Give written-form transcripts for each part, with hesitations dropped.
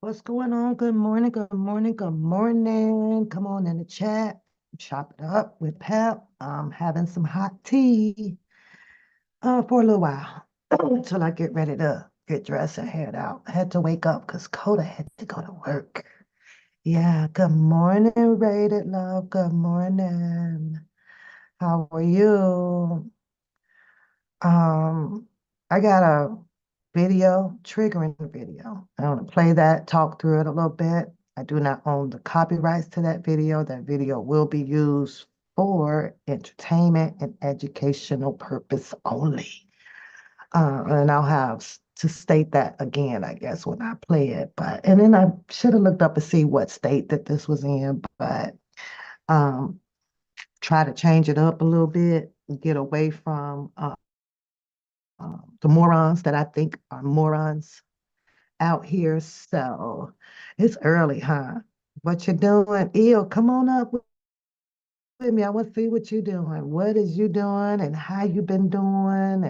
What's going on? Good morning, good morning, good morning. Come on in the chat. Chop it up with Pep. I'm having some hot tea for a little while until I get ready to get dressed and head out. I had to wake up because Coda had to go to work. Yeah, good morning, Rated Love. Good morning. How are you? Um, I got a video, triggering video. I want to play that, talk through it a little bit. I do not own the copyrights to that video. That video will be used for entertainment and educational purpose only. And I'll have to state that again, I guess, when I play it. And then I should have looked up to see what state that this was in, but um, try to change it up a little bit, get away from the morons that I think are morons out here. So it's early, huh? What you doing? Ew, come on up with me. I want to see what you're doing. What is you doing and how you been doing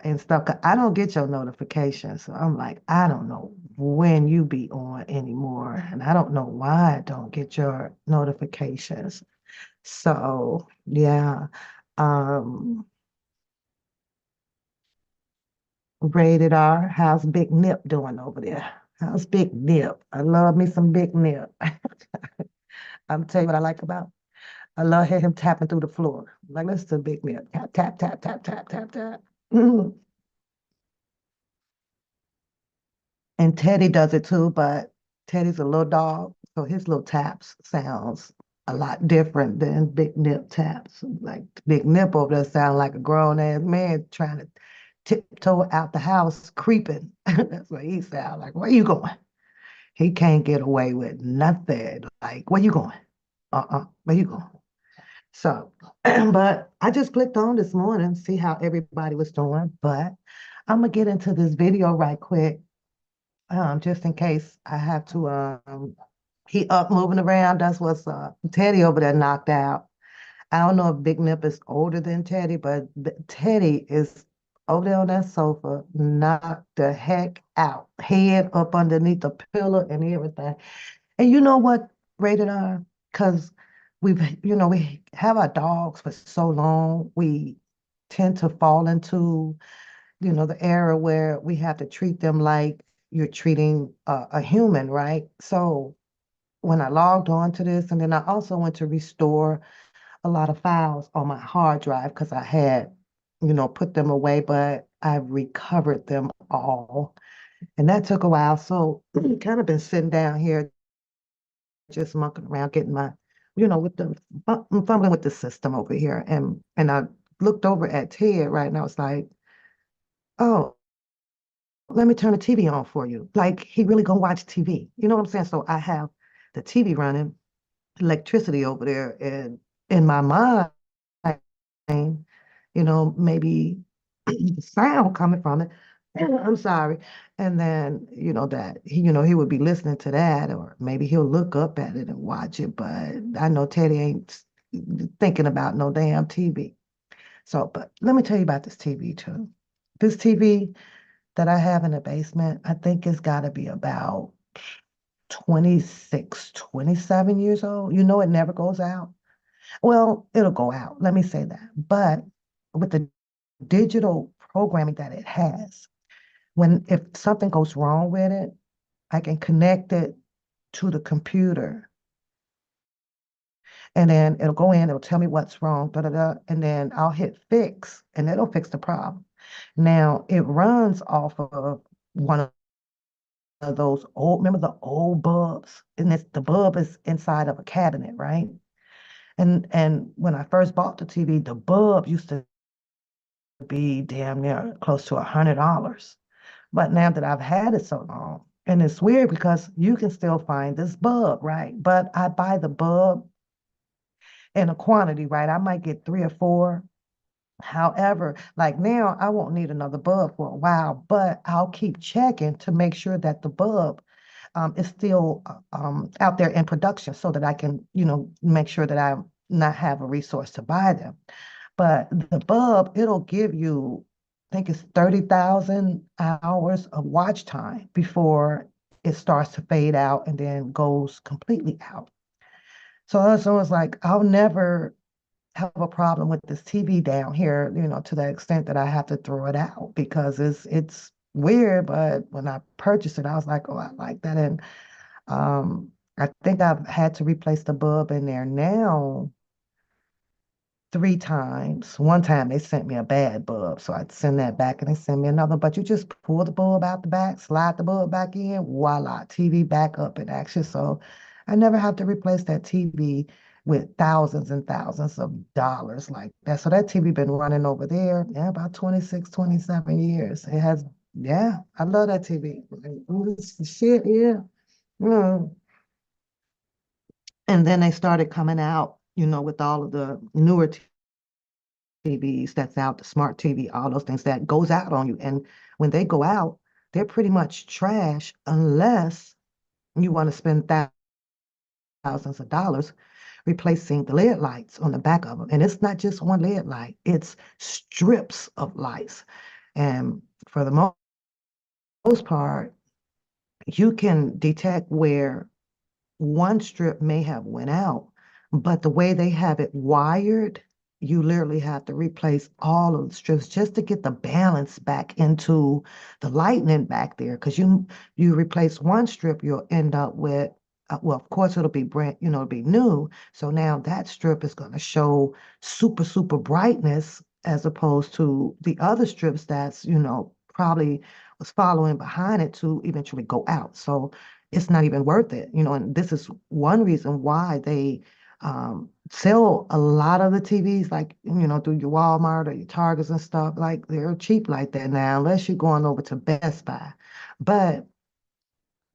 and stuff. 'Cause I don't get your notifications. So I'm like, I don't know when you be on anymore. And I don't know why I don't get your notifications. So yeah. Um, Rated R. How's Big Nip doing over there? How's Big Nip? I love me some Big Nip. I'm tell you what I like about. I love hear him tapping through the floor. Like listen to Big Nip. Tap, tap, tap, tap, tap, tap, tap. Mhm. And Teddy does it too, but Teddy's a little dog, so his little taps sounds a lot different than Big Nip taps. Like Big Nip over there sound like a grown ass man trying to tiptoe out the house, creeping. That's what he sound like. Where you going? He can't get away with nothing. Like, where you going? Where you going? So, but I just clicked on this morning, see how everybody was doing. But I'm gonna get into this video right quick, just in case I have to he up moving around. That's what's Teddy over there knocked out. I don't know if Big Nip is older than Teddy, but Teddy is over there on that sofa, knocked the heck out, head up underneath the pillow and everything. And you know what, Rated R? Because we have our dogs for so long, we tend to fall into, the era where we have to treat them like you're treating a human, right? So when I logged on to this, and then I also went to restore a lot of files on my hard drive because I had, put them away, but I've recovered them all. And that took a while. So kind of been sitting down here just monkeying around, getting my, with the fumbling with the system over here. And I looked over at Ted, right, and I was like, oh, let me turn the TV on for you. Like he really gonna watch TV. You know what I'm saying? So I have the TV running, electricity over there, and in my mind, maybe the sound coming from it. I'm sorry. And then, that he would be listening to that, or maybe he'll look up at it and watch it. But I know Teddy ain't thinking about no damn TV. So, but let me tell you about this TV too. This TV that I have in the basement, I think it's got to be about 26, 27 years old. You know, it never goes out. Well, it'll go out. Let me say that. But with the digital programming that it has, when if something goes wrong with it, I can connect it to the computer and then it'll go in, it'll tell me what's wrong, da, da, da, and then I'll hit fix and it'll fix the problem. Now it runs off of one of those old, remember the old bulbs? And the bulb is inside of a cabinet, right? And when I first bought the TV, the bulb used to be damn near close to $100. But now that I've had it so long, and it's weird because you can still find this bulb, right? But I buy the bulb in a quantity, right? I might get three or four. However, like now, I won't need another bulb for a while, but I'll keep checking to make sure that the bulb is still out there in production so that I can, make sure that I not have a resource to buy them. But the bulb, it'll give you, I think it's 30,000 hours of watch time before it starts to fade out and then goes completely out. So it's like, I'll never have a problem with this TV down here, to the extent that I have to throw it out because it's weird, but when I purchased it, I was like, oh, I like that. And I think I've had to replace the bulb in there now three times. One time they sent me a bad bulb, so I'd send that back and they send me another. But you just pull the bulb out the back, slide the bulb back in, voila, TV back up in action. So I never have to replace that TV with thousands and thousands of dollars like that. So that TV been running over there, yeah, about 26, 27 years. It has, yeah, I love that TV. Shit, yeah. Mm. And then they started coming out, with all of the newer TVs that's out, the smart TV, all those things that goes out on you. And when they go out, they're pretty much trash unless you want to spend thousands of dollars replacing the LED lights on the back of them. And it's not just one LED light, it's strips of lights. And for the most part, you can detect where one strip may have went out, but the way they have it wired, you literally have to replace all of the strips just to get the balance back into the lightning back there. Because you replace one strip, you'll end up with, well, of course it'll be brand, it'll be new. So now that strip is going to show super, super brightness as opposed to the other strips that's, probably was following behind it to eventually go out. So it's not even worth it, and this is one reason why they sell a lot of the TVs, like, through your Walmart or your Targets and stuff, like they're cheap like that now, unless you're going over to Best Buy. But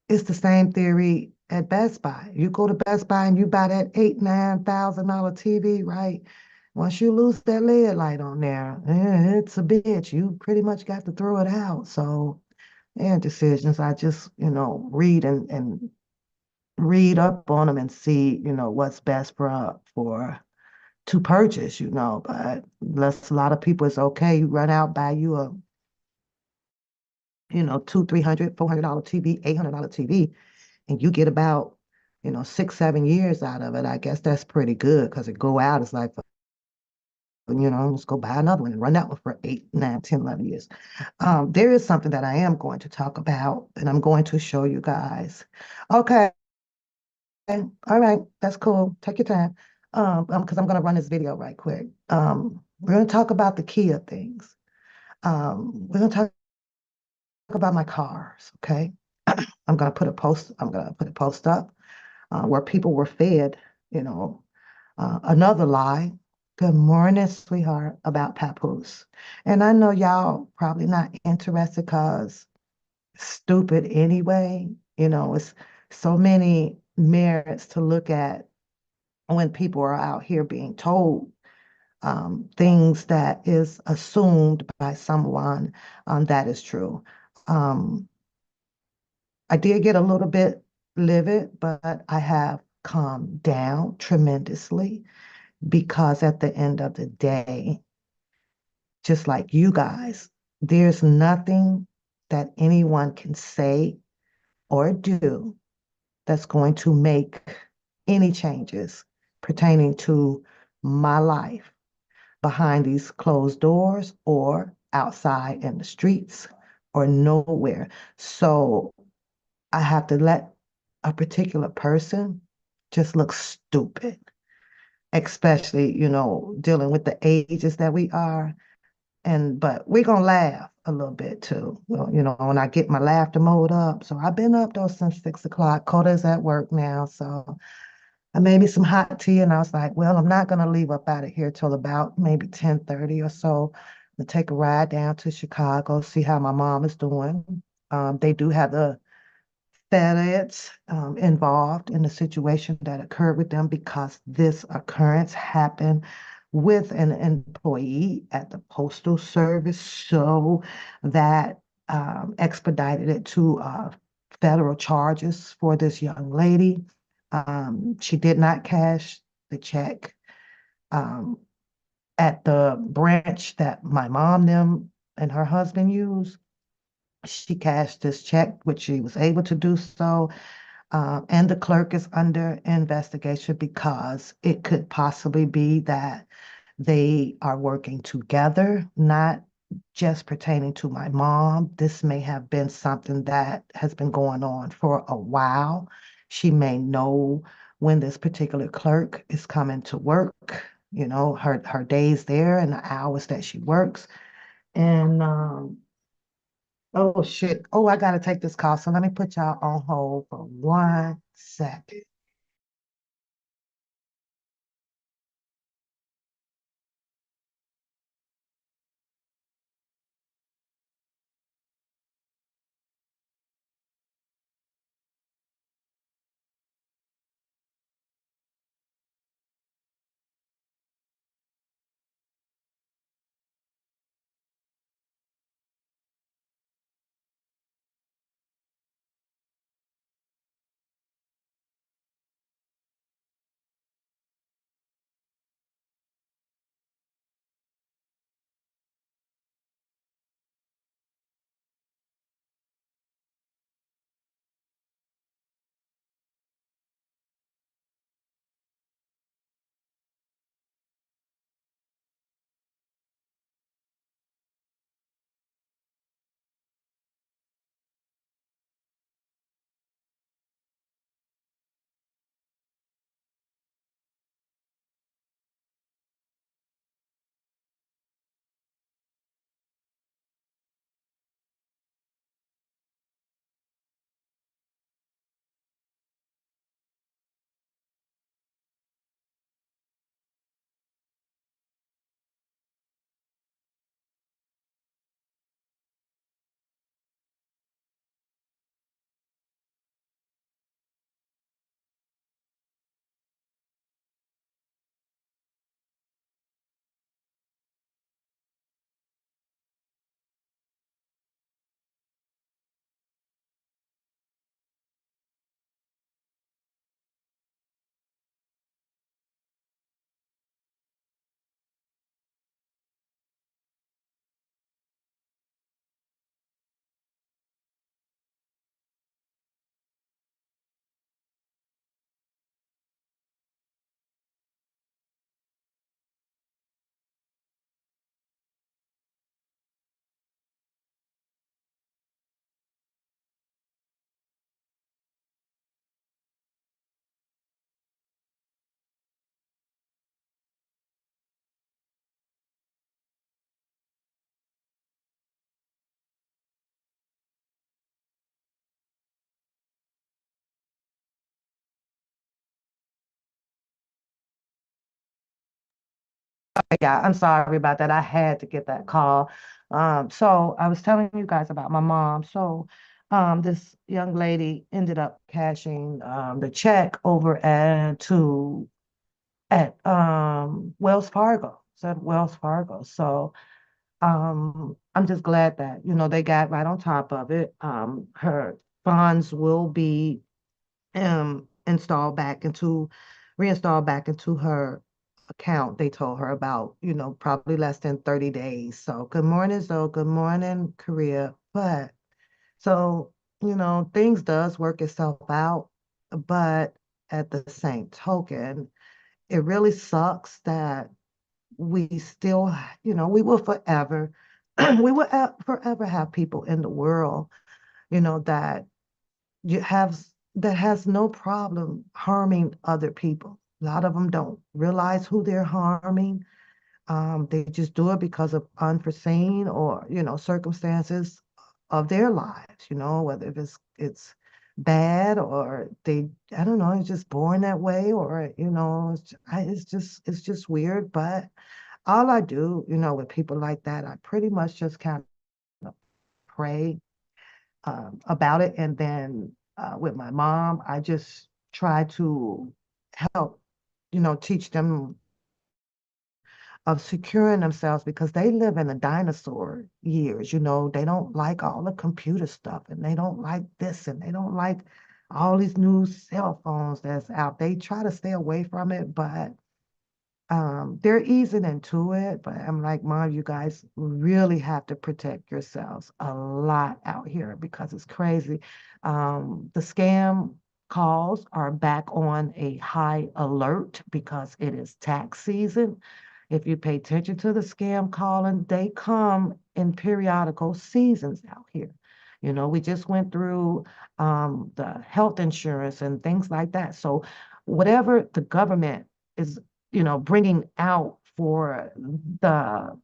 it's the same theory at Best Buy. You go to Best Buy and you buy that $8,000, $9,000 TV, right? Once you lose that LED light on there, it's a bitch. You pretty much got to throw it out. So, and decisions. I just, read and read up on them and see, what's best for to purchase, but less a lot of people it's okay. You run out, buy you a, two, $300, $400 TV, $800 TV, and you get about, 6, 7 years out of it. I guess that's pretty good because it go out, it's like, let's go buy another one and run that one for 8, 9, 10, 11 years. There is something that I am going to talk about, and I'm going to show you guys. Okay. All right, that's cool. Take your time. Because I'm gonna run this video right quick. We're gonna talk about the key of things. We're gonna talk about my cars, okay? I'm gonna put a post up where people were fed, you know, another lie. Good morning, sweetheart, about papoose. And I know y'all probably not interested because stupid anyway. It's so many merits to look at when people are out here being told things that is assumed by someone that is true. Um, I did get a little bit livid, but I have calmed down tremendously because at the end of the day, just like you guys, there's nothing that anyone can say or do that's going to make any changes pertaining to my life behind these closed doors or outside in the streets or nowhere. So I have to let a particular person just look stupid, especially, dealing with the ages that we are. And but we're gonna laugh a little bit too. Well, when I get my laughter mode up. So I've been up though since 6 o'clock. Coda's at work now. So I made me some hot tea and I was like, well, I'm not gonna leave up out of here till about maybe 10:30 or so. To take a ride down to Chicago, see how my mom is doing. They do have the feds involved in the situation that occurred with them because this occurrence happened with an employee at the Postal Service. So that expedited it to federal charges for this young lady. She did not cash the check um, at the branch that my mom, them, and her husband used. She cashed this check, which she was able to do so. And the clerk is under investigation because it could possibly be that they are working together, not just pertaining to my mom. This may have been something that has been going on for a while. She may know when this particular clerk is coming to work, her days there and the hours that she works. And oh shit. Oh, I gotta take this call. So let me put y'all on hold for 1 second. Yeah, I'm sorry about that. I had to get that call. So I was telling you guys about my mom. So this young lady ended up cashing the check over at Wells Fargo. It's at Wells Fargo. So I'm just glad that, they got right on top of it. Her funds will be installed back into reinstalled back into her account. They told her about, probably less than 30 days. So good morning, Zoe. Good morning, Korea. But so, things does work itself out. but at the same token, it really sucks that we still, we will forever, forever have people in the world, that you have that has no problem harming other people. A lot of them don't realize who they're harming. They just do it because of unforeseen or, circumstances of their lives, whether if it's bad or I don't know, it's just born that way or, it's just weird. But all I do, with people like that, I pretty much just kind of pray about it. And then with my mom, I just try to help, teach them of securing themselves because they live in the dinosaur years, they don't like all the computer stuff and they don't like this and they don't like all these new cell phones that's out. They try to stay away from it, but they're easing into it, but I'm like, Mom, you guys really have to protect yourselves a lot out here because it's crazy. The scam calls are back on a high alert because it is tax season. If you pay attention to the scam calling, they come in periodical seasons out here. We just went through the health insurance and things like that. So whatever the government is bringing out for the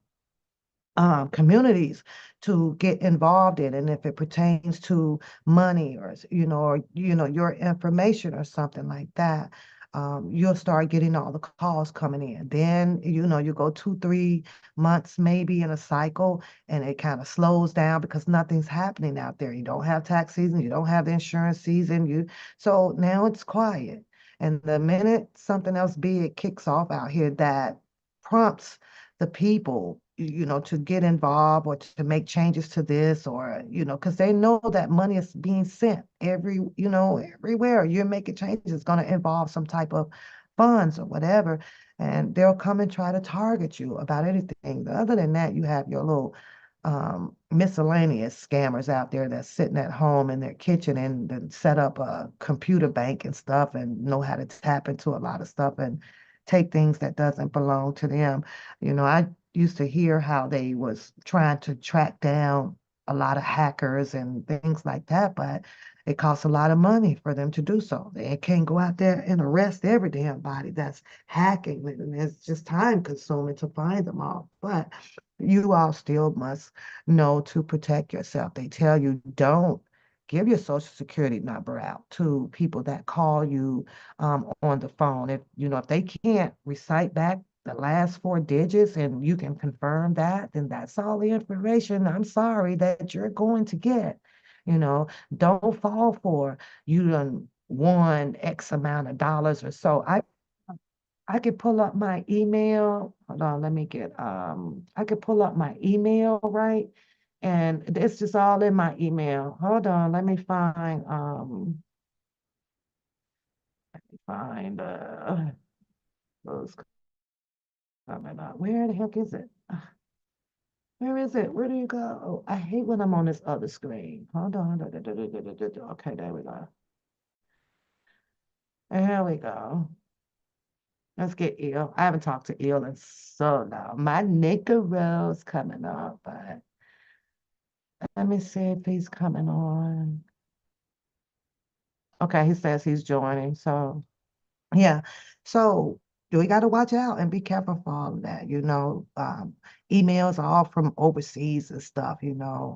communities to get involved in, and if it pertains to money or your information or something like that, you'll start getting all the calls coming in. Then you go 2, 3 months maybe in a cycle, and it kind of slows down because nothing's happening out there. You don't have tax season, you don't have the insurance season, so now it's quiet. And the minute something else big kicks off out here that prompts the people, to get involved or to make changes to this or, because they know that money is being sent everywhere. You're making changes, it's going to involve some type of funds or whatever. And they'll come and try to target you about anything. Other than that, you have your little miscellaneous scammers out there that's sitting at home in their kitchen and then set up a computer bank and stuff and know how to tap into a lot of stuff and take things that doesn't belong to them. I used to hear how they was trying to track down a lot of hackers and things like that, but it costs a lot of money for them to do so. They can't go out there and arrest every damn body that's hacking, and it's just time consuming to find them all. But you all still must know to protect yourself. They tell you don't give your social security number out to people that call you on the phone. If they can't recite back the last 4 digits and you can confirm that, then that's all the information, I'm sorry, that you're going to get. You know, don't fall for you done won X amount of dollars or so. I could pull up my email. Hold on, let me get I could pull up my email, right? And it's just all in my email. Hold on, let me find those coming up. Where the heck is it? Where is it? Where do you go? Oh, I hate when I'm on this other screen. Hold on. Okay, there we go. There we go. Let's get ill. I haven't talked to ill in so long. My Nicaro's coming up, but let me see if he's coming on. Okay, he says he's joining. So yeah. So we got to watch out and be careful for all of that. Emails are all from overseas and stuff.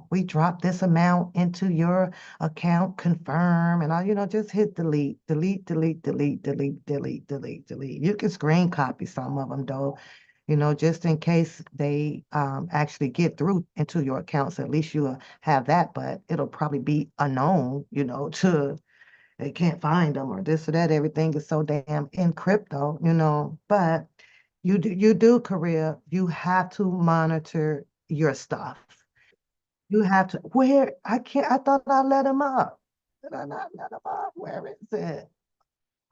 We drop this amount into your account, confirm, and just hit delete, delete, delete, delete, delete, delete, delete, delete. You can screen copy some of them though, just in case they actually get through into your accounts. At least you'll have that, but it'll probably be unknown, to they can't find them or this or that. Everything is so damn in crypto, But you do, Korea. You have to monitor your stuff. You have to. Where I can't. I thought I let him up. Did I not let him up? Where is it?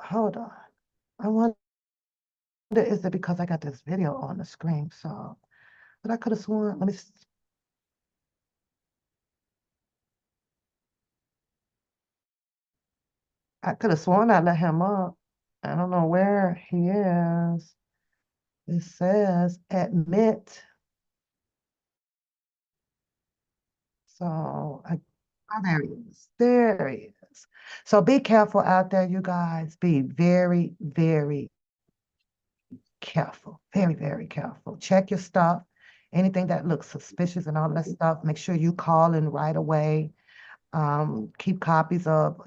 Hold on. I wonder, is it because I got this video on the screen? So, but I could have sworn. Let me. I could have sworn I let him up. I don't know where he is. It says admit. So oh, there he is. There he is. So be careful out there, you guys. Be very, very careful. Very, very careful. Check your stuff. Anything that looks suspicious and all that stuff, make sure you call in right away. Keep copies of,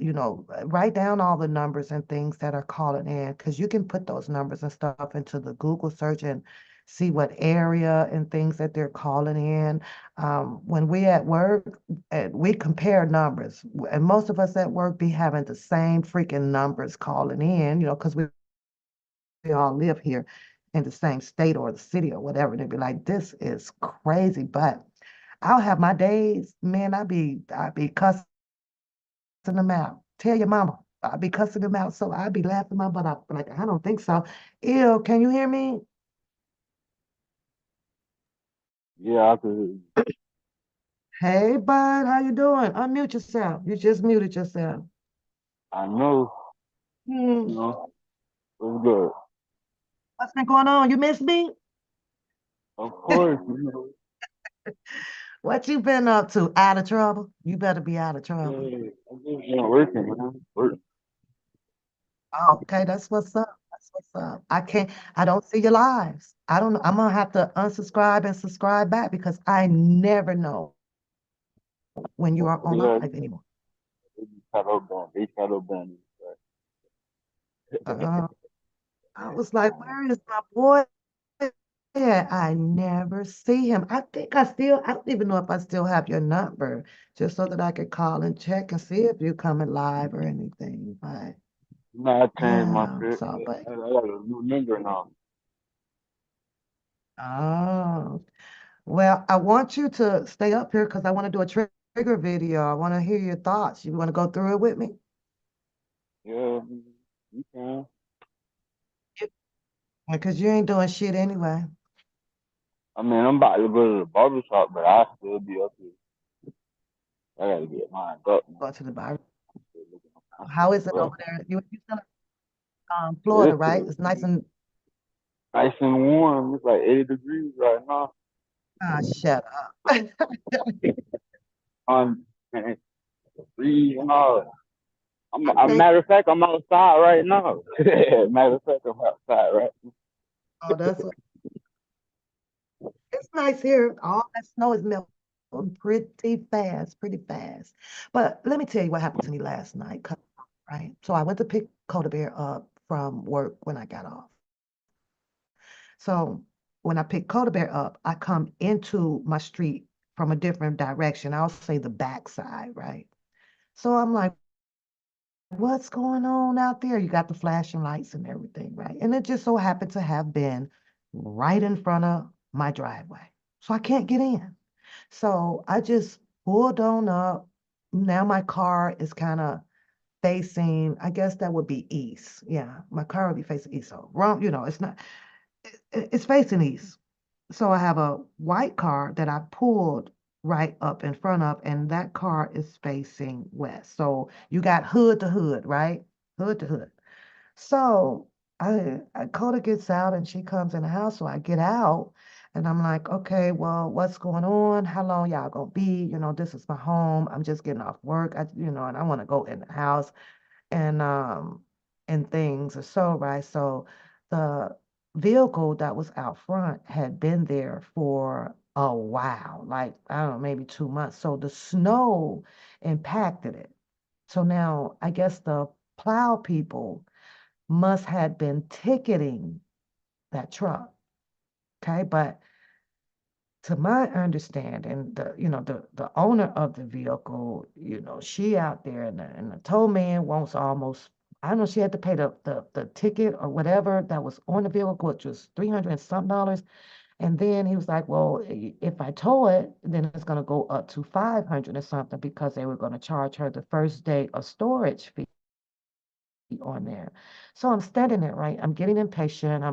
write down all the numbers and things that are calling in because you can put those numbers and stuff into the Google search and see what area and things that they're calling in. When we at work, we compare numbers, and most of us at work be having the same freaking numbers calling in, because we all live here in the same state or the city or whatever. And they'd be like, this is crazy. But I'll have my days, man, I be cussing them out. Tell your mama. I'll be cussing them out. So I'll be laughing my butt off. Like, I don't think so. Ew, can you hear me? Yeah, I could. Hey, bud, how you doing? Unmute yourself. You just muted yourself. I know. Hmm. You know, it's good. What's been going on? You miss me? Of course, you know. What you been up to? Out of trouble? You better be out of trouble. Yeah, I'm just been working, man. Work. Okay, that's what's up. That's what's up. I don't see your lives. I don't know. I'm gonna have to unsubscribe and subscribe back because I never know when you are on Yeah, live anymore. they be shadow ban. They shadow ban. Uh, I was like, where is my boy? Yeah, I never see him. I don't even know if I still have your number, just so that I could call and check and see if you're coming live or anything. But Nah, I changed my yeah, shit. so, but, I got a new number now. oh, well, I want you to stay up here because I want to do a trigger video. I want to hear your thoughts. You want to go through it with me? Yeah, you can. Because you ain't doing shit anyway. I mean, I'm about to go to the barber shop, but I'll still be up here. I gotta get mine up, man. Go to the bar. I'm How still is it rough. over there? You still in Florida, It's right? It's nice and nice and warm. It's like 80 degrees right now. shut up. On man, breeze and all. I A think, matter of fact, I'm outside right now. Matter of fact, I'm outside right oh, it's nice here. All that snow is melting pretty fast, pretty fast. But let me tell you what happened to me last night, right? So I went to pick Coda Bear up from work when I got off. So when I pick Coda Bear up, I come into my street from a different direction. I'll say the backside, right? So I'm like, what's going on out there? You got the flashing lights and everything, right? And it just so happened to have been right in front of my driveway. So I can't get in. So I just pulled on up. Now my car is kind of facing, I guess that would be east. Yeah, my car would be facing east. So wrong, it's not, it's facing east. So I have a white car that I pulled right up in front of, and that car is facing west. So you got hood to hood, right? Hood to hood. So Coda gets out and she comes in the house. So I get out and I'm like, okay, well, what's going on? How long y'all gonna be? This is my home. I'm just getting off work. And I want to go in the house and things or so, right? So the vehicle that was out front had been there for a while, like I don't know, maybe 2 months. So the snow impacted it. So now I guess the plow people must had been ticketing that truck. Okay, but to my understanding, the owner of the vehicle, she out there and the tow man wants almost, I don't know, she had to pay the ticket or whatever that was on the vehicle, which was 300 and something dollars. And then he was like, well, if I tow it, then it's gonna go up to 500 or something because they were gonna charge her the first day of storage fee on there. So I'm standing there, right? I'm getting impatient.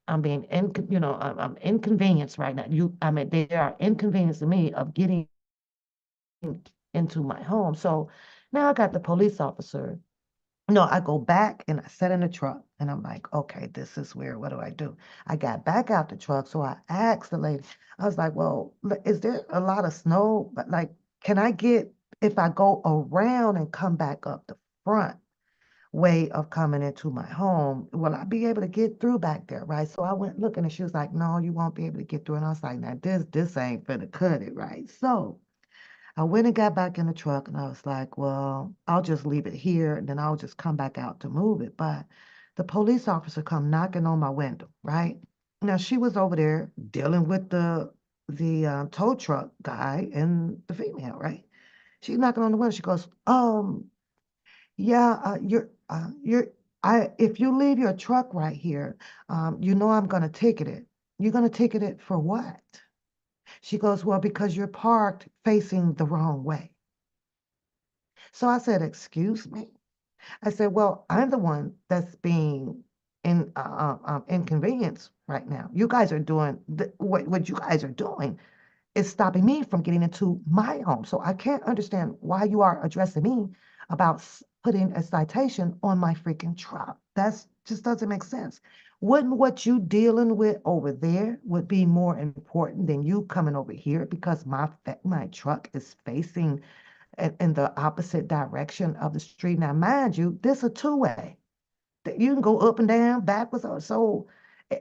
I'm being I'm inconvenienced right now. I mean, they are inconveniencing me of getting into my home. So now I got the police officer No, I go back and I sat in the truck and I'm like, okay, this is weird. What do I do? I got back out the truck. So I asked the lady, I was like, well, is there a lot of snow? But like, can I get, if I go around and come back up the front way of coming into my home, will I be able to get through back there? Right. So I went looking and she was like, no, you won't be able to get through. And I was like, now this ain't finna cut it. Right. So I went and got back in the truck and I was like, well, I'll just leave it here and then I'll just come back out to move it. But the police officer come knocking on my window, right? Now she was over there dealing with the tow truck guy and the female, right? She's knocking on the window. She goes, yeah, you're I if you leave your truck right here, you know I'm gonna ticket it. You're gonna ticket it for what? She goes, well, because you're parked facing the wrong way. So I said, excuse me. I said, well, I'm the one that's being inconvenienced right now. You guys are doing what you guys are doing is stopping me from getting into my home. So I can't understand why you are addressing me about putting a citation on my freaking truck. That's just doesn't make sense. Wouldn't what you dealing with over there would be more important than you coming over here because my truck is facing in the opposite direction of the street. Now, mind you, this is a two-way. You can go up and down, backwards. So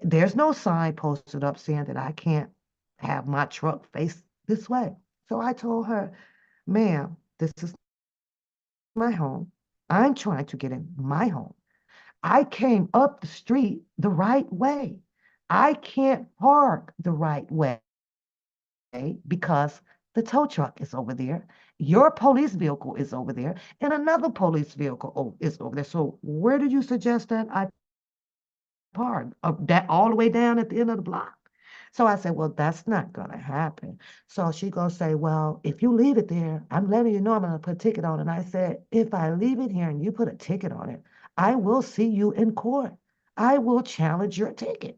there's no sign posted up saying that I can't have my truck face this way. So I told her, ma'am, this is my home. I'm trying to get in my home. I came up the street the right way. I can't park the right way because the tow truck is over there, your police vehicle is over there, and another police vehicle is over there. So where did you suggest that I park? That all the way down at the end of the block? So I said, well, that's not gonna happen. So she gonna say, well, if you leave it there, I'm letting you know I'm gonna put a ticket on it. And I said, if I leave it here and you put a ticket on it, I will see you in court. I will challenge your ticket.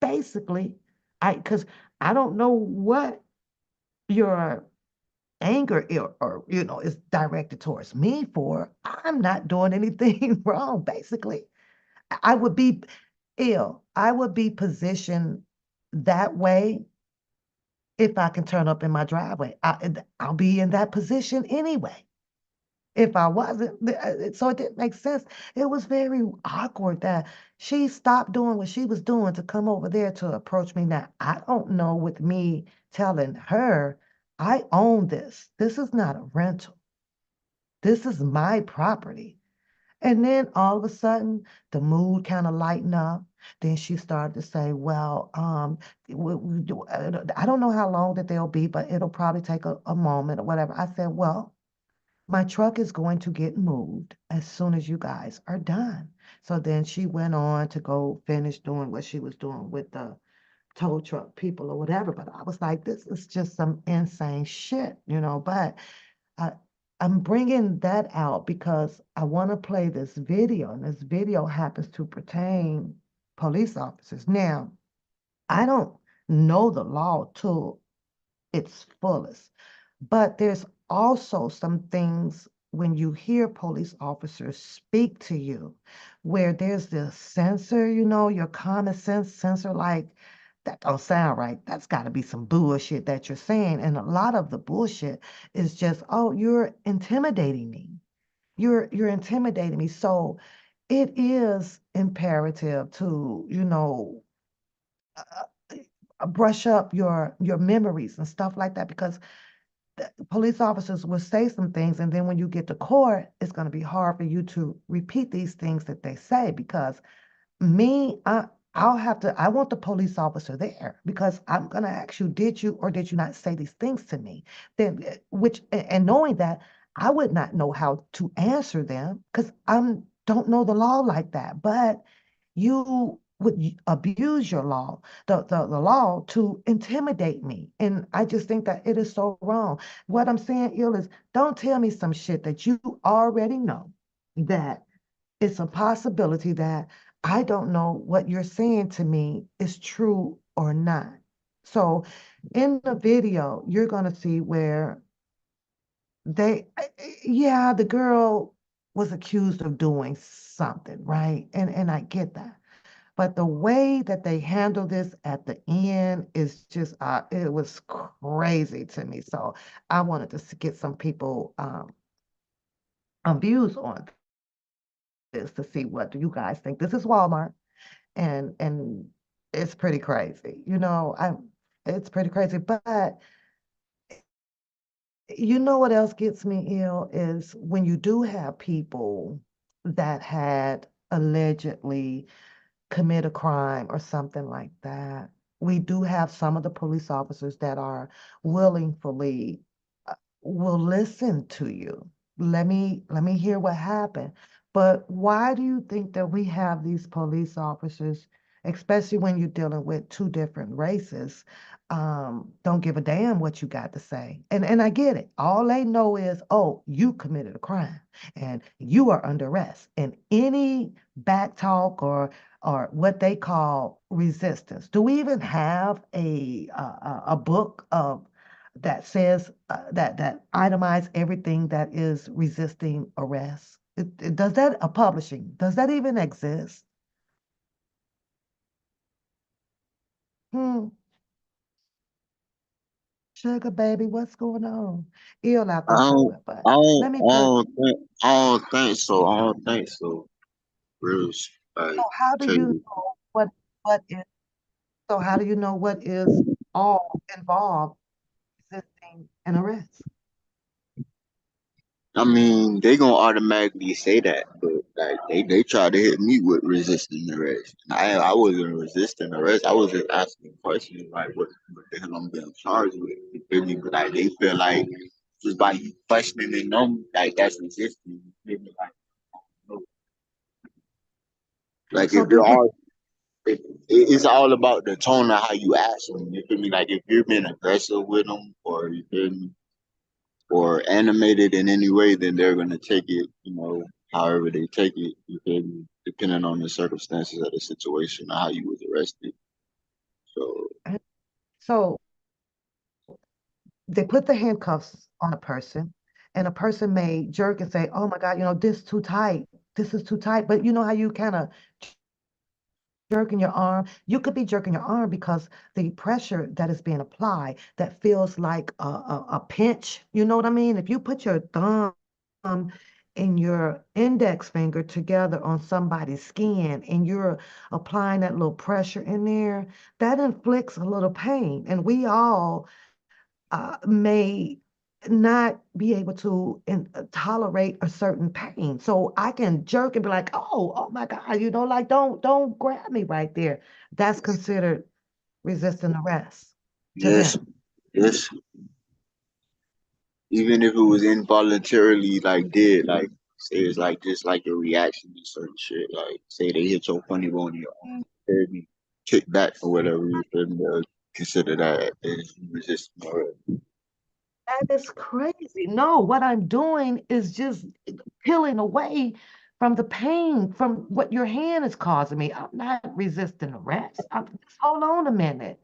Basically, because I don't know what your anger or is directed towards me for. I'm not doing anything wrong. Basically, I would be ill. I would be positioned that way if I can turn up in my driveway. I'll be in that position anyway. If I wasn't, so it didn't make sense. It was very awkward that she stopped doing what she was doing to come over there to approach me. Now, I don't know with me telling her, I own this. This is not a rental. This is my property. And then all of a sudden, the mood kind of lightened up. Then she started to say, well, I don't know how long that they'll be, but it'll probably take a moment or whatever. I said, well, my truck is going to get moved as soon as you guys are done. So then she went on to go finish doing what she was doing with the tow truck people or whatever. But I was like, this is just some insane shit. But I, I'm bringing that out because I want to play this video, and this video happens to pertain police officers. Now, I don't know the law to its fullest. But there's also some things when you hear police officers speak to you where there's this censor, your common sense censor, like, that don't sound right. That's got to be some bullshit that you're saying. And a lot of the bullshit is just, oh, you're intimidating me. You're intimidating me. So it is imperative to, brush up your memories and stuff like that because police officers will say some things, and then when you get to court, it's going to be hard for you to repeat these things that they say because me, I'll have to, I want the police officer there because I'm going to ask you, did you or did you not say these things to me? Then, and knowing that, I would not know how to answer them because I don't know the law like that. But you would abuse your law, the law to intimidate me. And I just think that it is so wrong. What I'm saying, ill, is don't tell me some shit that you already know that it's a possibility that I don't know what you're saying to me is true or not. So in the video, you're going to see where yeah, the girl. was accused of doing something, right? And I get that. But the way that they handle this at the end is just it was crazy to me. So I wanted to get some people views on this to see what do you guys think. This is Walmart and it's pretty crazy. I it's pretty crazy. But you know what else gets me ill is when you do have people that had allegedly commit a crime or something like that. We do have some of the police officers that are willingly will listen to you. Let me hear what happened. But why do you think that we have these police officers, especially when you're dealing with two different races, don't give a damn what you got to say? And I get it. All they know is, oh, you committed a crime and you are under arrest. And any back talk or what they call resistance. Do we even have a book of that says that itemize everything that is resisting arrest? Does that a publishing? Does that even exist? Hmm. Sugar baby, what's going on? Ill out I there don't, somewhere, but I don't, let me I put. don't think, I don't think so. I don't think so. Really, like, So how do tell you you. know what is? So how do you know what is all involved resisting an arrest? I mean, they gonna automatically say that, but like they tried to hit me with resisting arrest. I wasn't resisting arrest. I was just asking questions like, what the hell I'm being charged with? You feel me? But like they feel like just by you questioning them, like that's resisting. You feel me? Like So if do you're you? all it's all about the tone of how you ask them. You feel me? Like if you're being aggressive with them, or you feel me, or animated in any way, then they're gonna take it, however they take it. You feel me? Depending on the circumstances of the situation or how you was arrested. So So they put the handcuffs on a person, and a person may jerk and say, "Oh my God, this too tight. This is too tight." But you know how you kind of jerking your arm? You could be jerking your arm because the pressure that is being applied that feels like a pinch. You know what I mean? If you put your thumb and your index finger together on somebody's skin and you're applying that little pressure in there, that inflicts a little pain. And we all may not be able to tolerate a certain pain. So I can jerk and be like, oh my God, like don't grab me right there. That's considered resisting arrest to yes, them. yes. Even if it was involuntarily, like did like say it's like just like your reaction to certain shit. Like say they hit your funny bone in your arm, Mm. you feel me? Kick back or whatever. You feel me? Consider that as resisting arrest. That is crazy. No, what I'm doing is just peeling away from the pain from what your hand is causing me. I'm not resisting arrest. Just hold on a minute.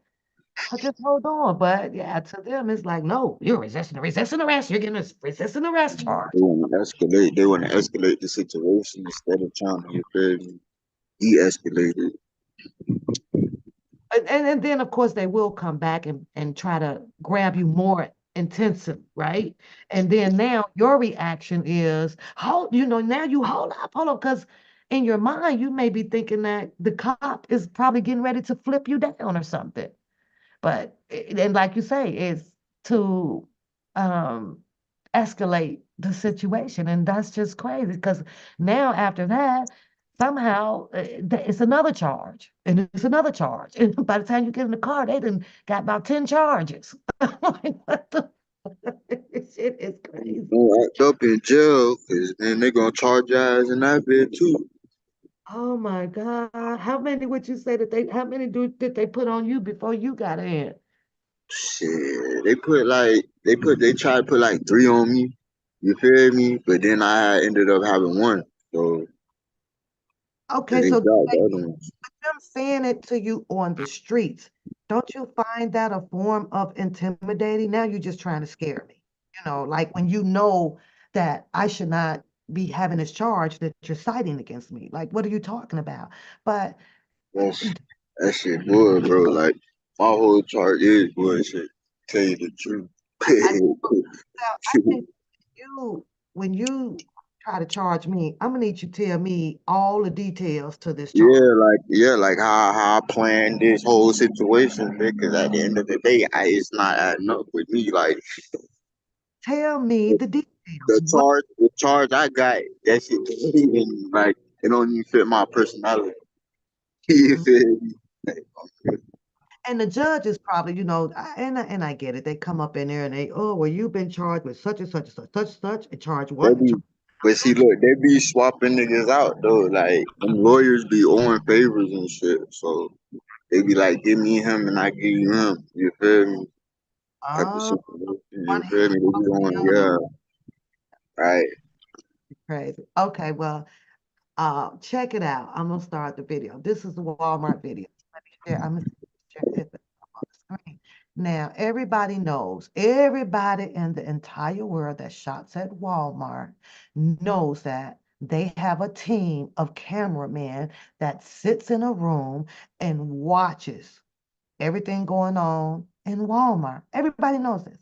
I just hold on. But yeah, to them, it's like, no, you're resisting arrest. You're getting a resisting arrest charge. They want to escalate the situation instead of trying to, you feel me, de-escalate it. And then, of course, they will come back and try to grab you more intensive, right? And then now your reaction is, now you hold up, because in your mind, you may be thinking that the cop is probably getting ready to flip you down or something. But and like you say, is to um escalate the situation, and that's just crazy because now after that, somehow it's another charge, and it's another charge, and by the time you get in the car, they done got about 10 charges. I'm like, what the shit is crazy. Don't act up in jail, cause then they gonna charge your ass in that bit too. Oh my God. How many would you say that how many did they put on you before you got in? Shit, they tried to put like three on me. You feel me? But then I ended up having one. So, cause Okay, they so dropped the other ones. them saying it to you on the streets, don't you find that a form of intimidating? Now you're just trying to scare me. Like when you know that I should not. be having this charge that you're citing against me. Like, what are you talking about? But That's that shit good, bro. Like my whole chart is bullshit. Tell you the truth. I well, I think you when you try to charge me, I'm gonna need you to tell me all the details to this charge. yeah, like how I planned this whole situation, because at the end of the day, it's not adding up with me. Like Tell me the, the details. What the charge I got, that shit don't even like it don't even fit my personality. You mm, feel me? and the judge is probably, and I get it. They come up in there and they, oh, well, you've been charged with such and such and such, such, such, and charge They one, and charge be, but see, look, they be swapping niggas out though. Like them lawyers be owing favors and shit. So they be like, give me him and I give you him. You feel me? Type of oh, situation. one You hand feel me? They be over on, the other. yeah, right. Crazy. Okay, well, check it out. I'm gonna start the video. This is the Walmart video. Let me share. I'm gonna share it up on the screen. Now, everybody in the entire world that shops at Walmart knows that they have a team of cameramen that sits in a room and watches everything going on in Walmart. Everybody knows this.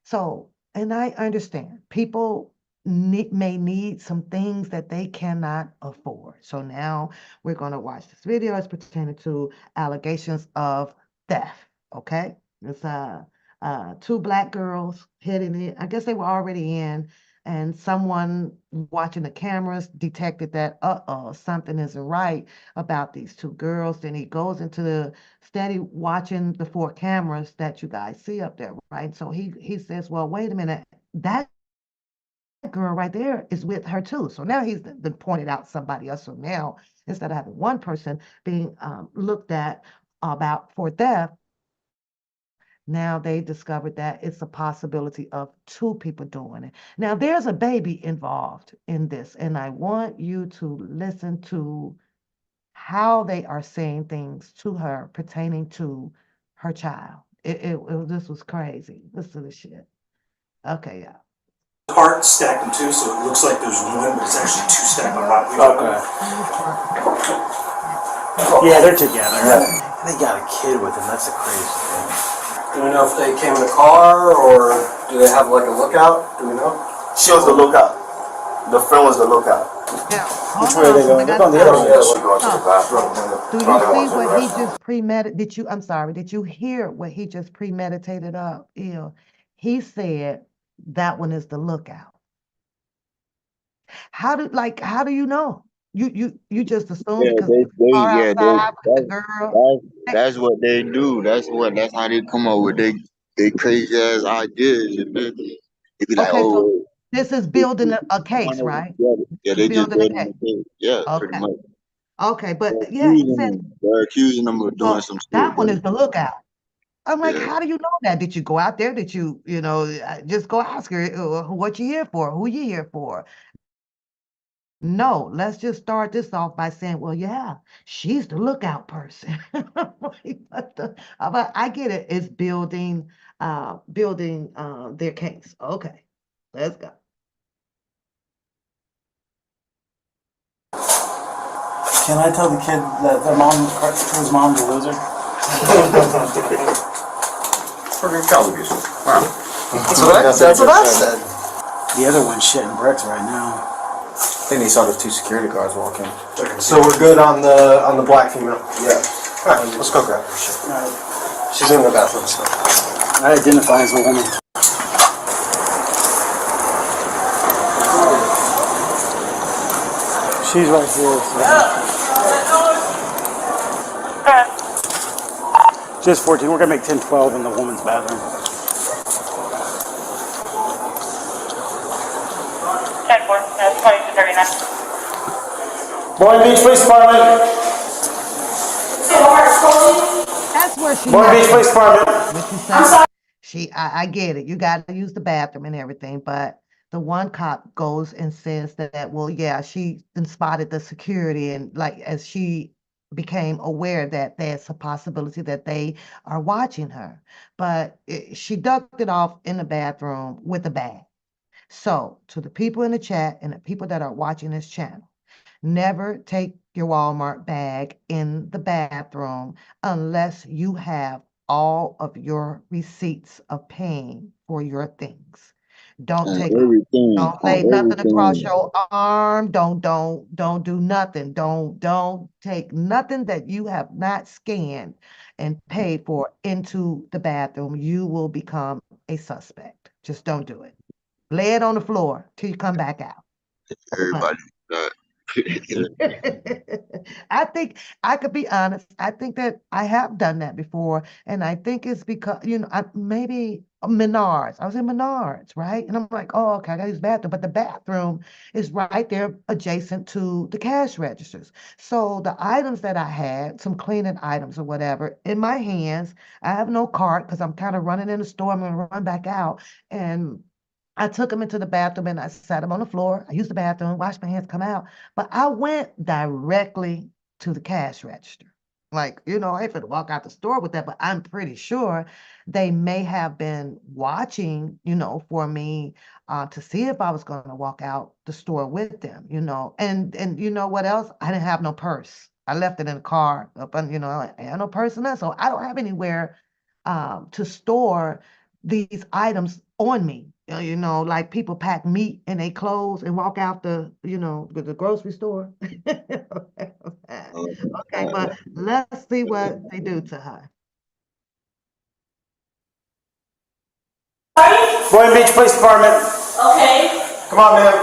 So, and I understand people may need some things that they cannot afford. So now we're going to watch this video as pertaining to allegations of theft. Okay. It's two black girls hitting it. I guess they were already in, and someone watching the cameras detected that something isn't right about these two girls. Then he goes into the steady watching the four cameras that you guys see up there, right? So he says, well, wait a minute, that girl right there is with her too. So now he's then pointed out somebody else. So now instead of having one person being looked at about for theft, now they discovered that it's a possibility of two people doing it. Now there's a baby involved in this, and I want you to listen to how they are saying things to her pertaining to her child. This was crazy. Listen to this shit. Okay, yeah. Part stacked in two, so it looks like there's one, but it's actually two stacked on top of each Video, other. play this part. Yeah, they're together. Okay. They got a kid with them. That's the crazy thing. Do we know if they came in a car or do they have like a lookout? Do we know? She was the lookout. The friend was the lookout. Now, Which hold way are on, they because I going? They're got to going the other stop. way. Yeah, she going to the Stop. bathroom. Do you see what he just premeditated? I'm sorry, did you hear what he just premeditated up? Ew. He said that one is the lookout. How do you know? You just assume Yeah, because the car yeah, outside with the girl. that's what they do. That's how they come up with they crazy ass ideas. You feel me? They be like, Okay, so oh, this is two building a case, of them right? together. Yeah, This is they just building a building case. the case. Yeah, pretty Okay. much. Okay, but yeah, he said, They're accusing them of doing well, some shit, that one but is the lookout. I'm like, yeah. how do you know that? Did you go out there? Did you, just go ask her what you here for? Who you here for? No, let's just start this off by saying, well, yeah, she's the lookout person. Like, but I get it. It's building their case. Okay, let's go. Can I tell the kid that their mom, his mom's a loser? Fucking Calabas. Wow. That's what I said. The other one's shitting bricks right now. I think they saw the two security guards walking. So we're good on the black female. Yeah. Alright, let's go grab her shit. Alright. She's in the bathroom still. I identify as a woman. She's right here. So. Just 14. We're gonna make 10-12 in the woman's bathroom. 10-4, that's 2239. Boynton Beach Police Department. That's where she Boynton Beach messed Police up. Department. What you say? I get it. You got to use the bathroom and everything, but the one cop goes and says that, well, yeah, she then spotted the security and like as she became aware that there's a possibility that they are watching her, but she ducked it off in the bathroom with a bag. So, to the people in the chat and the people that are watching this channel, never take your Walmart bag in the bathroom unless you have all of your receipts of paying for your things. Don't On take everything, don't on lay nothing across everything. your arm. Don't do nothing. Don't take nothing that you have not scanned and paid for into the bathroom. You will become a suspect. Just don't do it. Lay it on the floor till you come back out. But Everybody does that. I think I could be honest. I think that I have done that before, and I think it's because maybe Menards. I was in Menards, right? And I'm like, oh, okay, I got to use the bathroom, but the bathroom is right there adjacent to the cash registers. So the items that I had, some cleaning items or whatever, in my hands. I have no cart because I'm kind of running in the store. I'm gonna run back out, and I took him into the bathroom and I sat him on the floor. I used the bathroom, washed my hands, come out. But I went directly to the cash register. Like, I ain't finna walk out the store with that, but I'm pretty sure they may have been watching, for me to see if I was going to walk out the store with them. And you know what else? I didn't have no purse. I left it in the car up on, I had no purse in that. So I don't have anywhere to store these items on me. Like people pack meat in their clothes and walk out the grocery store. Okay, but let's see what they do to her. Boynton Beach Police Department. Okay, Come on, ma'am.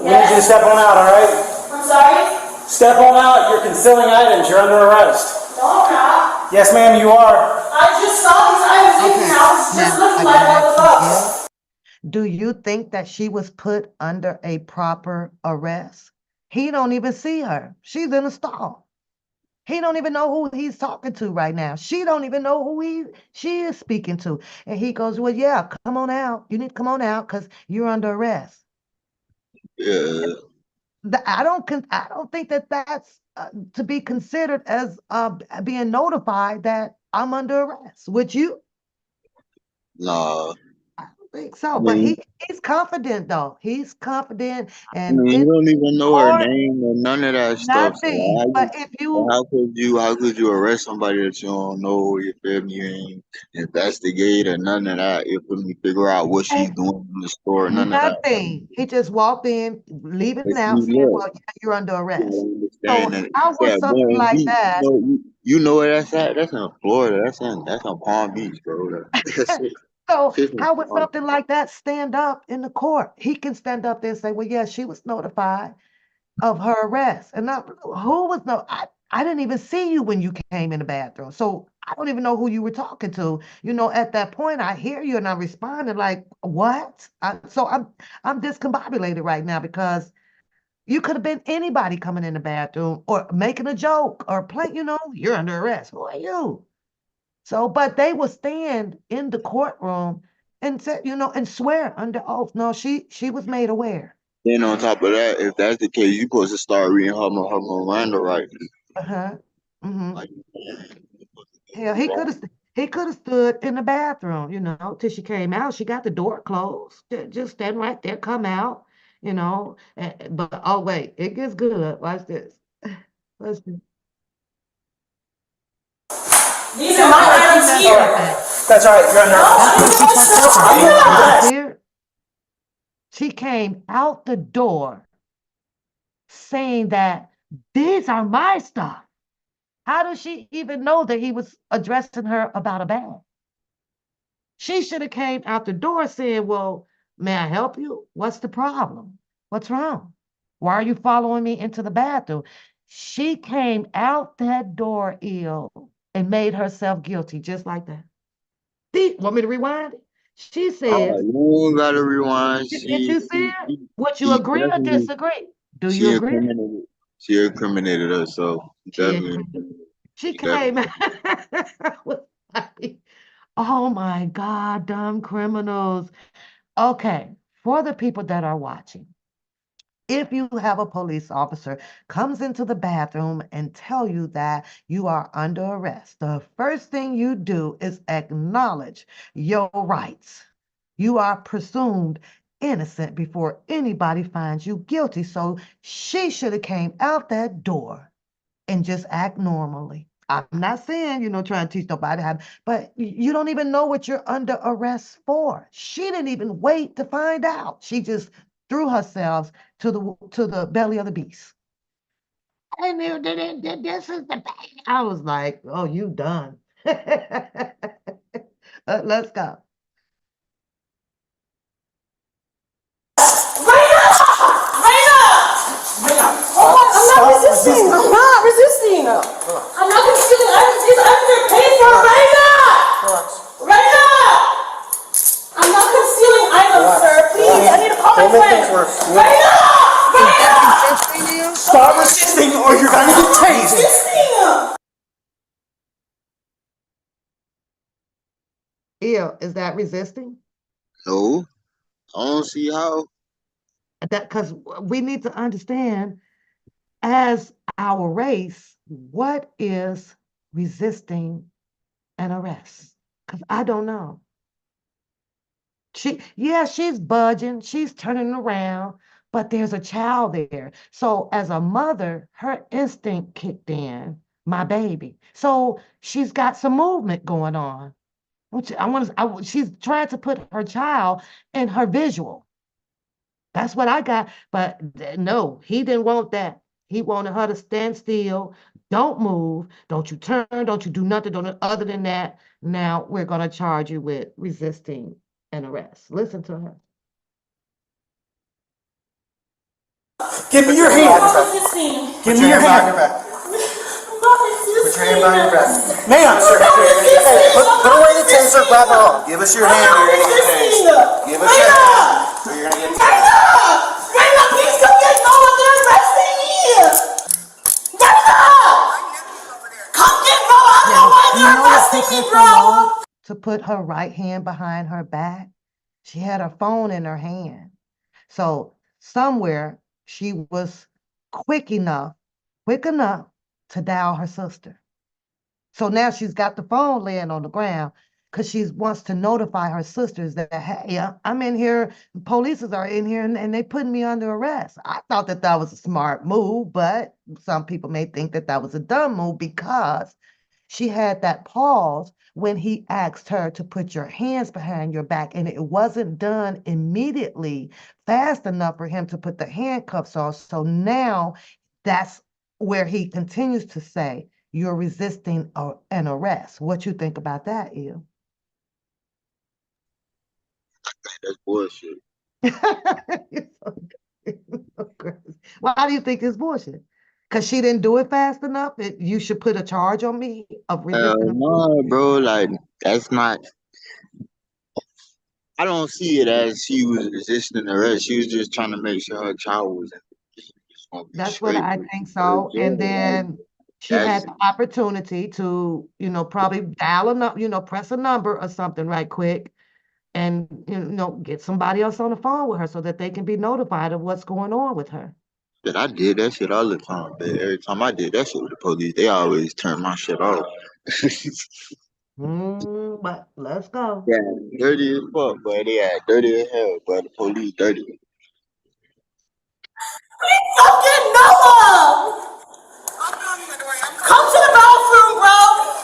We need you to step on out, all right? I'm sorry. Step on out. You're concealing items. You're under arrest. No, I'm not. Yes, ma'am, you are. I just saw these items in Okay, here. I was just now I looking gotta like what ask the you fuck. this. Do you think that she was put under a proper arrest? He don't even see her. She's in a stall. He don't even know who he's talking to right now. She don't even know who she is speaking to. And he goes, well, yeah, come on out. You need to come on out because you're under arrest. Yeah, I don't think that that's to be considered as being notified that I'm under arrest. Would you? nah. I don't think so. I But mean, he's confident though. He's confident, I and mean, in you don't even know her court, name or none of that stuff. So nothing. But if you how could you arrest somebody that you don't know? You feel me? You ain't investigate or none of that. You feel me? Figure out what she's eh, doing in the store. None of that. nothing, he just walked in, leaving But out, see, saying, look, "Well, yeah, you're under you arrest." gotta understand So that. how was Yeah, something Boynton like Beach. that? You know where that's at? That's in Florida. That's in Palm Beach, bro. That's it. So Shit's in how would Palm something like that stand up in the court? He can stand up there and say, "Well, yeah, she was notified of her arrest," and who was no, I didn't even see you when you came in the bathroom, so I don't even know who you were talking to. At that point, I hear you and I'm responding like, "What?" So I'm discombobulated right now because you could have been anybody coming in the bathroom or making a joke or play. You're under arrest. Who are you? So, but they will stand in the courtroom and say, and swear under oath. No, she was made aware. Then on top of that, if that's the case, you supposed to start reading her Miranda rights. Uh-huh. Mm-hmm. Like, Hell, he could have stood in the bathroom, till she came out. She got the door closed. Just stand right there, come out, but oh wait, it gets good. Watch this. Let's see. These are That's my why she items messed here. up at. That's all right. You're under No, arrest. That's I where didn't she touch fucked up stuff. at. I'm You know what not. else weird? She came out the door saying that these are my stuff. How does she even know that he was addressing her about a bag? She should have came out the door saying, well, may I help you? What's the problem? What's wrong? Why are you following me into the bathroom? She came out that door ill and made herself guilty just like that. Want me to rewind it? She says, you don't gotta rewind. did you see it? Would you She agree or definitely disagree? Do you she agree? incriminated she incriminated herself. She Definitely, incriminated. She came definitely. out was like, oh my God, dumb criminals. Okay, for the people that are watching, if you have a police officer comes into the bathroom and tell you that you are under arrest, the first thing you do is acknowledge your rights. You are presumed innocent before anybody finds you guilty. So she should have came out that door and just act normally. I'm not saying, trying to teach nobody how, but you don't even know what you're under arrest for. She didn't even wait to find out. She just threw herself to the belly of the beast. I knew that this is the thing. I was like, oh, you done. Let's go. I'm not resisting. I'm not resisting. I'm not concealing items. These items are paid for. Raina! Raina! I'm not concealing items, sir. Please, I need to call my friend. Raina! Raina! Stop resisting or you're gonna get tased. Resisting! Ew, is that resisting? No, I don't see how. That because we need to understand as our race, what is resisting an arrest? Because I don't know. She's budging, she's turning around, but there's a child there. So as a mother, her instinct kicked in, my baby. So she's got some movement going on. Which she's trying to put her child in her visual. That's what I got. But no, he didn't want that. He wanted her to stand still. Don't move. Don't you turn. Don't you do nothing. Don't, other than that, now we're going to charge you with resisting an arrest. Listen to her. Give me your I'm hand. not resisting. Give me your hand. I'm not resisting. Put your hand behind your back. Ma'am. I'm not resisting. Hey, put away the taser, grab her arm. Give us your hand or you're gonna get tased. Give us your hand or you're gonna get tased. Raina, please come get Noah. They're arresting me. Raina! Come get Noah. I don't know why You they're know what arresting took me, her so bro. long to put her right hand behind her back? She had her phone in her hand. So somewhere she was quick enough to dial her sister. So now she's got the phone laying on the ground because she wants to notify her sisters that, hey, I'm in here, police are in here, and they putting me under arrest. I thought that was a smart move, but some people may think that was a dumb move because she had that pause when he asked her to put your hands behind your back, and it wasn't done immediately fast enough for him to put the handcuffs on. So now that's where he continues to say, you're resisting an arrest. What you think about that, Il? That's bullshit. Why do you think it's bullshit? Because she didn't do it fast enough? You should put a charge on me of resisting. No, bro, like that's not. I don't see it as she was resisting arrest. She was just trying to make sure her child was just gonna be That's what straight. I think so. And Like, then she that's had the opportunity to, probably dial a number, press a number or something right quick and, get somebody else on the phone with her so that they can be notified of what's going on with her. that I did that shit all the time. But every time I did that shit with the police, they always turned my shit off. But let's go. Yeah, dirty as fuck, but they had dirty as hell, but the police dirty. Come get Noah. Come to the bathroom, bro.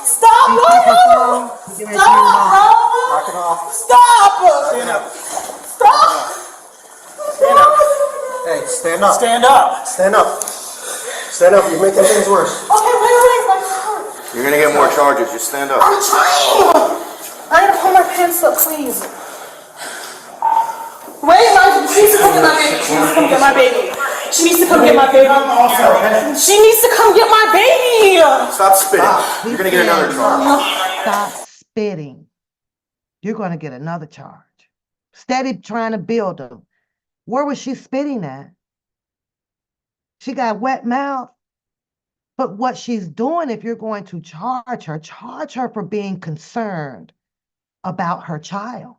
Stop, She bro. took her phone. You can turn it Stop, bro. off. Knock it off. Stop. Stand up. Stop. Stand up. Hey, stand up. Stand up. Stand up. Stand up. You're making things worse. Okay, wait, my heart. You're gonna get more charges. Just stand up. I'm trying. I gotta pull my pants up, please. Wait, she needs to come get my baby. She needs to come get my baby. She needs to come get my baby. She needs to come get my baby. Stop spitting. You're gonna get another charge. Stop spitting. You're going to get another charge. Steady trying to build them. Where was she spitting at? She got wet mouth. But what she's doing, if you're going to charge her for being concerned about her child.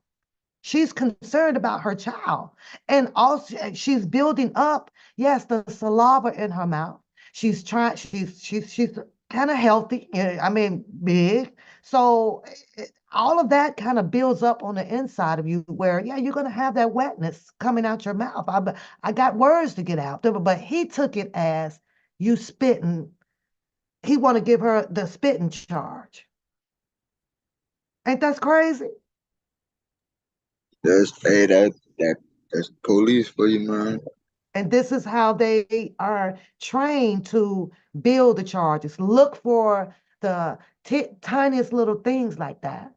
She's concerned about her child. And also she's building up, yes, the saliva in her mouth. She's kind of healthy, I mean, big. So all of that kind of builds up on the inside of you where, yeah, you're going to have that wetness coming out your mouth. I got words to get out, but he took it as you spitting. He want to give her the spitting charge. Ain't that crazy? That's police for you, man. And this is how they are trained to build the charges. Look for the tiniest little things like that.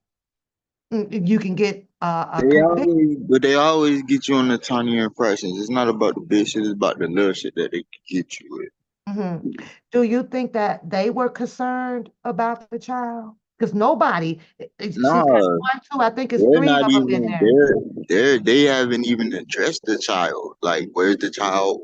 You can get a conviction. They always get you on the tiny impressions. It's not about the big shit. It's about the little shit that they can get you with. Do you think that they were concerned about the child? Because nobody, she said Nah, one, two, I think it's they're three not of them in even there. there. They haven't even addressed the child. Like, where's the child?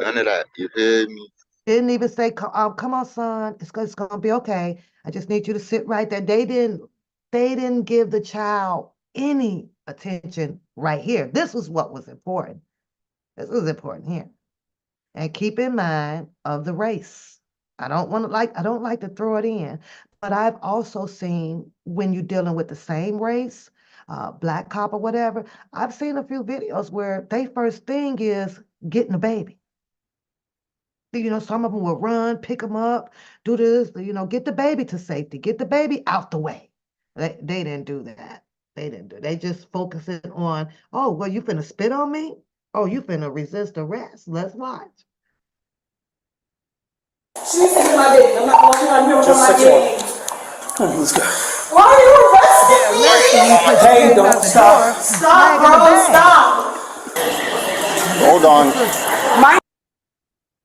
None of that. You feel me? Didn't even say, come on, son, it's gonna be okay. I just need you to sit right there. They didn't give the child any attention right here. This was what was important. This was important here. And keep in mind of the race. I don't like to throw it in, but I've also seen when you're dealing with the same race, black cop or whatever, I've seen a few videos where they first thing is getting a baby. Some of them will run, pick them up, do this, get the baby to safety, get the baby out the way. They didn't do that. They didn't do. They just focusing on, oh, well, you finna spit on me? Oh, you finna resist arrest. Let's watch. She's taking my baby. I'm not walking out here with Just my 6'1". baby. Let's go. Why are you arresting me? Arresting you because you Hey, came don't out the stop. door Stop, dragging the bro. bag. Stop. This Hold is on. My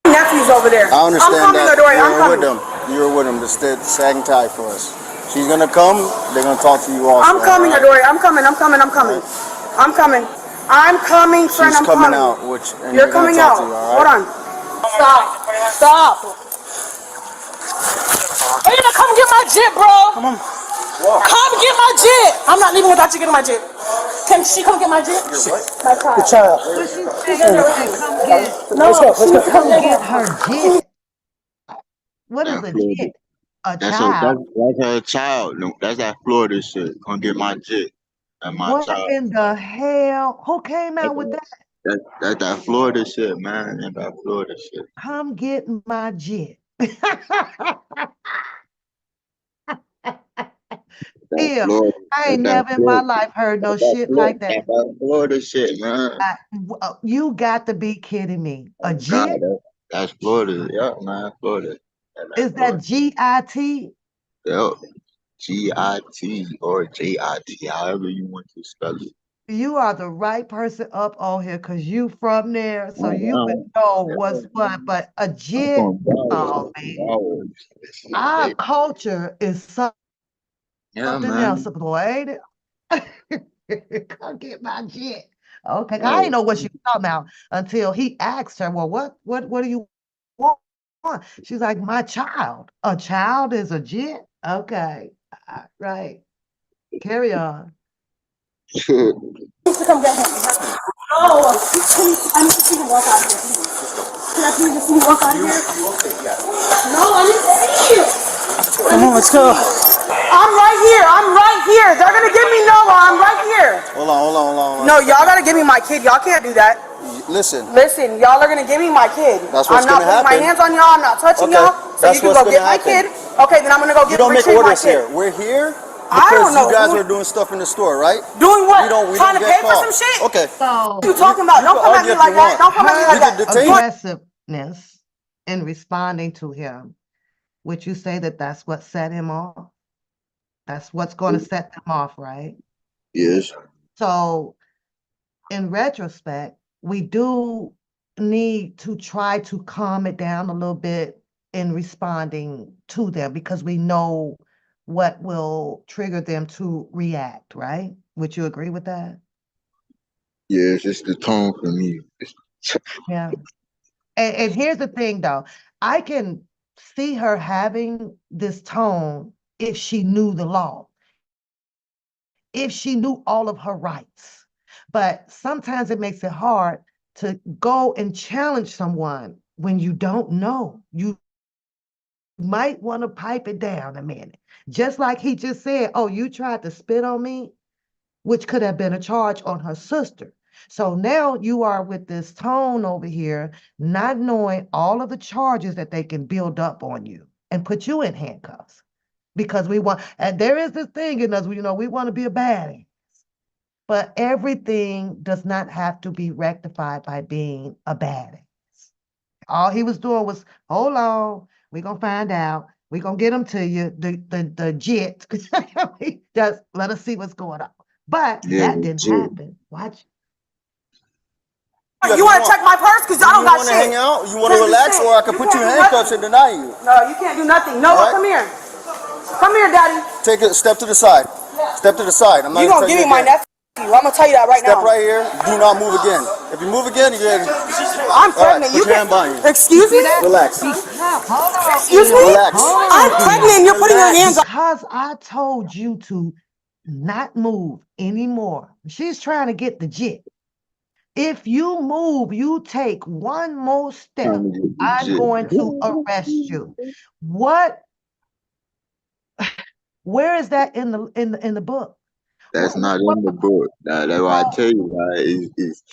nephew's over there. I understand I'm coming, that Adore. you I'm were with coming. them. You were with them. Just sag tight for us. She's gonna come. They're gonna talk to you also. I'm coming, all right? Adore. I'm coming. I'm coming. I'm coming. I'm coming. I'm coming, friend. She's I'm coming coming. out, and You're they're gonna coming talk out. to you. All Hold right. on. Stop. Stop. Are you gonna come get my jit, bro? Come on. Come get my jit. I'm not leaving without you getting my jit. Can she come get my jit? My child. The child. what she She's say. in She there. said, "Come get, No, Let's go. Let's she's go. come come get get him. her jit." What is That a Florida. jit? A That's a child. that's her child. No, that's that Florida shit. Come get my jit and my What child. in the hell? Who came That's out with that? that Florida shit, man. And that Florida shit. Come get my jit. That Ew, Florida. I That's ain't that never in my Florida. life heard no That's that shit Florida. like that. That's that Florida shit, man. You got to be kidding me. A Oh God, jit? that's Florida. Yeah, man, Florida. Yeah, that's Is that Florida. GIT? Yep. GIT or JIT, however you want to spell it. You are the right person up on here because you from there, so you would Uh-uh. know Yeah, what's what. But a I'm jit, from Broward. oh I'm from man, Broward. our Hey, culture is yeah, something else, man. boy, ain't it? Come get my jit. Okay, I Yeah. didn't know what she was talking about until he asked her, "Well, what do you want?" She's like, "My child. A child is a jit." Okay, right. Carry on. Please to come get him. Oh, please, I need to see him walk out here. Can I please just see him walk out here? No, I need to see you. Come on, let's go. I'm right here. I'm right here. They're gonna give me Noah. I'm right here. Hold on. No, y'all gotta give me my kid. Y'all can't do that. Listen. Listen, y'all are gonna give me my kid. That's I'm what's not gonna putting my happen. hands on y'all. I'm not touching Okay, y'all. So that's you can what's go get gonna my happen. kid. Okay, then I'm gonna go You get don't make retrieve my orders kid. here. We're here I don't because you know guys who are doing stuff in the store, right? doing what? We Trying don't to get pay for some caught. shit? Okay. So What are you talking about? You Don't can come at argue me if like you that. want. Don't come at me her like We can that. detain you. aggressiveness in responding to him, would you say that that's what set him off? That's what's going to set them off, right? Yes. So, in retrospect, we do need to try to calm it down a little bit in responding to them because we know what will trigger them to react, right? Would you agree with that? Yes, it's the tone for me. Yeah. And here's the thing though, I can see her having this tone if she knew the law, if she knew all of her rights. But sometimes it makes it hard to go and challenge someone when you don't know. You might want to pipe it down a minute. Just like he just said, oh, you tried to spit on me, which could have been a charge on her sister. So now you are with this tone over here, not knowing all of the charges that they can build up on you and put you in handcuffs. Because we want, and there is this thing in us, we want to be a baddie. But everything does not have to be rectified by being a baddie. All he was doing was, hold on, we're gonna find out. We're gonna get them to you, the jit. Just let us see what's going on. But Yeah, that didn't legit. happen. Watch. You want to check my purse? Because I don't got shit. You want to hang out? You want to relax, or I can put you in handcuffs and deny you. No, you can't do nothing. No, All right. come here. Come here, daddy. Take a step to the side. Step to the side. I'm not You gonna give me my nephew? I'm gonna tell you that right Step now. right here. Do not move again. If you move again, you get. I'm pregnant. Put your hand behind you. Excuse me? Relax. Hold on. Excuse me? Relax. I'm pregnant. You're putting your hands on. Because I told you to not move anymore. She's trying to get the jit. If you move, you take one more step, I'm going to arrest you. What? Where is that in the book? That's not in the book. That's why I tell you, it's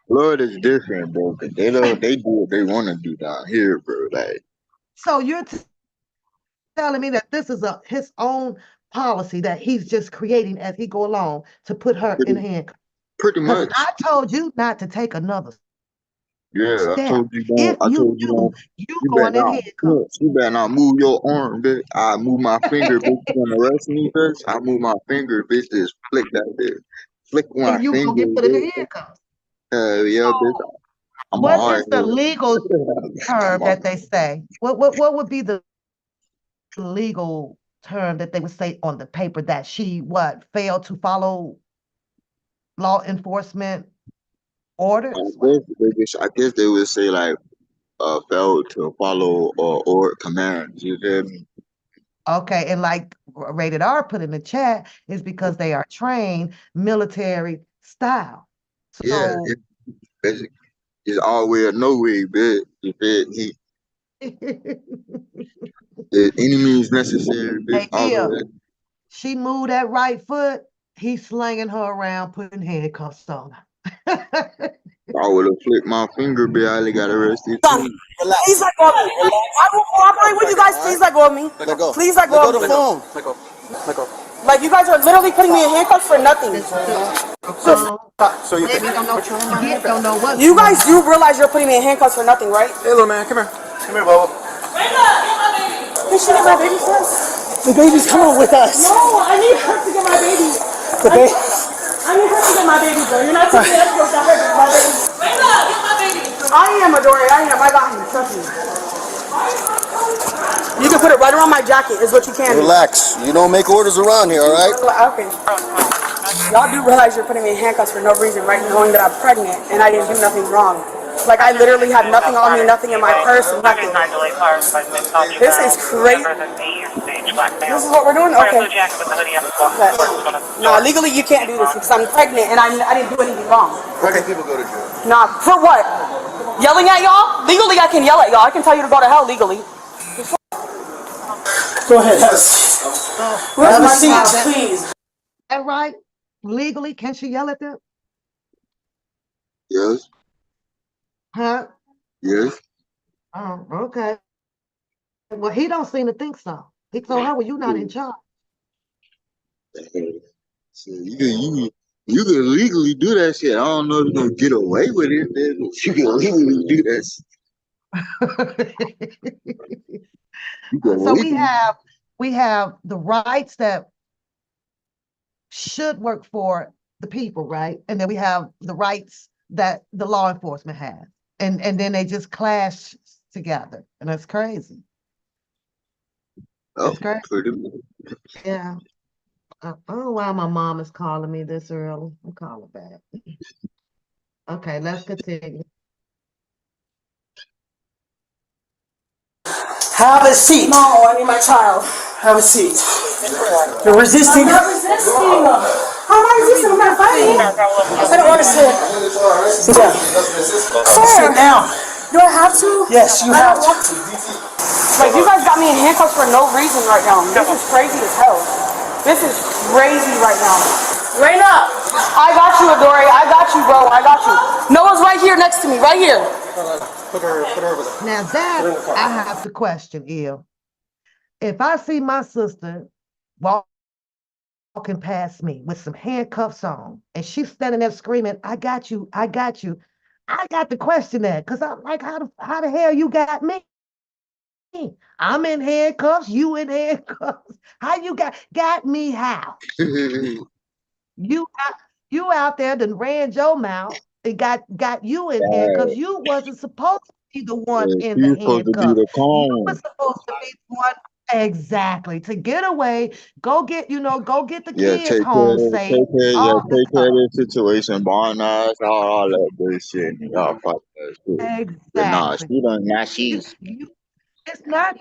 Florida's different, bro. Cause they do what they want to do down here, bro. Like, So you're telling me that this is his own policy that he's just creating as he go along to put her in handcuffs. pretty Because much. I told you not to take another Yeah, step. I told you don't. If I you told you do, don't. you You going better in not. handcuffs. You better not move your arm, bitch. I move my finger, bitch. You gonna arrest me, bitch? I move my finger, bitch. Just flick that bitch. Flick my And you gonna finger, get put in bitch. handcuffs. Yeah, bitch. So I'm a what hard is the head. legal term I'm a, that they say? What would be the legal term that they would say on the paper that she failed to follow law enforcement orders? I guess they would say like failed to follow or commands. You feel me? Okay, and like Rated R put in the chat, is because they are trained military style. Yeah, So it's all way or no way, bitch. You feel me? Any means necessary, bitch. hey, All the yeah, way. she moved that right foot, he's slinging her around, putting handcuffs on her. I would have flicked my finger, bitch. I only got arrested too. Relax. Please let go of me. I will cooperate with you guys. Please let go of me. Let go. Please let Let go go of the me. phone. Let go. Like you guys are literally putting me in handcuffs for nothing. So you Baby don't know, Git don't know what. You guys do realize you're putting me in handcuffs for nothing, right? Hey, little man, come here. Come here, Bubba. You should get my baby first. The baby's coming with us. No, I need her to get my baby. The baby. I need her to get my baby, bro. You're not taking the escort that her get my baby. Raina, get my baby. I am, Adore. I am. I got him. Trust me. You can put it right around my jacket, is what you can do. Relax. You don't make orders around here, all right? Okay. Y'all do realize you're putting me in handcuffs for no reason, right? Knowing that I'm pregnant and I didn't do nothing wrong. Like I literally had nothing on me, nothing in my purse, nothing. This is crazy. This is what we're doing? Okay. No, legally you can't do this because I'm pregnant and I didn't do anything wrong. Where can people go to jail? Nah, for what? Yelling at y'all? Legally I can yell at y'all. I can tell you to go to hell legally. Go ahead. Where's my seat, please? Is that right? Legally, can she yell at them? Yes, Huh? yes. Oh, okay. Well, he don't seem to think so. He told her, well, you're not in charge. So you can legally do that shit. I don't know if you're gonna get away with it, but you can legally do that shit. You can So legally. we have the rights that should work for the people, right? And then we have the rights that the law enforcement has. And then they just clash together. And that's crazy. Oh, That's crazy. pretty much. Yeah. I don't know why my mom is calling me this early. I'm calling back. Okay, let's continue. Have a seat. No, I need my child. Have a seat. You're resisting. I'm not resisting. How am I resisting? I'm not fighting. I don't want to sit. Sit down. Sir, Sit down. do I have to? Yes, you I have don't want to. Like, you guys got me in handcuffs for no reason right now. This is crazy as hell. This is crazy right now. Raina, I got you, Adore. I got you, bro. I got you. Noah's right here next to me, right here. Put her over there. Now that I have to question, Il. If I see my sister walking past me with some handcuffs on and she's standing there screaming, I got you, I got you, I got to question that because I'm like, how the hell you got me? I'm in handcuffs, you in handcuffs. How you got me how? You out, you out there done ran your mouth and got you in handcuffs. Right. You wasn't supposed to be the one Yeah, in the she's supposed to be handcuffs. the You were calm. supposed to be the one exactly to get away, go get the Yeah, kids home safe, all that take care stuff. of the situation, bond us, all that bullshit. Y'all fuck that shit. But nah, Exactly. she done, now You, she's, you, it's not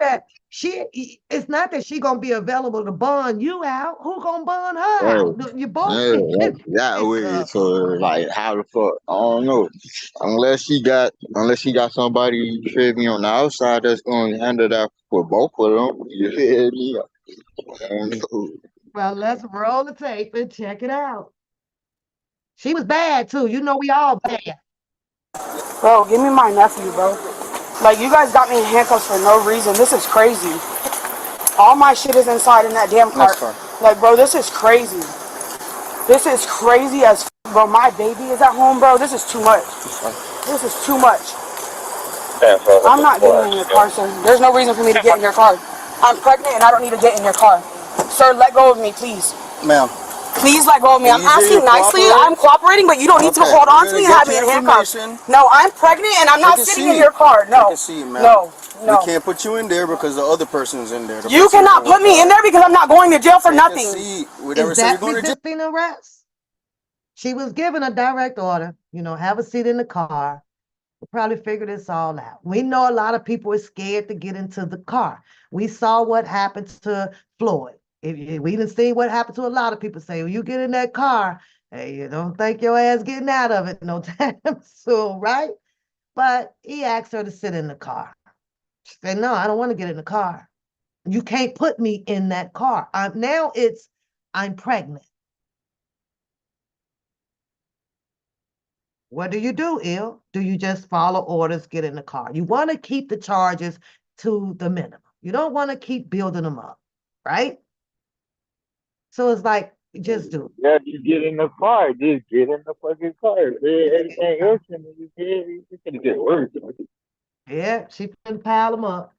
that she gonna be available to bond you out. Who gonna bond her right. out? You both Yeah, in that way. handcuffs. So like, how the fuck? I don't know. Unless she got somebody you feel me on the outside that's gonna handle that for both of them. You feel me? I don't know. Well, let's roll the tape and check it out. She was bad too. You know we all bad. Bro, give me my nephew, bro. Like, you guys got me in handcuffs for no reason. This is crazy. All my shit is inside in that damn car. Next car. Like, bro, this is crazy. This is crazy as bro. My baby is at home, bro. This is too much. This is too much. I'm not getting in your car, sir. There's no reason for me to get in your car. I'm pregnant and I don't need to get in your car. Sir, let go of me, please. Ma'am. Please let go of me. I'm Easy, asking nicely. cooperate. I'm cooperating, but you don't need to Okay, hold we're on to gonna me and get have me your in handcuffs. information. No, I'm pregnant and I'm not Take a sitting in seat. your car. No. Take a seat, ma'am. No. We No. can't put you in there because the other person's in there. The You person cannot put me in there because I'm not going to jail for Take a nothing. seat. We never Is said you're that going to jail. resisting arrest? She was given a direct order, have a seat in the car. We'll probably figure this all out. We know a lot of people are scared to get into the car. We saw what happened to Floyd. We didn't see what happened to a lot of people say, well, you get in that car, hey, you don't think your ass getting out of it no time soon, right? But he asked her to sit in the car. She said, no, I don't want to get in the car. You can't put me in that car. I'm pregnant. What do? Il? Do you just follow orders, get in the car? You want to keep the charges to the minimum. You don't want to keep building them up, right? So it's like, just do Yeah, just get in the car. Just get in the fucking car. Anything else, it's gonna get worse. it. Yeah, she can pile them up.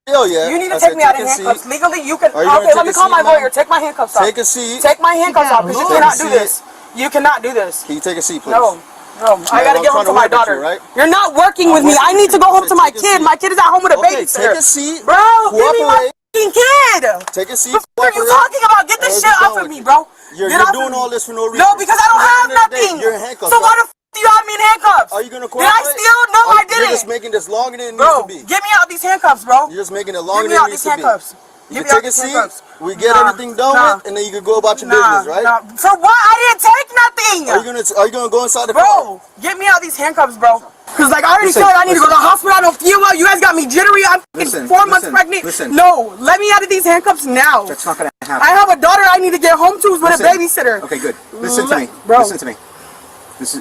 Hell yeah. You need to I take said me out take in a handcuffs. seat. Legally, you can. Are you gonna Okay, take let me a call seat, my ma'am? lawyer. Take my handcuffs off. Take a seat. Take my handcuffs got off a because you lawyer. cannot Take do a this. You cannot do this. Can you take a seat, please? No. No, I Ma'am, gotta I'm get home trying to to my work with you, daughter. right? You're not working with me. I working need with to you. go I home said to my take a kid. seat. My kid is at home with a Okay, babysitter. take a seat. Bro, give me my Cooperate. fucking kid. Take a seat. What are you Cooperate. talking about? Get this And shit we'll be off done of with me, you. bro. You're Get off doing of all me. this for no reason. No, because I don't At the have end of the day, nothing. you're in handcuffs, So why right? the f do you have me in handcuffs? Are you gonna Did I cooperate? steal? No, I You're just didn't. making this longer than it needs to Bro, be. get me out these handcuffs, bro. You're just making it Get longer me than out it needs these to be. handcuffs. You Get can me out take a these seat. handcuffs. We get Nah, everything done nah, with, and then you can go about your nah, business, right? nah. For what? I didn't take nothing. Are you gonna go inside the car? Bro, get me out these handcuffs, bro. Cause like I already Listen, feel like I need to go to listen. the hospital. I don't feel well. You guys got me jittery. I'm Listen, 4 months listen, pregnant. listen. No, let me out of these handcuffs now. That's not gonna happen. I have a daughter I need to get home to with Listen. a babysitter. Okay, good. Listen to me. Bro. Listen to me. This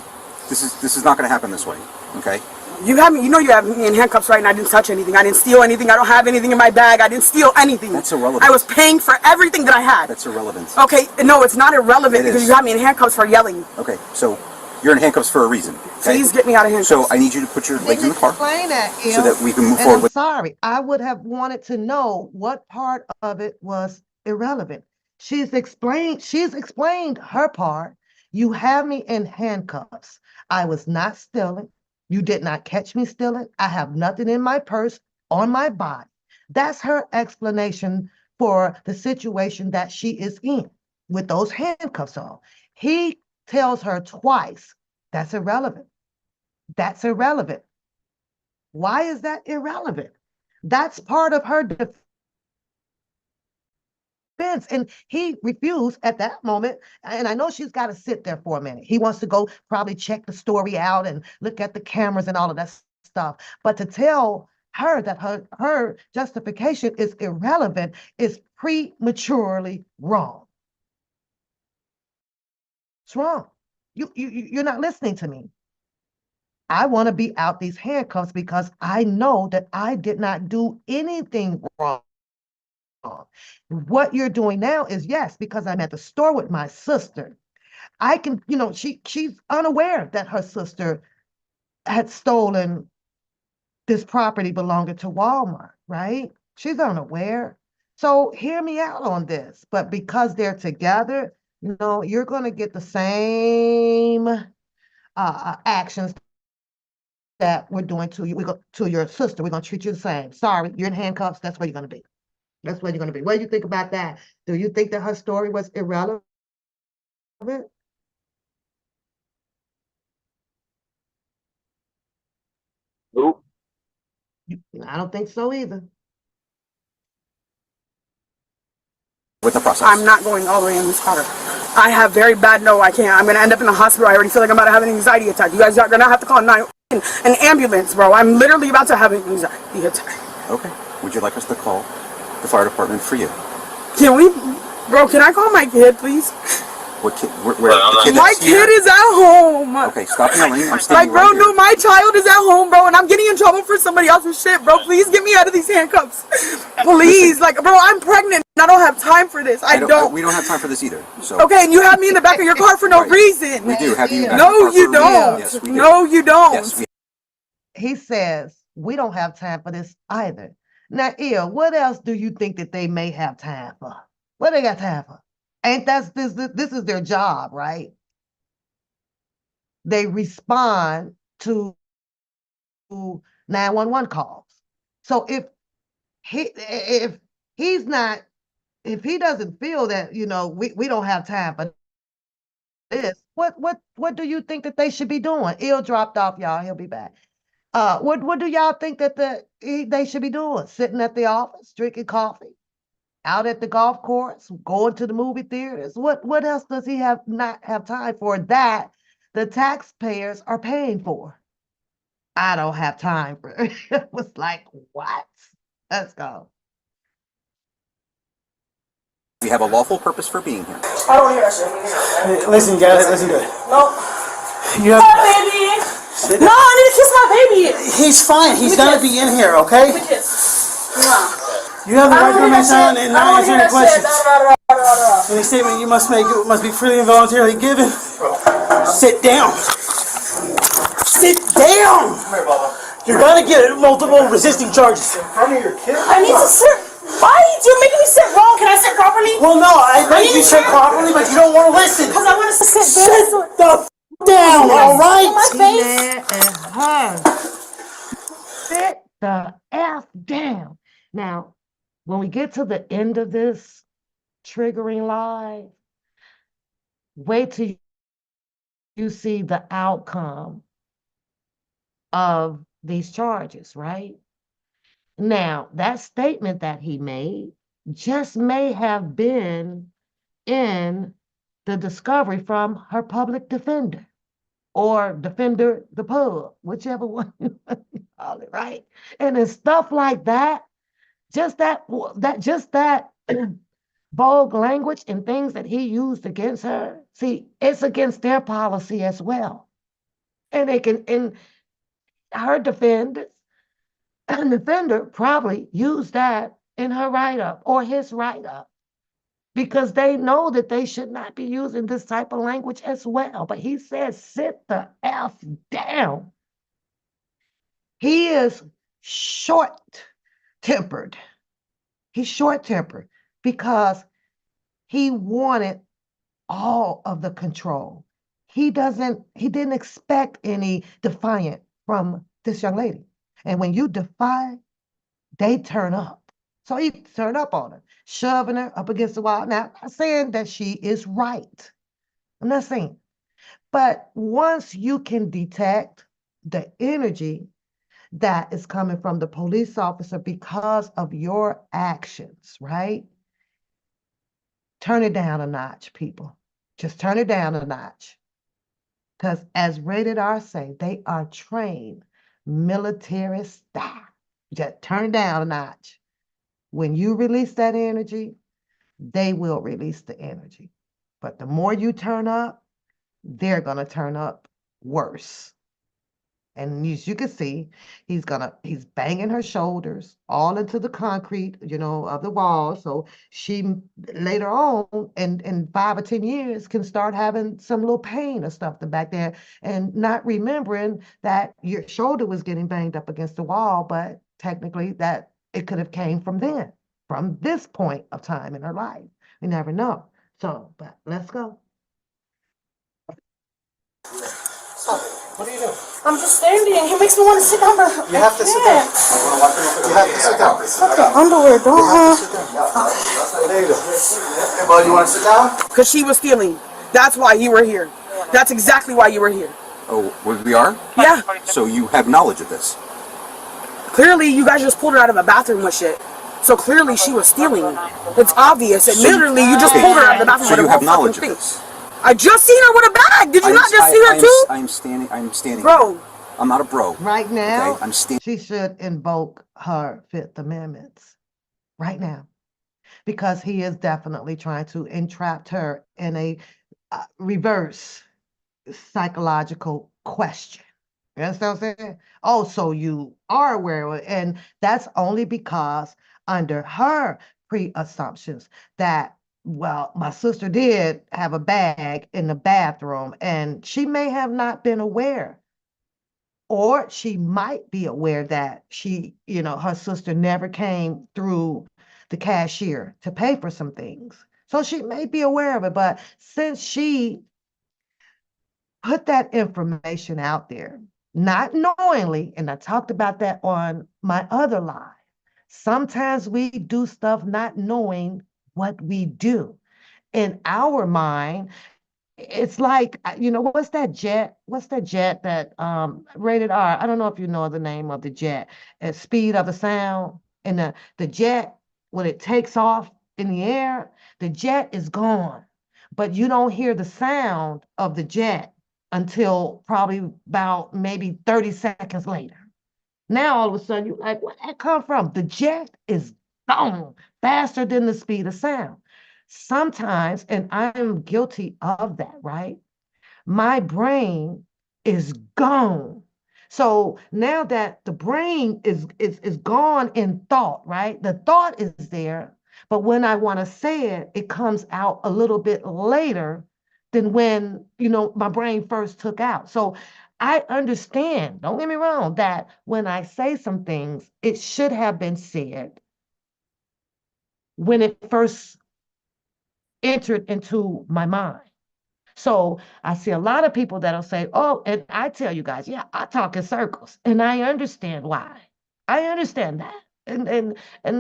is not gonna happen this way. Okay. You have me. You know you have me in handcuffs right now. I didn't touch anything. I didn't steal anything. I don't have anything in my bag. I didn't steal anything. That's irrelevant. I was paying for everything that I had. That's irrelevant. Okay, no, it's not irrelevant It because is. you have me in handcuffs for yelling. Okay, so you're in handcuffs for a reason. Okay? Please get me out of handcuffs. So I need you to put your legs in the car Explain that, so Il. that we can move And forward I'm with. sorry. I would have wanted to know what part of it was irrelevant. She's explained her part. You have me in handcuffs. I was not stealing. You did not catch me stealing. I have nothing in my purse, on my body. That's her explanation for the situation that she is in with those handcuffs on. He tells her twice. That's irrelevant. That's irrelevant. Why is that irrelevant? That's part of her defense. And he refused at that moment. And I know she's got to sit there for a minute. He wants to go probably check the story out and look at the cameras and all of that stuff. But to tell her that her justification is irrelevant is prematurely wrong. It's wrong. You're not listening to me. I want to be out these handcuffs because I know that I did not do anything wrong. What you're doing now is, yes, because I'm at the store with my sister. I can, she's unaware that her sister had stolen this property belonging to Walmart, right? She's unaware. So hear me out on this. But because they're together, you're going to get the same actions that we're doing to you. To your sister. We're going to treat you the same. Sorry, you're in handcuffs. That's where you're going to be. That's where you're going to be. What do you think about that? Do you think that her story was irrelevant? Nope. I don't think so either. With the process. I'm not going all the way in this car. I have very bad, no, I can't. I'm going to end up in the hospital. I already feel like I'm about to have an anxiety attack. You guys are going to have to call an ambulance, bro. I'm literally about to have an anxiety attack. Okay. Would you like us to call the fire department for you? Can we, bro, can I call my kid, please? What kid? Where the kid My kid is at home. Okay, stop yelling. I'm Like, standing bro, right here. no, my child is at home, bro, and I'm getting in trouble for somebody else's shit, bro. Please get me out of these handcuffs. Please. Like, bro, I'm pregnant. I don't have time for this. I don't. We don't have time for this either. So. Okay, and you have me in the back of your car for no Right. reason. We do have you. No, you don't. Yes, we do. No, you don't. Yes, we He says, we don't have time for this either. Now, what else do you think that they may have time for? What they got time for? Ain't this is their job, right? They respond to 911 calls. So if he's not, if he doesn't feel that, we don't have time for this, what do you think that they should be doing? Ill dropped off, y'all. He'll be back. What do y'all think that they should be doing? Sitting at the office, drinking coffee, out at the golf course, going to the movie theaters. What else does he not have time for that the taxpayers are paying for? I don't have time for it. It was like, what? Let's go. We have a lawful purpose for being here. I don't hear that shit. Hey, listen, guys, listen good. No. You have. Hi, baby. No, I need to kiss my baby. He's fine. He's gonna be in here, okay? Kiss. No. You have the right to remain silent and not answer any questions. Shit. Any statement you must make must be freely and voluntarily given. Sit down. Sit down. Come here, Bubba. You're gonna get multiple resisting charges. In front of your kid? I need to sit. Why? You're making me sit wrong. Can I sit properly? Well, no, I make you sit properly, but you don't want to listen. Because I want to sit Sit the down, all right? my face. And her. Sit the F down. Now, when we get to the end of this triggering live, wait till you see the outcome of these charges, right? Now, that statement that he made just may have been in the discovery from her public defender or defender the pub, whichever one you call it, right? And it's stuff like that, just that vogue language and things that he used against her. See, it's against their policy as well. And her defender probably used that in her write-up or his write-up because they know that they should not be using this type of language as well. But he says, sit the F down. He is short-tempered. He's short-tempered because he wanted all of the control. He didn't expect any defiance from this young lady. And when you defy, they turn up. So he turned up on her, shoving her up against the wall. Now, I'm not saying that she is right. I'm not saying. But once you can detect the energy that is coming from the police officer because of your actions, right? Turn it down a notch, people. Just turn it down a notch. Because as rated R say, they are trained military style. Just turn down a notch. When you release that energy, they will release the energy. But the more you turn up, they're going to turn up worse. And as you can see, he's banging her shoulders all into the concrete, of the wall. So she later on, in 5 or 10 years, can start having some little pain or something back there, and not remembering that your shoulder was getting banged up against the wall, but technically that it could have came from then, from this point of time in her life. We never know. So, but let's go. What are you doing? I'm just standing. He makes me want to sit down, but You have to sit down. You have to sit down. Okay, underwear, don't You have to sit down. There you go. Hey, bud, you want to sit down? Because she was stealing. That's why you were here. That's exactly why you were here. Oh, we are? Yeah. So you have knowledge of this? Clearly, you guys just pulled her out of a bathroom with shit. So clearly, she was stealing. It's obvious. And literally, you just pulled her out of the bathroom So with you a have whole knowledge fucking of thing. this? I just seen her with a bag. Did you not just see her too? I'm standing. Bro. I'm not a bro. Right now, okay? I'm standing. she should invoke her Fifth Amendments right now, because he is definitely trying to entrap her in a reverse psychological question. You understand what I'm saying? Oh, so you are aware of it. And that's only because under her pre-assumptions that, well, my sister did have a bag in the bathroom, and she may have not been aware. Or she might be aware that her sister never came through the cashier to pay for some things. So she may be aware of it. But since she put that information out there, not knowingly, and I talked about that on my other live, sometimes we do stuff not knowing what we do. In our mind, it's like, what's that jet? What's that jet that rated R? I don't know if you know the name of the jet. At speed of the sound. And the jet, when it takes off in the air, the jet is gone. But you don't hear the sound of the jet until probably about maybe 30 seconds later. Now all of a sudden you're like, where'd that come from? The jet is gone faster than the speed of sound. Sometimes, and I'm guilty of that, right? My brain is gone. So now that the brain is gone in thought, right? The thought is there, but when I want to say it, it comes out a little bit later than when, my brain first took out. So I understand, don't get me wrong, that when I say some things, it should have been said when it first entered into my mind. So I see a lot of people that'll say, oh, and I tell you guys, yeah, I talk in circles, and I understand why. I understand that. And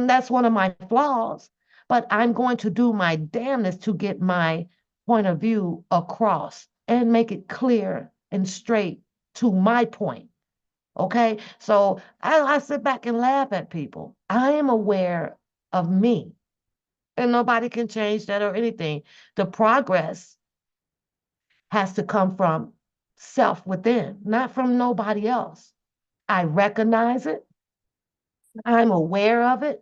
that's one of my flaws, but I'm going to do my damnedest to get my point of view across and make it clear and straight to my point. Okay. So I sit back and laugh at people. I am aware of me, and nobody can change that or anything. The progress has to come from self within, not from nobody else. I recognize it, I'm aware of it,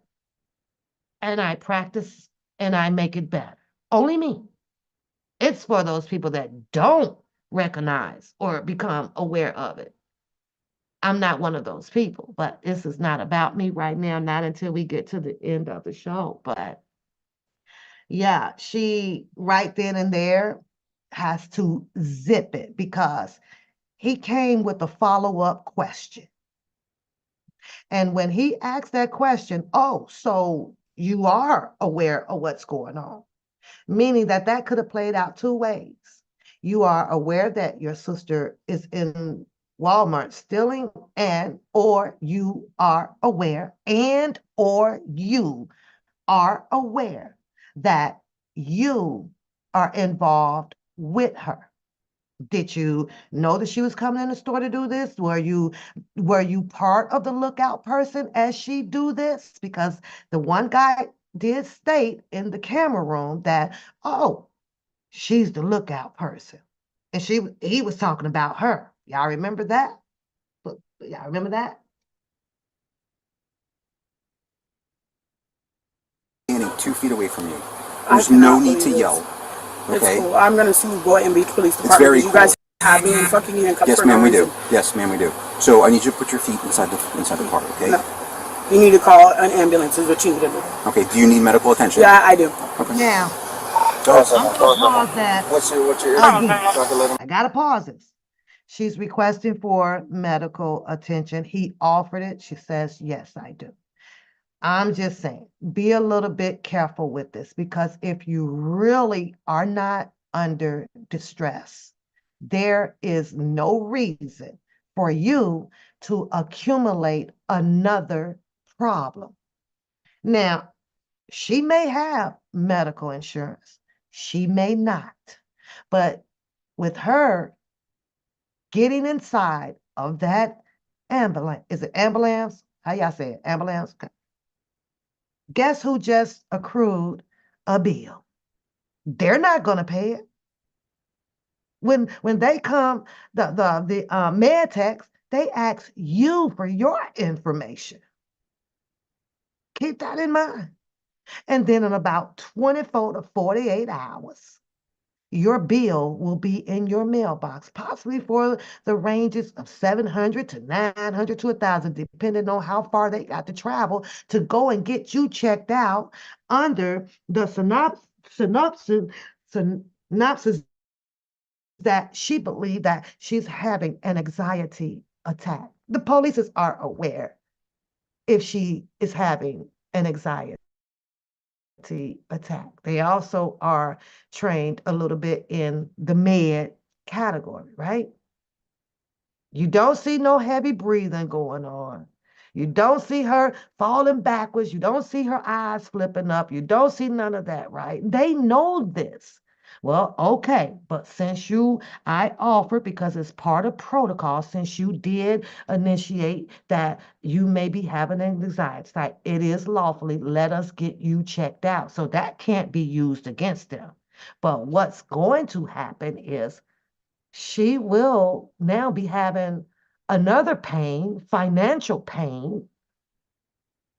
and I practice and I make it better. Only me. It's for those people that don't recognize or become aware of it. I'm not one of those people, but this is not about me right now, not until we get to the end of the show. But yeah, she right then and there has to zip it, because he came with a follow-up question. And when he asked that question, oh, so you are aware of what's going on, meaning that that could have played out two ways. You are aware that your sister is in Walmart stealing, and or you are aware, and or you are aware that you are involved with her. Did you know that she was coming in the store to do this? Were you part of the lookout person as she do this? Because the one guy did state in the camera room that, oh, she's the lookout person. And he was talking about her. Y'all remember that? Y'all remember that? Standing 2 feet away from you. I There's no cannot need to believe this. yell. It's Okay? cool. I'm gonna sue Boynton Beach Police It's Department very because you guys cool. have me and fucking me in cuffs Yes, for no ma'am, we do. reason. Yes, ma'am, we do. So I need you to put your feet inside the car, okay? No. You need to call an ambulance is what you need to do. Okay, do you need medical attention? Yeah, I do. Now, Go ahead, I'm gonna pause that What's your issue? again. So I can let him. I gotta pause this. She's requesting for medical attention. He offered it. She says, yes, I do. I'm just saying, be a little bit careful with this because if you really are not under distress, there is no reason for you to accumulate another problem. Now, she may have medical insurance, she may not, but with her getting inside of that ambulance, is it ambulance? How y'all say it? Ambulance? Guess who just accrued a bill? They're not going to pay it. When they come, the med techs, they ask you for your information. Keep that in mind. And then in about 24 to 48 hours, your bill will be in your mailbox, possibly for the ranges of 700 to 900 to 1,000, depending on how far they got to travel to go and get you checked out under the synopsis that she believed that she's having an anxiety attack. The police are aware if she is having an anxiety attack. They also are trained a little bit in the med category, right? You don't see no heavy breathing going on. You don't see her falling backwards. You don't see her eyes flipping up. You don't see none of that, right? They know this. Well, okay, but I offered because it's part of protocol, since you did initiate that you may be having an anxiety attack, it is lawfully, let us get you checked out. So that can't be used against them. But what's going to happen is she will now be having another pain, financial pain,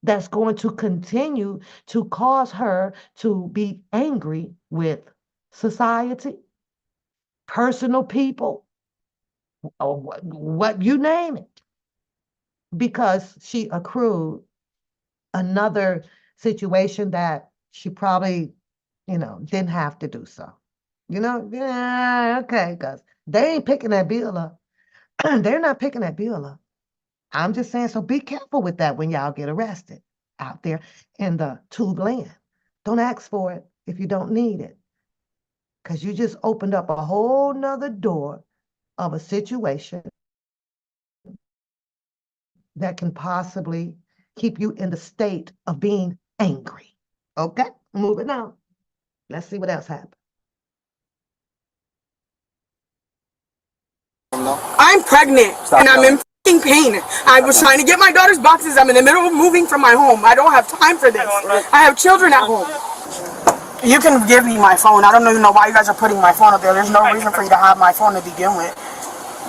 that's going to continue to cause her to be angry with society, personal people, or what you name it, because she accrued another situation that she probably, didn't have to do so. Yeah, okay, because they ain't picking that bill up. They're not picking that bill up. I'm just saying, so be careful with that when y'all get arrested out there in the tube land. Don't ask for it if you don't need it, because you just opened up a whole nother door of a situation that can possibly keep you in the state of being angry. Okay, moving on. Let's see what else happened. I'm pregnant and I'm in fucking pain. I was trying to get my daughter's boxes. I'm in the middle of moving from my home. I don't have time for this. I have children at home. You can give me my phone. I don't even know why you guys are putting my phone up there. There's no reason for you to have my phone to begin with.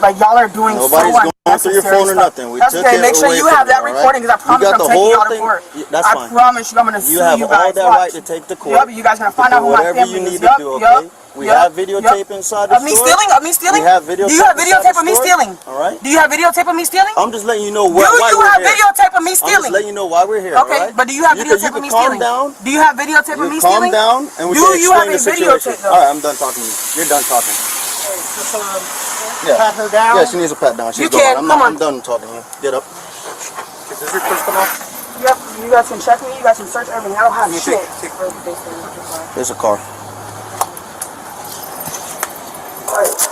Like, y'all are doing Nobody's so going through your phone or stuff. nothing. We That's took okay. it Make sure away you from have that all right? recording because I promise got I'm the taking whole y'all to thing. court. That's I fine. promise you I'm going to sue You have you all guys. that right to take to court. Yep, you guys going to to find do out who my whatever family you is. need to do, okay? We have videotape inside the Of me store. stealing? Of me stealing? We have videotape. Do you have inside videotape the of me store, stealing? All right. Do you have videotape of me stealing? I'm just letting you know Do why you we're have here. videotape of me I'm just stealing? letting you know why we're here. Okay, all right? but do you have You videotape can of me calm stealing? down. Do you have videotape of You me calm stealing? down, and we Do can you have explain a the situation. videotape though? All right, I'm done talking to you. You're done talking. Yeah. Pat her down? Yeah, she needs a pat down. She's You gone. can. Come on. I'm done talking to you. Get up. Does your purse come off? Yep, you guys can check me, you guys can search everything. I don't have shit. There's a car.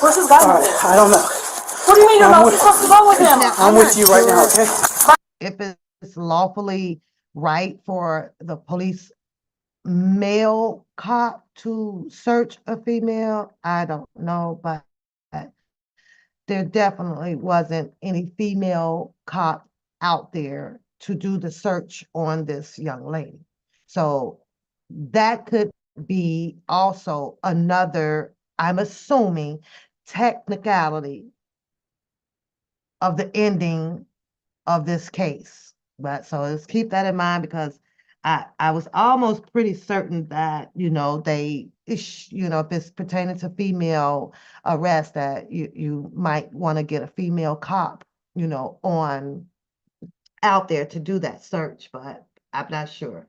Where's this guy? I don't know. What do you mean you're not supposed to go with him? Now, I'm with you right now, okay? If it's lawfully right for the police male cop to search a female, I don't know, but there definitely wasn't any female cop out there to do the search on this young lady. So that could be also another, I'm assuming, technicality of the ending of this case. But so let's keep that in mind because I was almost pretty certain that, if it's pertaining to female arrest, that you might want to get a female cop, on out there to do that search, but I'm not sure.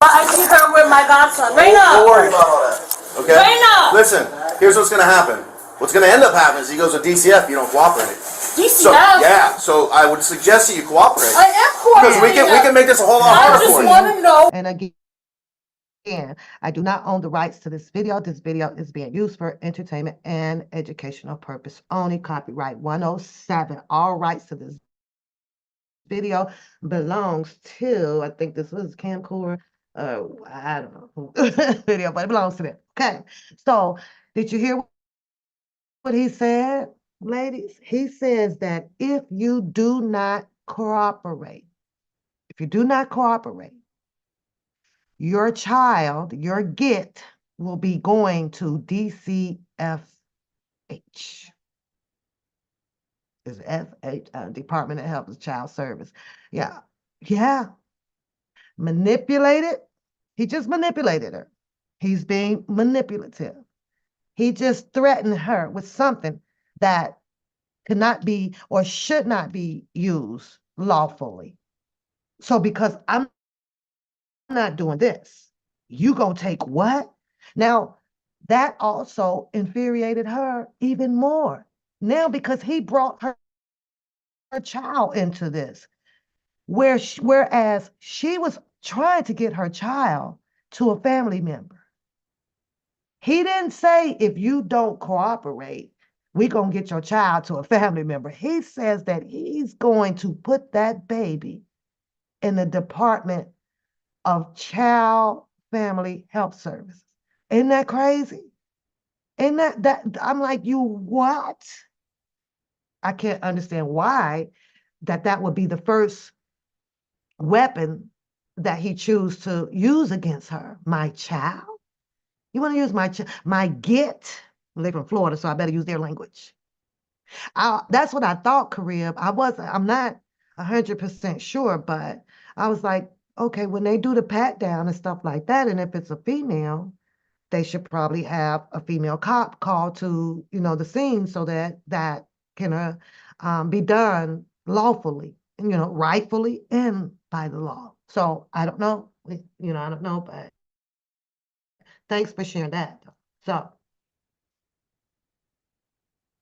I see her with my godson. Don't Raina! worry about all that. Okay? Raina! Listen, here's what's gonna happen. What's gonna end up happening is he goes to DCF, you don't cooperate. DCF? So yeah, so I would suggest that you cooperate. I am Because cooperating. we can make this a whole lot I harder just for you. want to know. And again, I do not own the rights to this video. This video is being used for entertainment and educational purpose only. Copyright 107. All rights to this video belongs to, I think this was Camcorder. I don't know who video, but it belongs to them. Okay. So did you hear what he said, ladies? He says that if you do not cooperate, your child, your GET, will be going to DCFH. Is FH, Department of Health and Child Service. Yeah. Yeah. Manipulated. He just manipulated her. He's being manipulative. He just threatened her with something that could not be or should not be used lawfully. So because I'm not doing this, you gonna take what? Now, that also infuriated her even more. Now, because he brought her child into this, whereas she was trying to get her child to a family member. He didn't say, if you don't cooperate, we're going to get your child to a family member. He says that he's going to put that baby in the Department of Child Family Health Services. Isn't that crazy? Isn't that I'm like, you what? I can't understand why that would be the first weapon that he choose to use against her. My child? You want to use my GET? I live in Florida, so I better use their language. That's what I thought, Karib. I'm not 100% sure, but I was like, okay, when they do the pat down and stuff like that, and if it's a female, they should probably have a female cop called to, the scene so that can be done lawfully, rightfully and by the law. So I don't know, I don't know, but thanks for sharing that. So.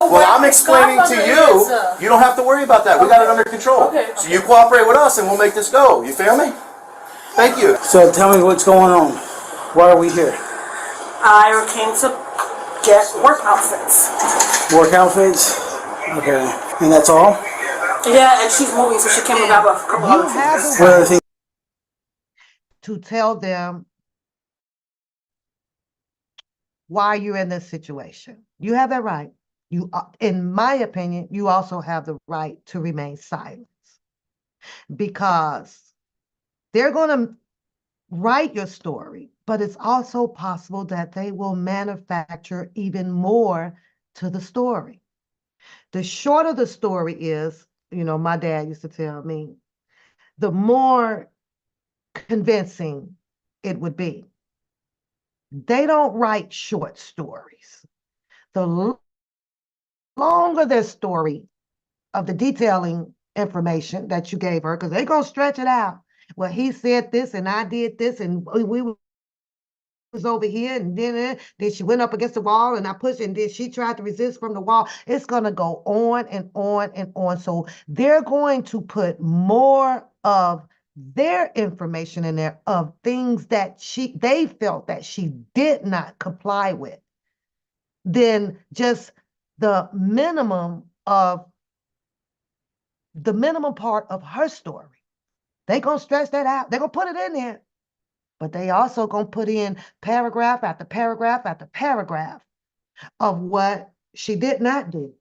Well, I'm explaining to you, you don't have to worry about that. We got it under control. Okay. So you cooperate with us and we'll make this go. You feel me? Thank you. So tell me what's going on. Why are we here? I came to get work outfits. Work outfits? Okay. And that's all? Yeah, and she's moving, so she came to grab a couple You other have things. the What other right things? to tell them why you're in this situation. You have that right. In my opinion, you also have the right to remain silent because they're going to write your story, but it's also possible that they will manufacture even more to the story. The shorter the story is, my dad used to tell me, the more convincing it would be. They don't write short stories. The longer their story of the detailing information that you gave her, because they're going to stretch it out. Well, he said this and I did this and we was over here and then she went up against the wall and I pushed and then she tried to resist from the wall. It's going to go on and on and on. So they're going to put more of their information in there of things that they felt that she did not comply with than just the minimum part of her story. They're going to stretch that out. They're going to put it in there. But they also going to put in paragraph after paragraph after paragraph of what she did not do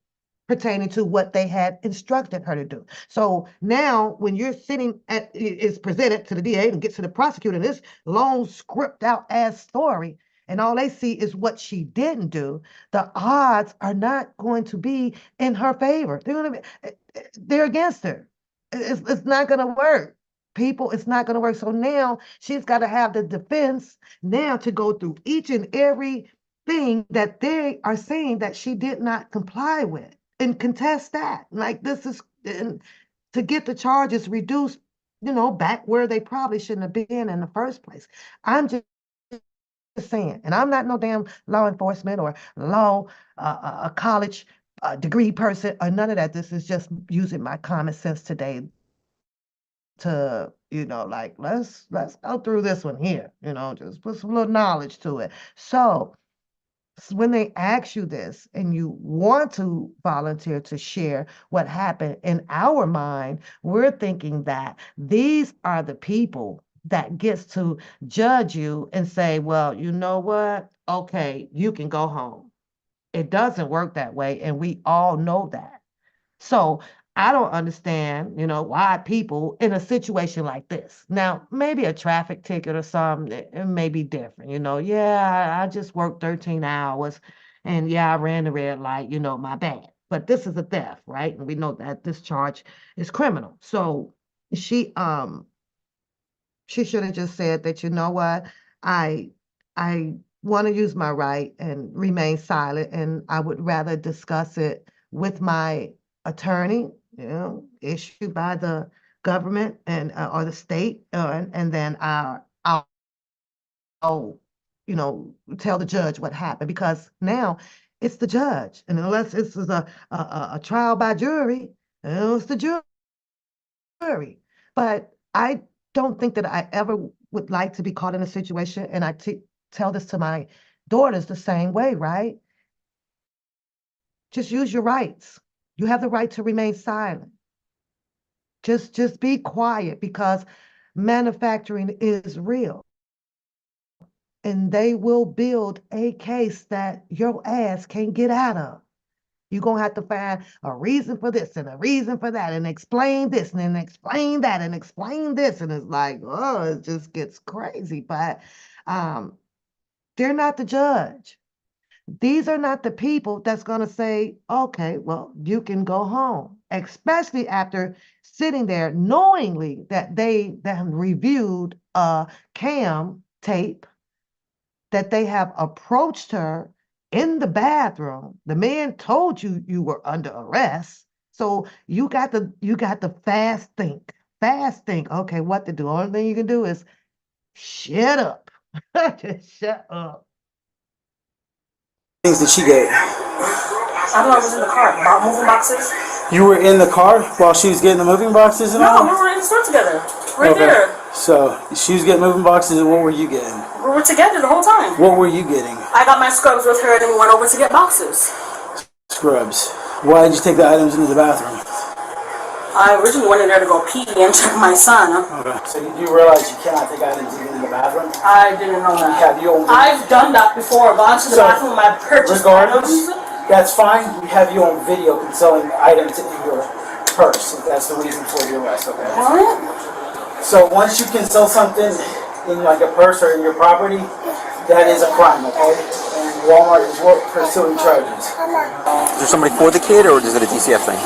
pertaining to what they had instructed her to do. So now when you're it's presented to the DA and gets to the prosecutor, this long script out ass story, and all they see is what she didn't do, the odds are not going to be in her favor. They're against her. It's not going to work. People, it's not going to work. So now she's got to have the defense now to go through each and every thing that they are saying that she did not comply with and contest that. Like this is and to get the charges reduced, back where they probably shouldn't have been in the first place. I'm just saying, and I'm not no damn law enforcement or law, a college degree person or none of that. This is just using my common sense today to, like let's go through this one here, just put some little knowledge to it. So when they ask you this and you want to volunteer to share what happened in our mind, we're thinking that these are the people that gets to judge you and say, well, you know what? Okay, you can go home. It doesn't work that way, and we all know that. So I don't understand, why people in a situation like this. Now, maybe a traffic ticket or something, it may be different. Yeah, I just worked 13 hours and yeah, I ran the red light, my bad. But this is a theft, right? And we know that this charge is criminal. So she she should have just said that, you know what, I want to use my right and remain silent, and I would rather discuss it with my attorney, issued by the government and or the state, and then I'll, tell the judge what happened because now it's the judge, and unless this is a trial by jury, it's the jury. But I don't think that I ever would like to be caught in a situation, and I tell this to my daughters the same way, right? Just use your rights. You have the right to remain silent. Just be quiet because manufacturing is real. And they will build a case that your ass can't get out of. You're going to have to find a reason for this and a reason for that and explain this and then explain that and explain this. And it's like, oh, it just gets crazy. But they're not the judge. These are not the people that's going to say, okay, well, you can go home, especially after sitting there knowingly that they have reviewed a cam tape, that they have approached her in the bathroom. The man told you you were under arrest. So you got to fast think, okay, what to do. Only thing you can do is shut up. Just shut up. Things that she gave. I know I was in the car. About moving boxes. You were in the car while she was getting the moving boxes and all? No, we were in the store together. Right there. So she was getting moving boxes, and what were you getting? We were together the whole time. What were you getting? I got my scrubs with her, and then we went over to get boxes. Scrubs. Why did you take the items into the bathroom? I originally went in there to go pee and check my son. Okay. So you do realize you cannot take items even in the bathroom? I didn't know that. Have you I've done that before. Gone to the bathroom, I purchased regardless, items. that's fine. You have you on video concealing items in your purse. If that's the reason for your arrest, okay? What? So once you conceal something in like a purse or in your property, that is a crime, okay? And Walmart is pursuing charges. Is there somebody for the kid, or is it a DCF thing?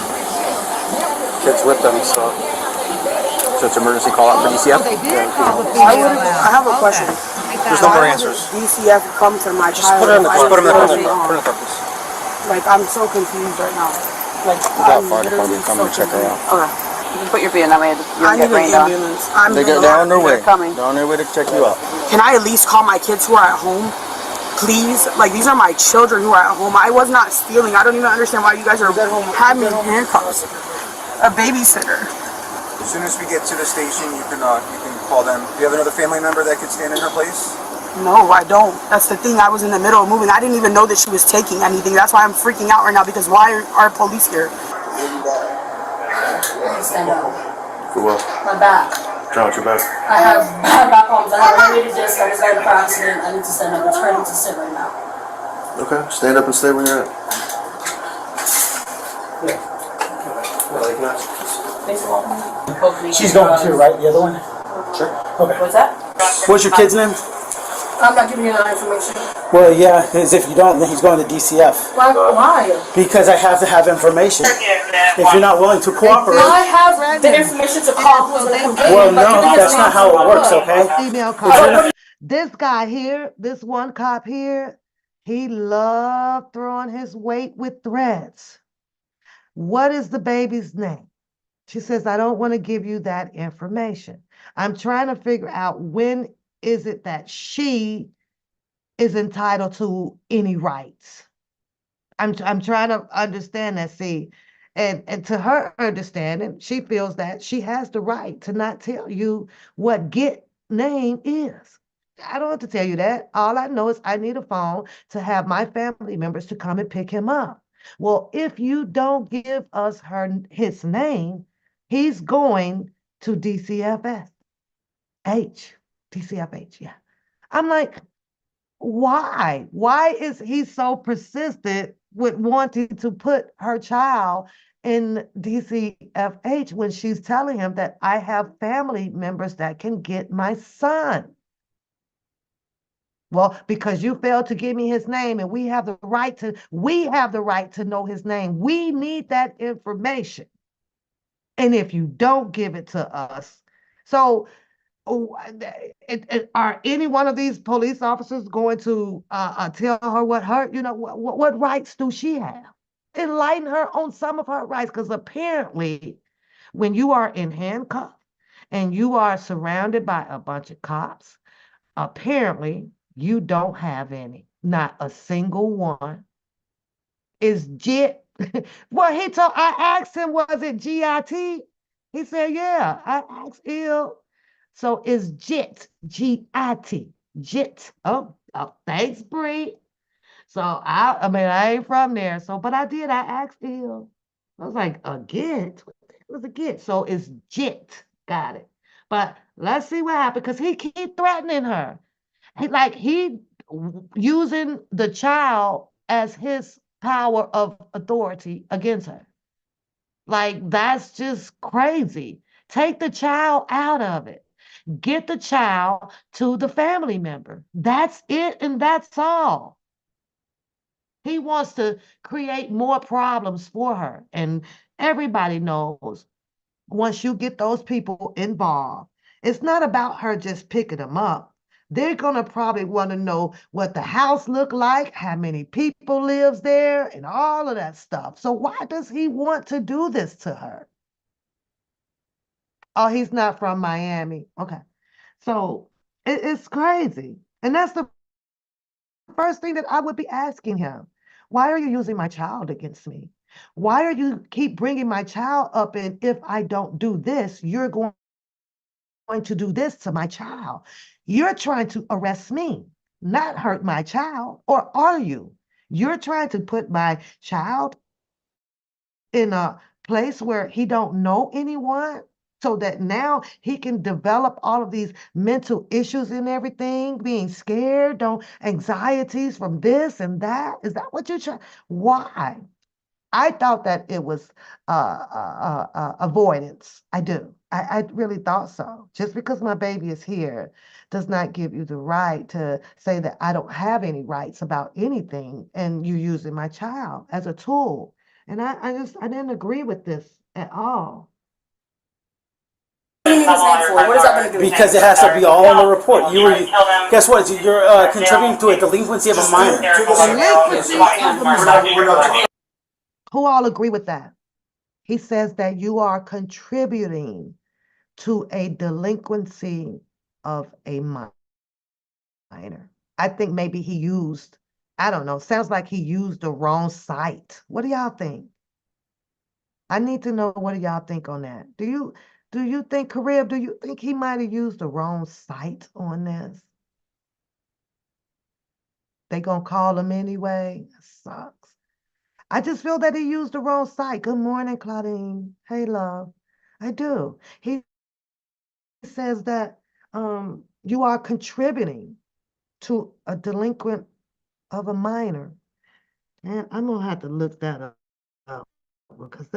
Kid's with them, so it's emergency call out for DCF? They did call the female out. I have a question. There's no more answers. DCF come to my Just child. put it in the car. Put him in the car. Put Put it in the car. Like, I'm so confused right now. Like, We got I'm fire literally department coming to check her out. Okay. You can put your being that way. I need an ambulance. They're on their way. coming. They're on their way to check you out. Can I at least call my kids who are at home? Please? Like, these are my children who are at home. I was not stealing. I don't even understand why you guys are having me in handcuffs. A babysitter. As soon as we get to the station, you can call them. Do you have another family member that could stand in her place? No, I don't. That's the thing. I was in the middle of moving. I didn't even know that she was taking anything. That's why I'm freaking out right now, because why are police here? Stand up. For what? My back. What's your back? I have bad back problems. I have a herniated disc. I just got in a car accident. I need to stand up. I'm trying to sit right now. Okay, stand up and stay where you're at. She's going too, right? The other one? Sure. Okay. What's that? What's your kid's name? I'm not giving you that information. Well, yeah, because if you don't, then he's going to DCF. Why? Because I have to have information. If you're not willing to cooperate. I have the information to call who's going to come get Well, you, but no, you need that's to not how it works, okay? Female cop. This guy here, this one cop here, he loved throwing his weight with threats. What is the baby's name? She says, I don't want to give you that information. I'm trying to figure out when is it that she is entitled to any rights. I'm trying to understand that. See, and to her understanding, she feels that she has the right to not tell you what get name is. I don't have to tell you that. All I know is I need a phone to have my family members to come and pick him up. Well, if you don't give us his name, he's going to DCFS. DCFH, yeah. I'm like, why? Why is he so persistent with wanting to put her child in DCFH when she's telling him that I have family members that can get my son? Well, because you failed to give me his name and we have the right to know his name. We need that information. And if you don't give it to us, so are any one of these police officers going to tell her what what rights do she have? Enlighten her on some of her rights, because apparently, when you are in handcuffs and you are surrounded by a bunch of cops, apparently you don't have any, not a single one. Is JIT? Well, I asked him, was it GIT? He said, yeah. I asked ill. So it's JIT, GIT, JIT. Oh, thanks, Bree. So I mean, I ain't from there. So, but I asked ill. I was like, a GIT? What the hell is a GIT? So it's JIT. Got it. But let's see what happens, because he keep threatening her. He using the child as his power of authority against her. Like, that's just crazy. Take the child out of it. Get the child to the family member. That's it, and that's all. He wants to create more problems for her. And everybody knows, once you get those people involved, it's not about her just picking them up. They're going to probably want to know what the house look like, how many people lives there, and all of that stuff. So why does he want to do this to her? Oh, he's not from Miami. Okay. So it's crazy. And that's the first thing that I would be asking him. Why are you using my child against me? Why are you keep bringing my child up? And if I don't do this, you're going to do this to my child. You're trying to arrest me, not hurt my child. Or are you? You're trying to put my child in a place where he don't know anyone, so that now he can develop all of these mental issues and everything, being scared, don't anxieties from this and that. Is that what you're trying? Why? I thought that it was avoidance. I do. I really thought so. Just because my baby is here does not give you the right to say that I don't have any rights about anything, and you're using my child as a tool. And I didn't agree with this at all. What do you need his name for? What is that going to do? Because it has to be all in the report. Guess what? You're contributing to a delinquency of a minor. Delinquency of a minor. Who all agree with that? He says that you are contributing to a delinquency of a minor. I think maybe he used, I don't know, sounds like he used the wrong site. What do y'all think? I need to know, what do y'all think on that? Do you think, Karib, do you think he might have used the wrong site on this? They gonna call him anyway? That sucks. I just feel that he used the wrong site. Good morning, Claudine. Hey, love. I do. He says that you are contributing to a delinquent of a minor. And I'm gonna have to look that up, because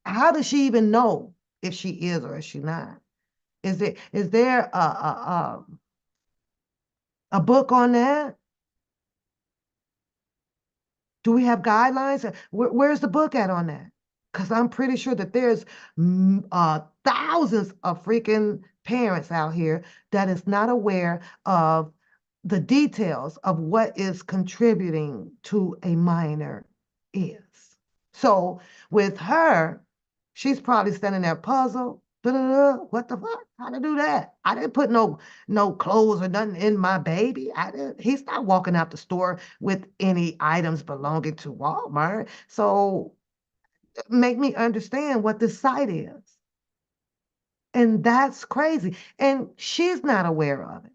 how does she even know if she is or is she not? Is there A book on that? Do we have guidelines? Where's the book at on that? Because I'm pretty sure that there's thousands of freaking parents out here that is not aware of the details of what is contributing to a minor is. So with her, she's probably standing there puzzled. What the fuck? How to do that? I didn't put no clothes or nothing in my baby. He's not walking out the store with any items belonging to Walmart. So make me understand what this site is. And that's crazy. And she's not aware of it.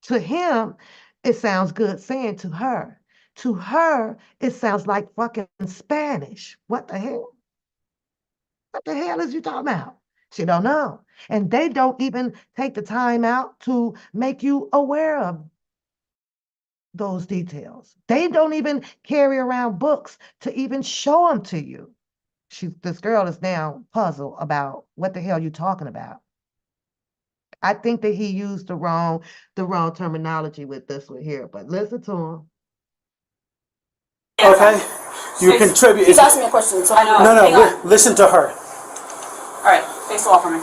To him, it sounds good saying to her. To her, it sounds like fucking Spanish. What the hell? What the hell is you talking about? She don't know. And they don't even take the time out to make you aware of those details. They don't even carry around books to even show them to you. This girl is now puzzled about what the hell you talking about. I think that he used the wrong terminology with this one here, but listen to him. Okay? You contribute. He's asking me a question, so I know. No, listen to her. All right, face the wall for me.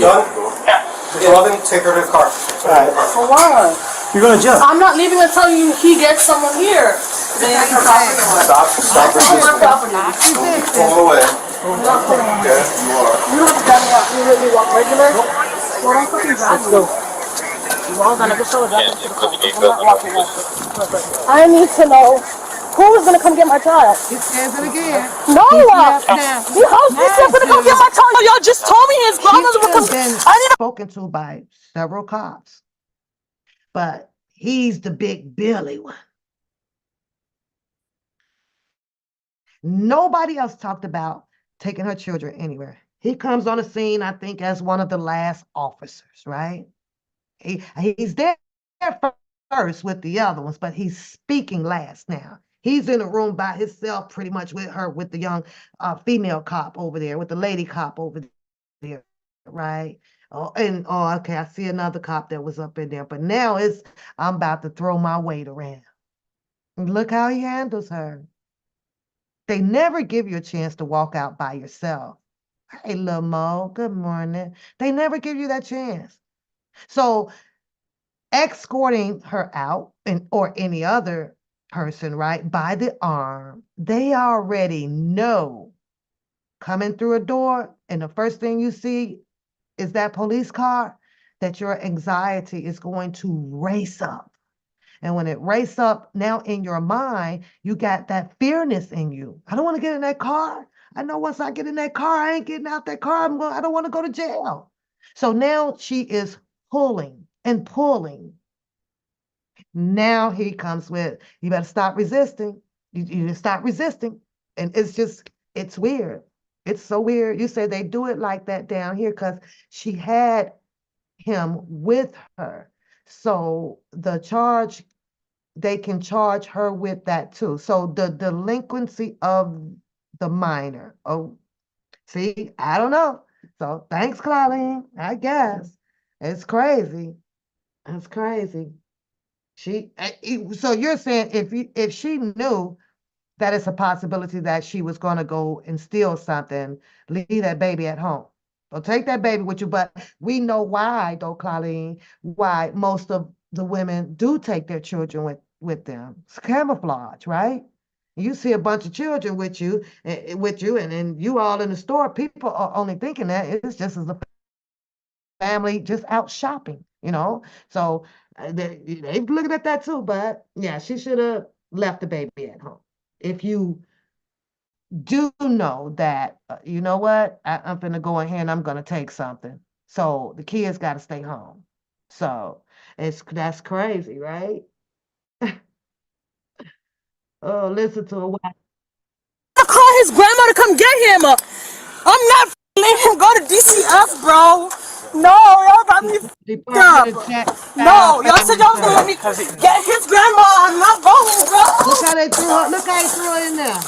Done? Yeah. 11, take her to the car. All right. For what? You're gonna jump. I'm not leaving until he gets someone here. Stop My property. Pull away. Okay, you are. You don't have to drive me out. You let me walk regular? Well, don't fucking drive me. Well, then I can show a drive to the car. I'm not walking that. I need to know who's gonna come get my child. He says it again. No! How's this gonna come get my child? Y'all just told me his grandmother would come. Been spoken to by several cops, but he's the big Billy one. Nobody else talked about taking her children anywhere. He comes on the scene, I think, as one of the last officers, right? He's there first with the other ones, but he's speaking last now. He's in a room by himself, pretty much with the young female cop over there, with the lady cop over there, right? Okay, I see another cop that was up in there, but now I'm about to throw my weight around. And look how he handles her. They never give you a chance to walk out by yourself. Hey, Lil Mo, good morning. They never give you that chance. So escorting her out or any other person, right, by the arm, they already know coming through a door and the first thing you see is that police car, that your anxiety is going to race up. And when it race up, now in your mind, you got that fearness in you. I don't want to get in that car. I know once I get in that car, I ain't getting out that car. I don't want to go to jail. So now she is pulling and pulling. Now he comes with, you better stop resisting. You just stop resisting. And it's weird. It's so weird. You say they do it like that down here because she had him with her. So they can charge her with that too. So the delinquency of the minor. Oh, see, I don't know. So thanks, Colleen. I guess. It's crazy. It's crazy. So you're saying if she knew that it's a possibility that she was going to go and steal something, leave that baby at home. Don't take that baby with you. But we know why, though, Colleen, why most of the women do take their children with them. It's camouflage, right? You see a bunch of children with you, and then you all in the store, people are only thinking that it's just as a family just out shopping, So they looking at that too, but yeah, she should have left the baby at home. If you do know that, you know what, I'm gonna go in here and I'm gonna take something. So the kids got to stay home. So that's crazy, right? Oh, listen to her. I call his grandma to come get him. I'm not letting him go to DCF, bro. No, y'all got me up. No, y'all said y'all was gonna let me get his grandma. I'm not going, bro. Look how they threw her. Look how he threw her in there.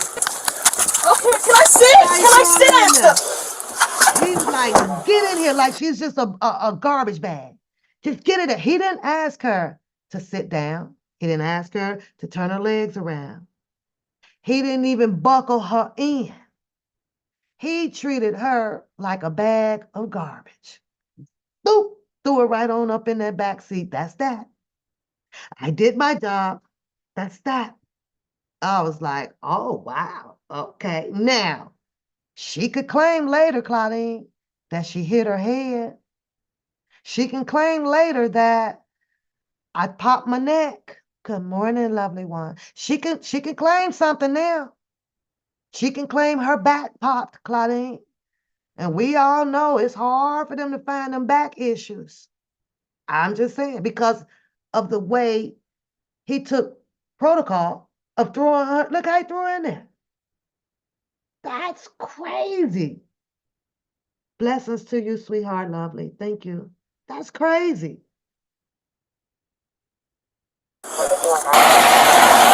Okay, can I sit? Can I sit? He's like, get in here, like she's just a garbage bag. Just get in there. He didn't ask her to sit down. He didn't ask her to turn her legs around. He didn't even buckle her in. He treated her like a bag of garbage. Boop, threw her right on up in that back seat. That's that. I did my job. That's that. I was like, oh, wow. Okay. Now, she could claim later, Claudine, that she hit her head. She can claim later that I popped my neck. Good morning, lovely one. She can claim something now. She can claim her back popped, Claudine. And we all know it's hard for them to find them back issues. I'm just saying, because of the way he took protocol of throwing her. Look how he threw her in there. That's crazy. Blessings to you, sweetheart, lovely. Thank you. That's crazy.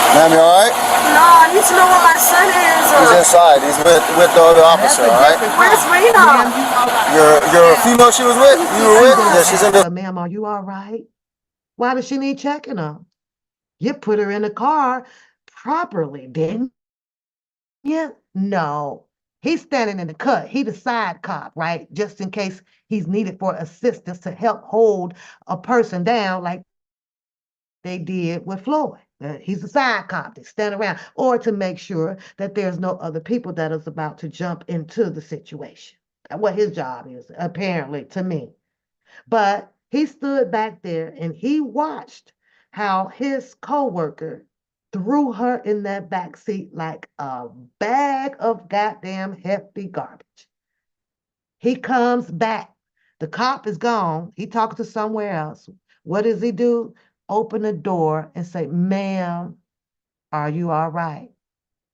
Ma'am, you alright? No, I need to know where my son is. He's inside. He's with the other officer, alright? Where's Rena? Your female she was with? You were with? Yeah, she's in the... Ma'am, are you all right? Why does she need checking on? You put her in the car properly, didn't you? No. He's standing in the cut. He the side cop, right? Just in case he's needed for assistance to help hold a person down like they did with Floyd. He's a side cop. They stand around, or to make sure that there's no other people that is about to jump into the situation. That's what his job is, apparently, to me. But he stood back there and he watched how his coworker threw her in that back seat like a bag of goddamn hefty garbage. He comes back. The cop is gone. He talks to somewhere else. What does he do? Open the door and say, ma'am, are you all right?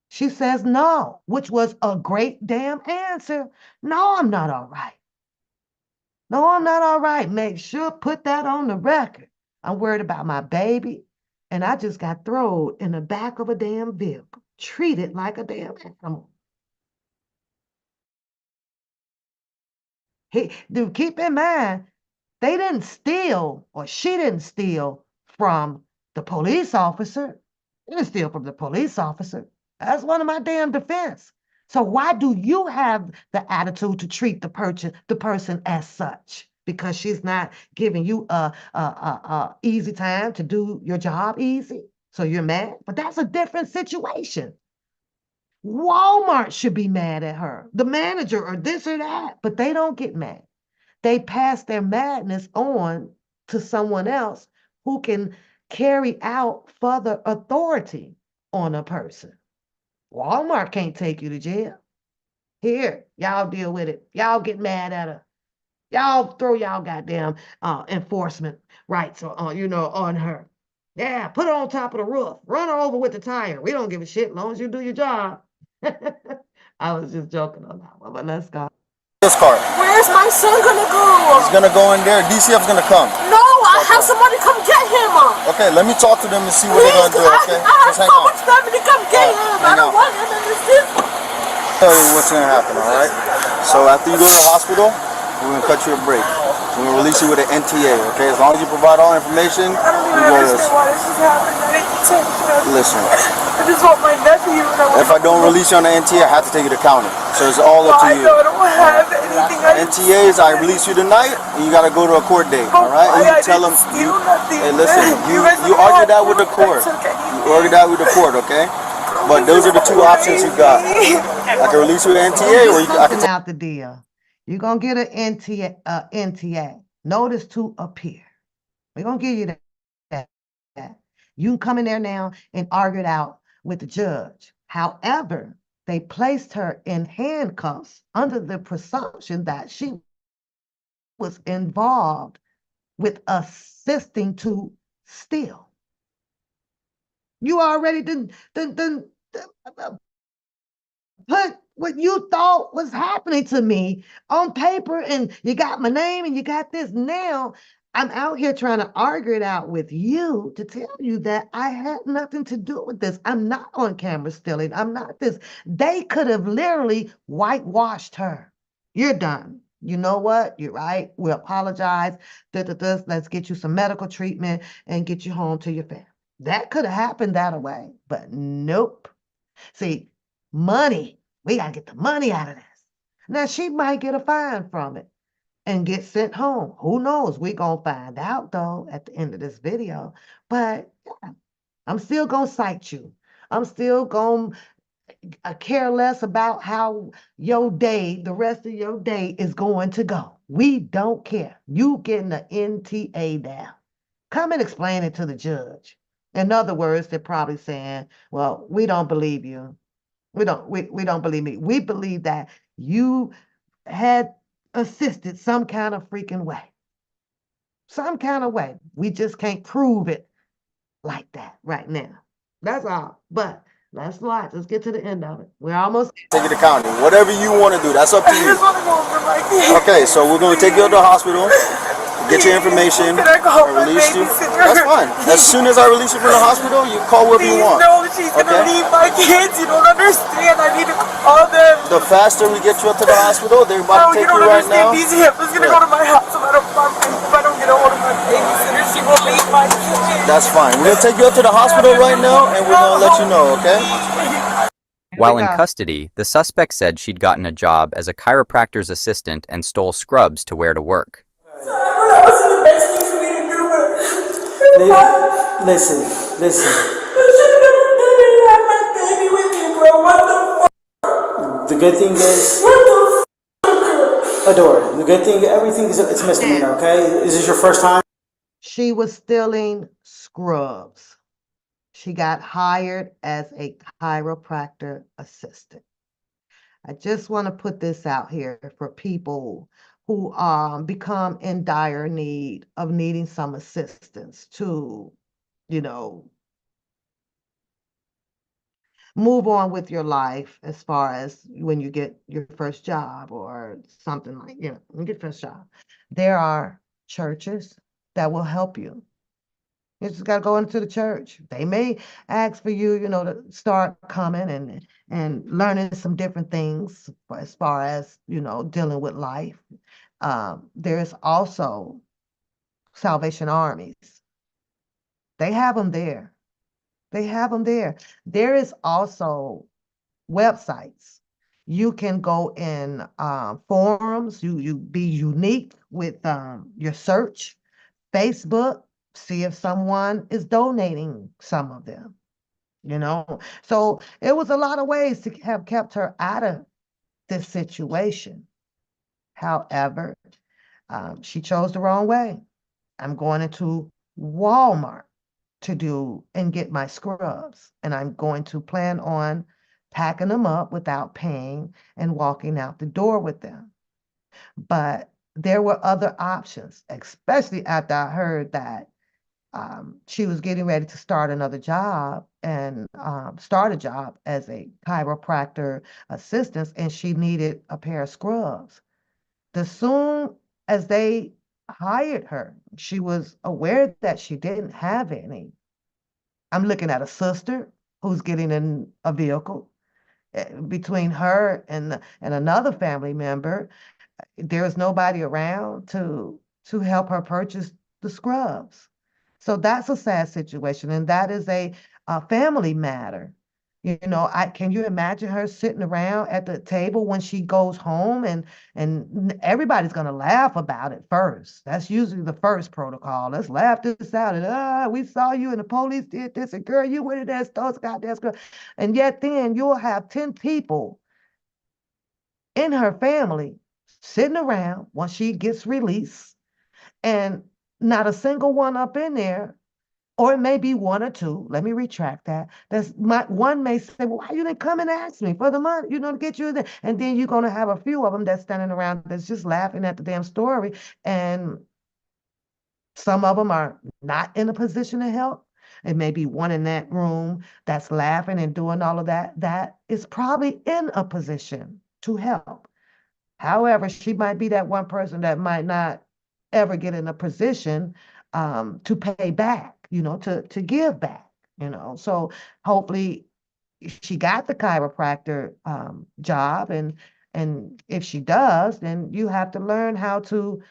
She says no, which was a great damn answer. No, I'm not all right. No, I'm not all right. Make sure, put that on the record. I'm worried about my baby, and I just got thrown in the back of a damn vehicle, treated like a damn animal. Dude, keep in mind, they didn't steal, or she didn't steal from the police officer. They didn't steal from the police officer. That's one of my damn defense. So why do you have the attitude to treat the person as such? Because she's not giving you a easy time to do your job easy. So you're mad, but that's a different situation. Walmart should be mad at her, the manager or this or that, but they don't get mad. They pass their madness on to someone else who can carry out further authority on a person. Walmart can't take you to jail. Here, y'all deal with it. Y'all get mad at her. Y'all throw y'all goddamn enforcement rights on her. Yeah, put her on top of the roof. Run her over with the tire. We don't give a shit as long as you do your job. I was just joking on that one, but let's go. This car. Where's my son gonna go? He's gonna go in there. DCF's gonna come. No, I have somebody come get him. Okay, let me talk to them and see what they're gonna do, okay? I have Just hang so on. much family come get him. I don't want him in this system. Tell you what's gonna happen, alright? So after you go to the hospital, we're gonna cut you a break. We're gonna release you with an NTA, okay? As long as you provide all information, I don't even understand why this is happening. Listen. I just want my nephew. If I don't release you on the NTA, I have to take you to county. So it's all up to you. I don't have anything. NTAs, I release you tonight, and you gotta go to a court date, alright? And you tell them, hey listen, you argue that with the court. You argue that with the court, okay? But those are the two options you got. I can release you with an NTA, or I can out the deal. You're gonna get an NTA, notice to appear. We're gonna give you that. You can come in there now and argue it out with the judge. However, they placed her in handcuffs under the presumption that she was involved with assisting to steal. You already didn't put what you thought was happening to me on paper, and you got my name and you got this. Now I'm out here trying to argue it out with you to tell you that I had nothing to do with this. I'm not on camera stealing. I'm not this. They could have literally whitewashed her. You're done. you know what? You're right. We apologize. Let's get you some medical treatment and get you home to your family. That could have happened that way, but nope. See, money, we got to get the money out of this. Now, she might get a fine from it and get sent home. Who knows? We're going to find out, though, at the end of this video. But yeah, I'm still going to cite you. I'm still going to care less about how your day, the rest of your day is going to go. We don't care. You getting the NTA down. Come and explain it to the judge. In other words, they're probably saying, well, we don't believe you. We don't believe me. We believe that you had assisted some kind of freaking way. Some kind of way. We just can't prove it like that right now. That's all. But let's watch. Let's get to the end of it. We're almost. Take you to county. Whatever you want to do, that's up to I you. just want to go over my kids. Okay, so we're going to take you to the hospital, get your information, Can I call my release you. babysitter? That's fine. As soon as I release you from the hospital, you call whoever you Please want. know she's gonna Okay? leave my kids. You don't understand. I need to call them. The faster we get you up to the hospital, they're about to No, you take don't you right understand. now. These hippos gonna go to my house if I don't get a hold of my babysitter. She will leave my kids. That's fine. We're going to take you up to the hospital right now, and we're going to let you know, okay? While in custody, the suspect said she'd gotten a job as a chiropractor's assistant and stole scrubs to wear to work. That wasn't the best thing for me to do, but Listen. I should have never done it. I had my baby with me, bro. What the The good thing is, what the Adora, the good thing, everything is it's a misdemeanor, okay? Is this your first time? She was stealing scrubs. She got hired as a chiropractor assistant. I just want to put this out here for people who become in dire need of needing some assistance to, you know, move on with your life as far as when you get your first job or something like, when you get your first job. There are churches that will help you. You just got to go into the church. They may ask for you, to start coming and learning some different things as far as, dealing with life. There's also Salvation Armies. They have them there. They have them there. There is also websites. You can go in forums. You be unique with your search. Facebook, see if someone is donating some of them. So it was a lot of ways to have kept her out of this situation. However, she chose the wrong way. I'm going into Walmart to do and get my scrubs, and I'm going to plan on packing them up without paying and walking out the door with them. But there were other options, especially after I heard that she was getting ready to start another job and start a job as a chiropractor assistant, and she needed a pair of scrubs. As soon as they hired her, she was aware that she didn't have any. I'm looking at a sister who's getting in a vehicle. Between her and another family member, there is nobody around to help her purchase the scrubs. So that's a sad situation, and that is a family matter. Can you imagine her sitting around at the table when she goes home and everybody's gonna laugh about it first. That's usually the first protocol. Let's laugh this out. And we saw you and the police did this, and girl, you went in there, stole goddamn scrub. And yet then you'll have 10 people in her family sitting around once she gets released, and not a single one up in there, or it may be one or two. Let me retract that. One may say, "Well, why you didn't come and ask me for the money, to get you there?" And then you're gonna have a few of them that's standing around that's just laughing at the damn story, and some of them are not in a position to help. It may be one in that room that's laughing and doing all of that. That is probably in a position to help. However, she might be that one person that might not ever get in a position to pay back, to give back, So hopefully she got the chiropractor job, And if she does, then you have to learn how to,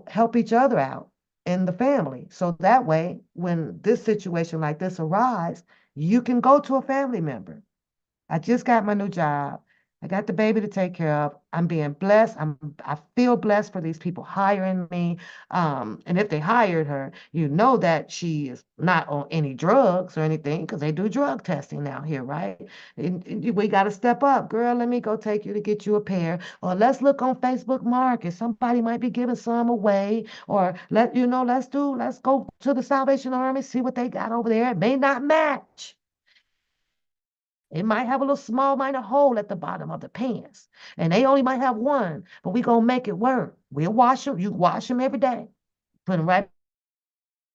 help each other out in the family. So that way, when this situation like this arises, you can go to a family member. I just got my new job. I got the baby to take care of. I'm being blessed. I feel blessed for these people hiring me. And if they hired her, you know that she is not on any drugs or anything because they do drug testing now here, right? And we got to step up. Girl, let me go take you to get you a pair. Or let's look on Facebook Market. Somebody might be giving some away. Or let's go to the Salvation Army, see what they got over there. It may not match. It might have a little small minor hole at the bottom of the pants. And they only might have one, but we gonna make it work. We'll wash them. You wash them every day. Put them right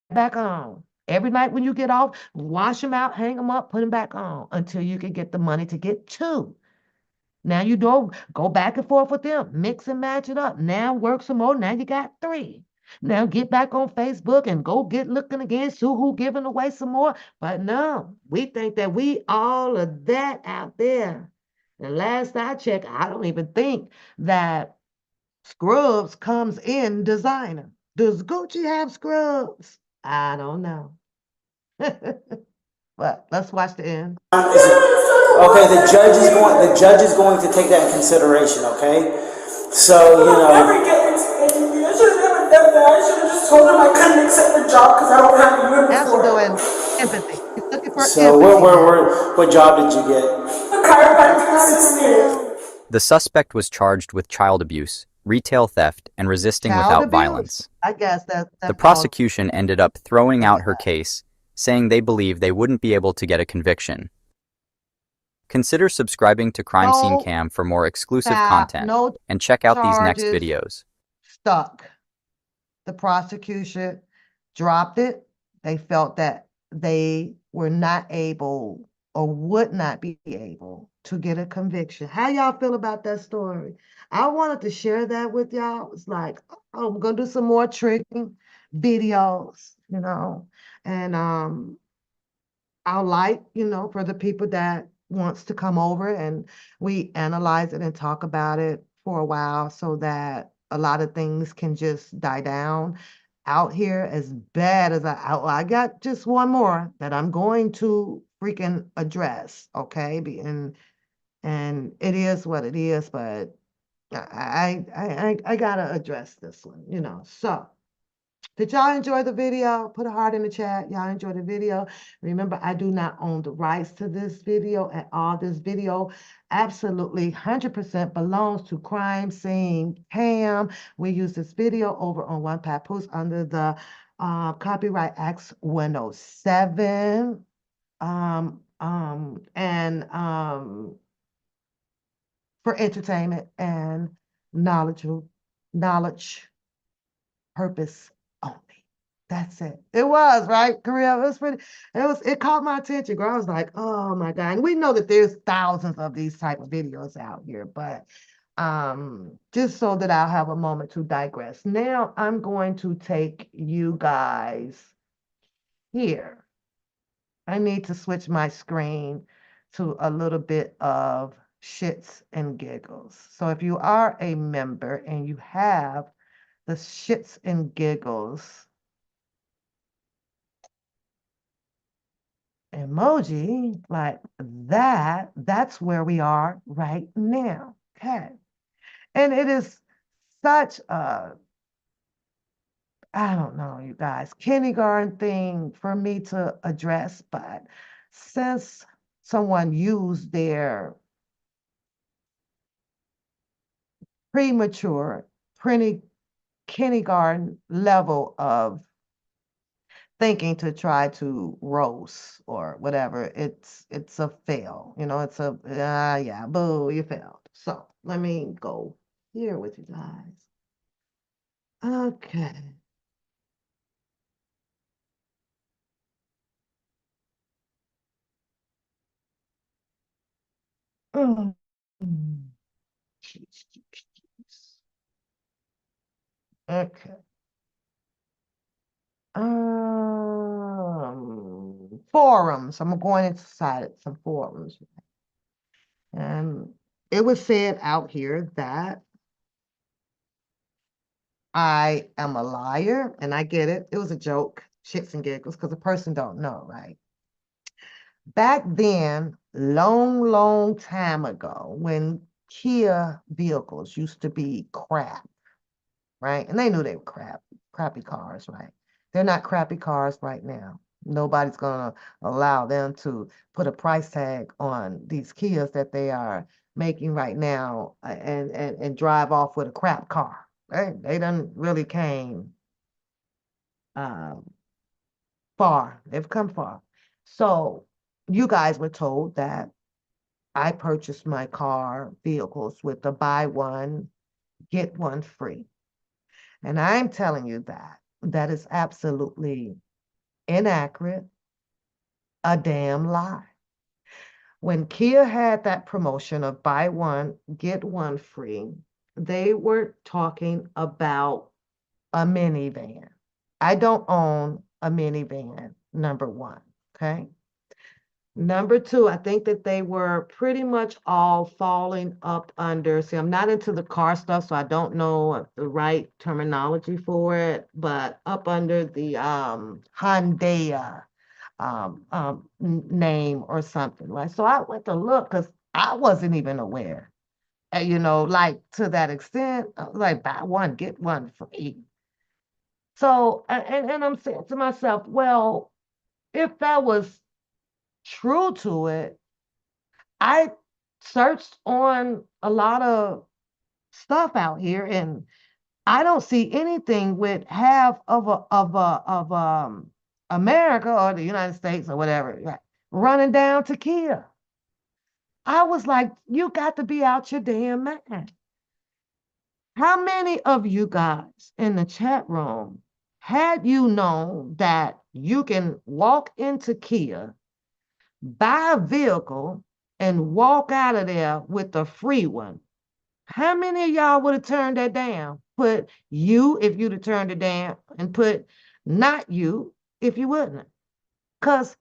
back on. Every night when you get off, wash them out, hang them up, put them back on until you can get the money to get two. Now you don't go back and forth with them, mix and match it up. Now work some more. Now you got three. Now get back on Facebook and go get looking again, see who giving away some more. But no, we think that we all of that out there. And last I checked, I don't even think that scrubs comes in designer. Does Gucci have scrubs? I don't know. But let's watch the end. Okay, the judge is going to take that in consideration, okay? So, Never get this angry. I should have never done that. I should have just told him I couldn't accept the job because I don't have a Now she's uniform. doing empathy. She's looking for so empathy now. what job did you get? A chiropractic assistant. The suspect was charged with child abuse, retail theft, and resisting Child without abuse. violence. I guess that's The all. prosecution ended up throwing out her case, saying they believe they wouldn't be able to get a conviction. Consider subscribing to Crime Scene No Cam for more exclusive stop, content, no and check out these next charges videos. stuck. The prosecution dropped it. They felt that they were not able or would not be able to get a conviction. How y'all feel about that story? I wanted to share that with y'all. It's like, oh, we're gonna do some more tricking videos, and our light, for the people that wants to come over and we analyze it and talk about it for a while so that a lot of things can just die down out here as bad as I got just one more that I'm going to freaking address, okay? And it is what it is, but I gotta address this one, So did y'all enjoy the video? Put a heart in the chat. Y'all enjoy the video. Remember, I do not own the rights to this video at all. This video absolutely 100% belongs to Crime Scene Cam. We use this video over on One Papoose under the Copyright Act 107. And for entertainment and knowledge purpose only. That's it. It was, right, Korea? It was pretty, it caught my attention, girl. I was like, oh my God. And we know that there's thousands of these type of videos out here, but just so that I'll have a moment to digress. Now I'm going to take you guys here. I need to switch my screen to a little bit of shits and giggles. So if you are a member and you have the shits and giggles emoji like that's where we are right now. Okay. And it is such a, I don't know, you guys, kindergarten thing for me to address, but since someone used their premature, pretty kindergarten level of thinking to try to roast or whatever, it's a fail. It's a yeah, boo, you failed. So let me go here with you guys. Okay. Mm. Okay. Forums. I'm going inside some forums. And it was said out here that I am a liar, and I get it. It was a joke, shits and giggles, because a person don't know, right? Back then, long time ago, when Kia vehicles used to be crap, right? And they knew they were crappy cars, right? They're not crappy cars right now. Nobody's gonna allow them to put a price tag on these Kias that they are making right now and drive off with a crap car. They done really came um, far. They've come far. So you guys were told that I purchased my car vehicles with the buy one, get one free. And I'm telling you that that is absolutely inaccurate, a damn lie. When Kia had that promotion of buy one, get one free, they were talking about a minivan. I don't own a minivan, number one, okay? Number two, I think that they were pretty much all falling up under. See, I'm not into the car stuff, so I don't know the right terminology for it, but up under the Hyundai name or something, right? So I went to look because I wasn't even aware, like to that extent, like buy one, get one free. So, and I'm saying to myself, well, if that was true to it, I searched on a lot of stuff out here, and I don't see anything with half of America or the United States or whatever, right, running down to Kia. I was like, you got to be out your damn mind. How many of you guys in the chat room had you known that you can walk into Kia, buy a vehicle, and walk out of there with a free one? How many of y'all would have turned that down? Put you if you'd have turned it down, and put not you if you wouldn't. Because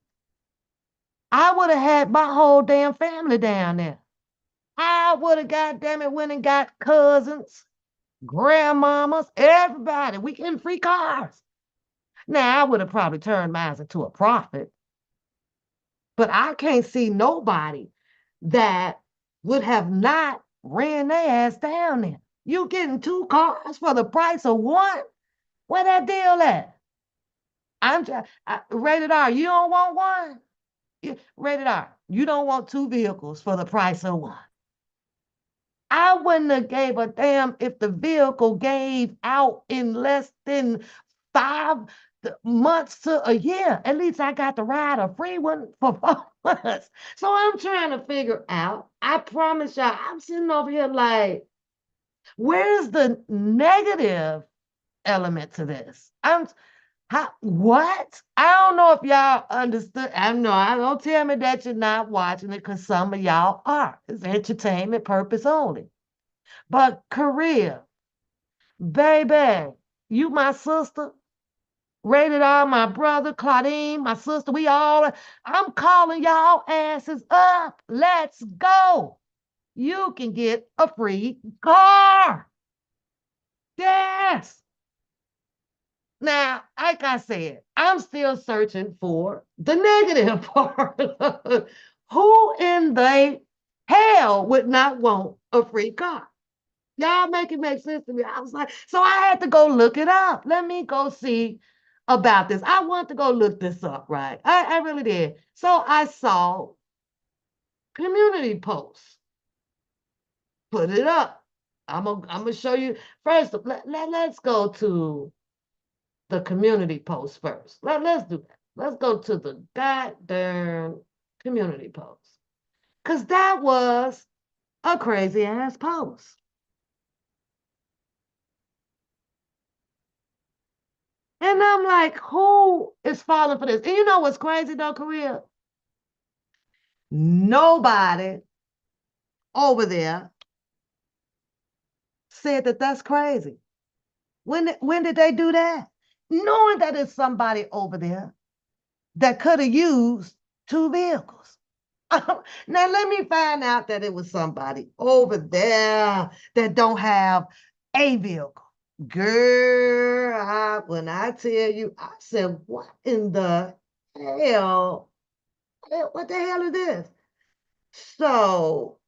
I would have had my whole damn family down there. I would have, goddamn it, went and got cousins, grandmamas, everybody. We getting free cars. Now, I would have probably turned mine into a profit, but I can't see nobody that would have not ran their ass down there. You getting two cars for the price of one? Where that deal at? Rated R. You don't want one? Rated R. You don't want two vehicles for the price of one. I wouldn't have gave a damn if the vehicle gave out in less than 5 months to a year. At least I got to ride a free one for 4 months. So I'm trying to figure out. I promise y'all, I'm sitting over here like, where's the negative element to this? What? I don't know if y'all understood. I don't tell me that you're not watching it, because some of y'all are. It's entertainment purpose only. But Korea, baby, you my sister. Rated R, my brother, Claudine, my sister, I'm calling y'all asses up. Let's go. You can get a free car. Yes. Now, like I said, I'm still searching for the negative part. Who in the hell would not want a free car? Y'all make it make sense to me. I was like, so I had to go look it up. Let me go see about this. I want to go look this up, right? I really did. So I saw community posts. Put it up. I'm gonna show you. First, let's go to the community post first. Let's do that. Let's go to the goddamn community post. Because that was a crazy ass post. And I'm like, who is falling for this? And you know what's crazy though, Korea? Nobody over there said that that's crazy. When did they do that? Knowing that it's somebody over there that could have used two vehicles. Now let me find out that it was somebody over there that don't have a vehicle. Girl, when I tell you, I said, what in the hell? What the hell is this? So,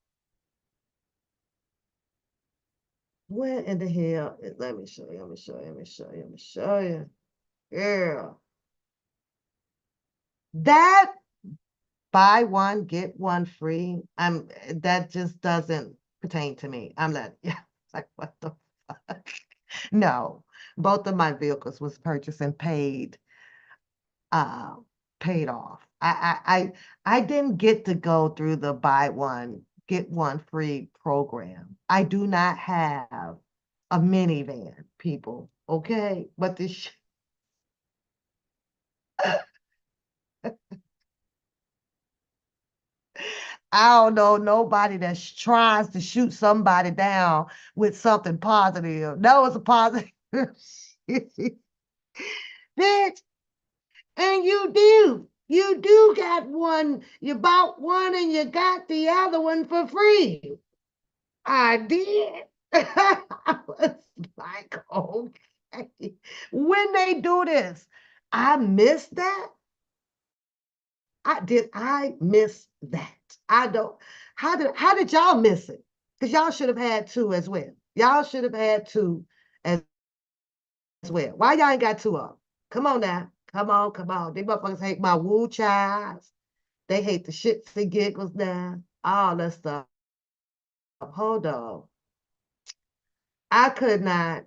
where in the hell? Let me show you, let me show you, let me show you, let me show you. Girl, that buy one, get one free, that just doesn't pertain to me. I'm like, yeah, like, what the fuck? No, both of my vehicles was purchased and uh, paid off. I didn't get to go through the buy one, get one free program. I do not have a minivan, people, okay? But this, I don't know nobody that tries to shoot somebody down with something positive. That was a positive. Bitch, and you do got one. You bought one and you got the other one for free. I did. I was like, okay. When they do this, I missed that. I miss that. I don't. How did y'all miss it? Because y'all should have had two as well. Y'all should have had two as well. Why y'all ain't got two of them? Come on now. Come on, come on. These motherfuckers hate my woo chives. They hate the shits and giggles now. All that stuff. Hold on. I could not,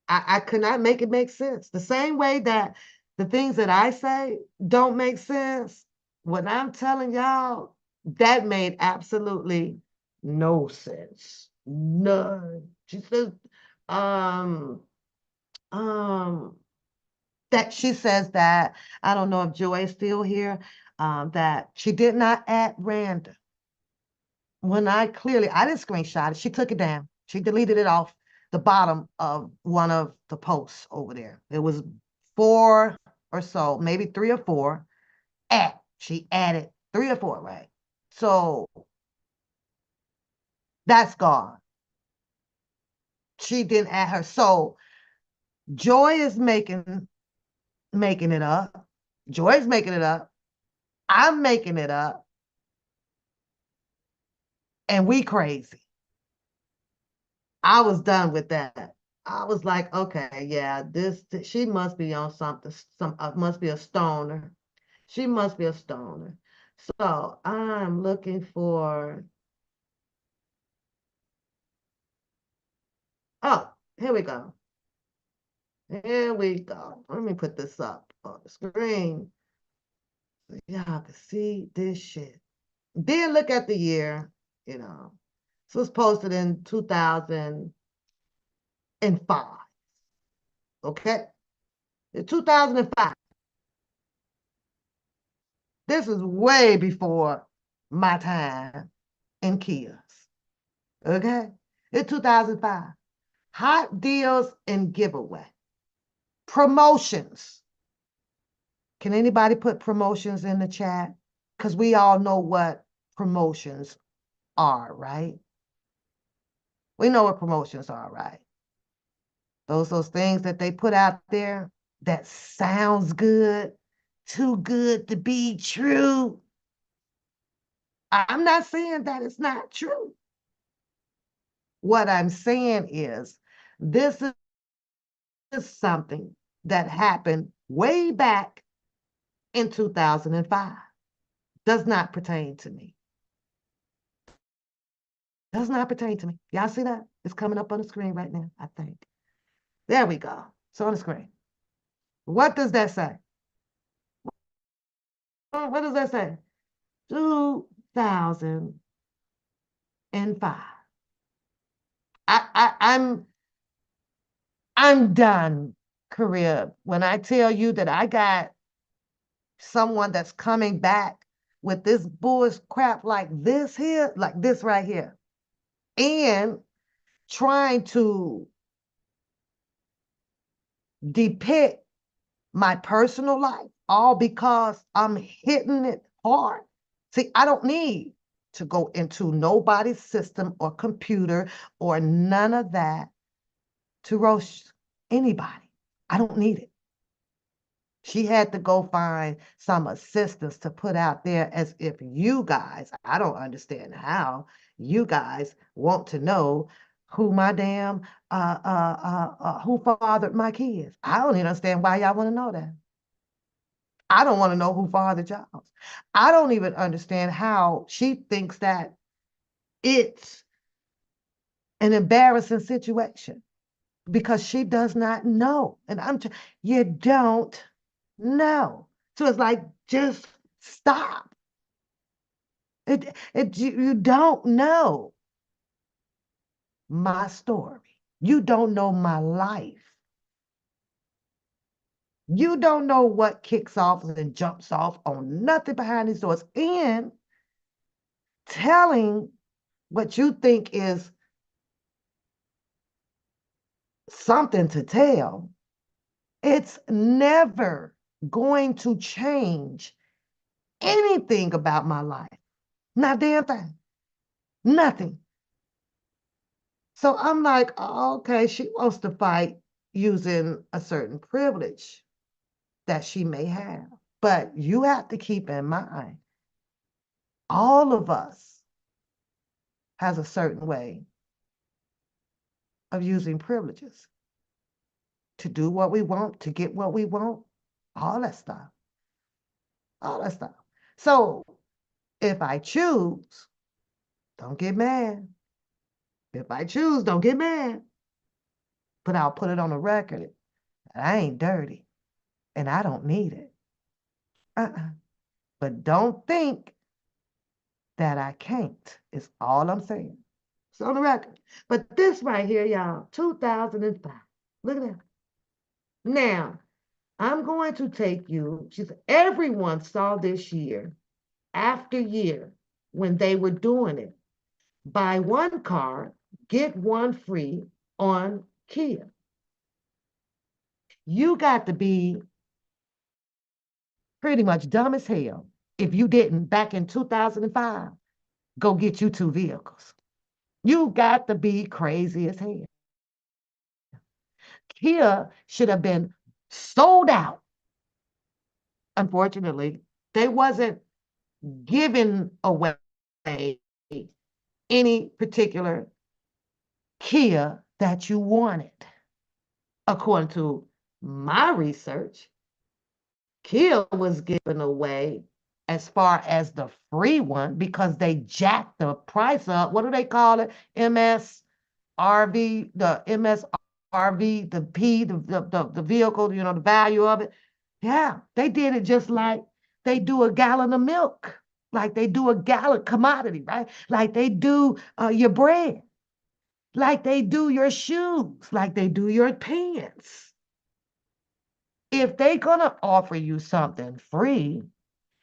I could not make it make sense. The same way that the things that I say don't make sense. When I'm telling y'all, that made absolutely no sense. None. She says, um, um, that she says that, I don't know if Joy is still here, that she did not add random. When I didn't screenshot it. She took it down. She deleted it off the bottom of one of the posts over there. It was 4 or so, maybe 3 or 4. She added 3 or 4, right? So that's gone. She didn't add her. So Joy is making it up. Joy's making it up. I'm making it up. And we crazy. I was done with that. I was like, okay, yeah, she must be on something, must be a stoner. She must be a stoner. So I'm looking for, oh, here we go. Here we go. Let me put this up on the screen so y'all can see this shit. Then look at the year, you know. This was posted in 2005. Okay? In 2005. This is way before my time in Kia's. Okay? In 2005. Hot deals and giveaway. Promotions. Can anybody put promotions in the chat? Because we all know what promotions are, right? We know what promotions are, right? Those things that they put out there that sounds good, too good to be true. I'm not saying that it's not true. What I'm saying is this is something that happened way back in 2005. Does not pertain to me. Does not pertain to me. Y'all see that? It's coming up on the screen right now, I think. There we go. It's on the screen. What does that say? What does that say? 2005. I'm done, career. When I tell you that I got someone that's coming back with this bullshit crap like this here, like this right here, and trying to depict my personal life, all because I'm hitting it hard. See, I don't need to go into nobody's system or computer or none of that to roast anybody. I don't need it. She had to go find some assistance to put out there as if you guys, I don't understand how you guys want to know who my damn, who fathered my kids. I don't even understand why y'all want to know that. I don't want to know who fathered y'all. I don't even understand how she thinks that it's an embarrassing situation because she does not know. And you don't know. So it's like, just stop. You don't know my story. You don't know my life. You don't know what kicks off and jumps off on nothing behind these doors. And telling what you think is something to tell, it's never going to change anything about my life. Not a damn thing. Nothing. So I'm like, oh, okay, she wants to fight using a certain privilege that she may have. But you have to keep in mind, all of us has a certain way of using privileges to do what we want, to get what we want, all that stuff. All that stuff. So if I choose, don't get mad. If I choose, don't get mad. But I'll put it on the record. I ain't dirty and I don't need it. But don't think that I can't, is all I'm saying. It's on the record. But this right here, y'all, 2005. Look at that. Now, I'm going to take you, everyone saw this year, after year, when they were doing it. Buy one car, get one free on Kia. You got to be pretty much dumb as hell if you didn't, back in 2005, go get you two vehicles. You got to be crazy as hell. Kia should have been sold out. Unfortunately, they wasn't giving away any particular Kia that you wanted. According to my research, Kia was given away as far as the free one because they jacked the price up. What do they call it? MSRV, the MSRV, the P, the vehicle, the value of it. Yeah, they did it just like they do a gallon of milk, like they do a gallon commodity, right? Like they do your bread, like they do your shoes, like they do your pants. If they're gonna offer you something free,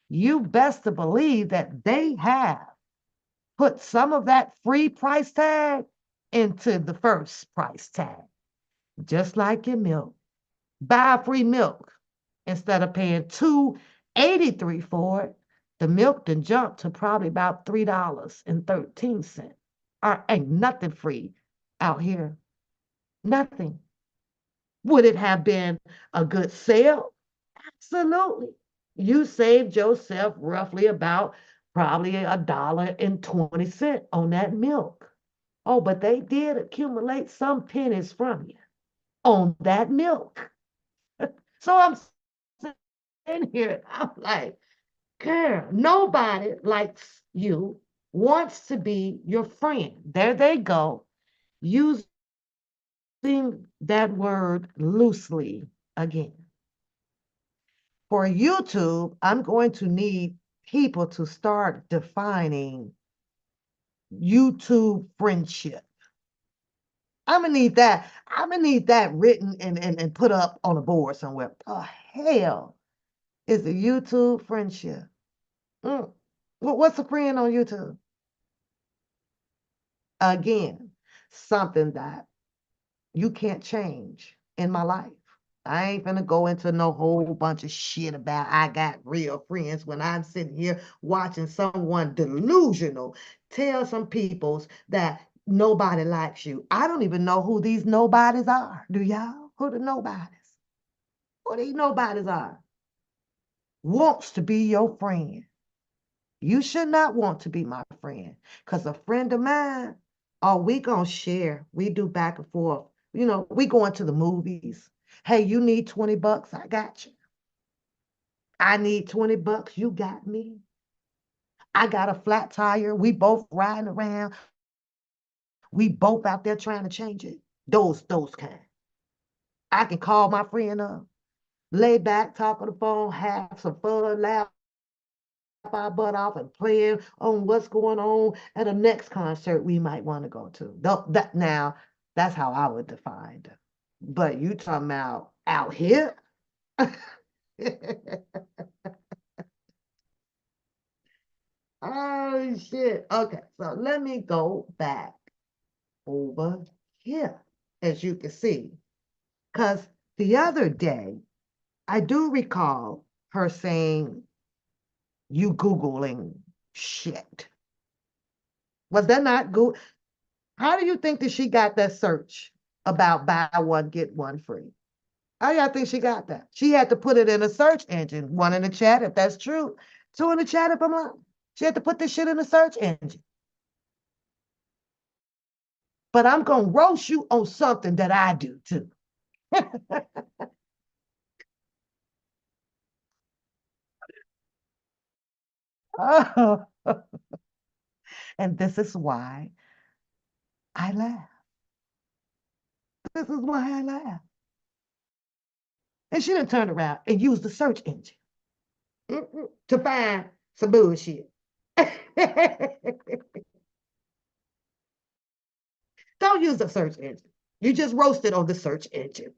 you best to believe that they have put some of that free price tag into the first price tag. Just like your milk. Buy free milk instead of paying $2.83 for it. The milk then jumped to probably about $3.13. Ain't nothing free out here. Nothing. Would it have been a good sale? Absolutely. You saved yourself roughly about probably $1.20 on that milk. Oh, but they did accumulate some pennies from you on that milk. So I'm sitting here, I'm like, girl, nobody likes you, wants to be your friend. There they go, using that word loosely again. For YouTube, I'm going to need people to start defining YouTube friendship. I'm gonna need that. I'm gonna need that written and put up on a board somewhere. Oh, hell is a YouTube friendship? What's a friend on YouTube? Again, something that you can't change in my life. I ain't finna go into no whole bunch of shit about I got real friends when I'm sitting here watching someone delusional tell some peoples that nobody likes you. I don't even know who these nobodies are. Do y'all? Who the nobodies? Who these nobodies are? Wants to be your friend. You should not want to be my friend. Because a friend of mine, oh, we gonna share. We do back and forth. You know, we going to the movies. Hey, you need 20 bucks? I got you. I need 20 bucks. You got me. I got a flat tire. We both riding around. We both out there trying to change it. Those kind. I can call my friend up, lay back, talk on the phone, have some fun, laugh our butt off and playing on what's going on at the next concert we might want to go to. Now, that's how I would define it. But you talking about out here? Oh shit. Okay, so let me go back over here, as you can see. Because the other day, I do recall her saying, you Googling shit. Was that not good? How do you think that she got that search about buy one, get one free? How y'all think she got that? She had to put it in a search engine. One in the chat, if that's true. Two in the chat, if I'm lying. She had to put this shit in a search engine. But I'm going to roast you on something that I do too. Oh. And this is why I laugh. This is why I laugh. And she done turned around and used the search engine to find some bullshit. Don't use the search engine. You just roasted on the search engine.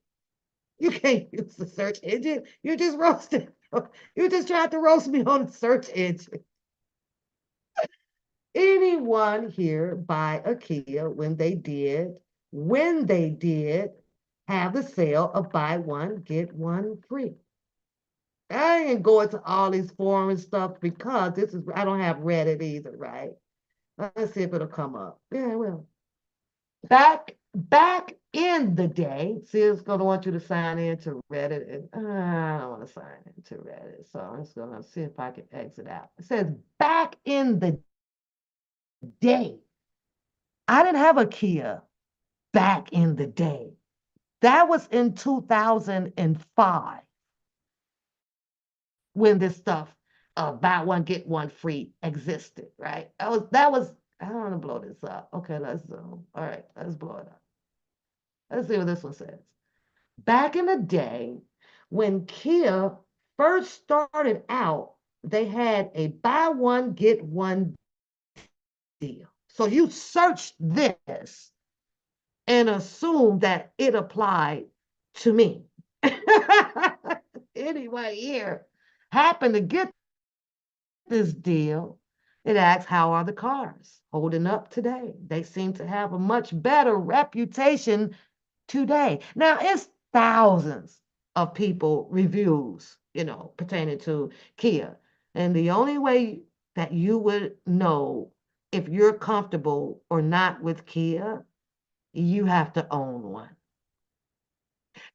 You can't use the search engine. You just roasted. You just tried to roast me on the search engine. Anyone here buy a Kia when they did have the sale of buy one, get one free? I ain't going to all these forum and stuff because I don't have Reddit either, right? Let's see if it'll come up. Yeah, it will. Back in the day, see, it's gonna want you to sign in to Reddit, and I don't want to sign into Reddit, so I'm just gonna see if I can exit out. It says back in the day. I didn't have a Kia back in the day. That was in 2005 when this stuff buy one get one free existed, right? That was I don't want to blow this up. Okay, let's zoom. All right, let's blow it up. Let's see what this one says. Back in the day, when Kia first started out, they had a buy one get one deal. So you search this and assume that it applied to me. Anyway, here happened to get this deal. It asks, how are the cars holding up today? They seem to have a much better reputation today. Now, it's thousands of people reviews, pertaining to Kia. And the only way that you would know if you're comfortable or not with Kia, you have to own one.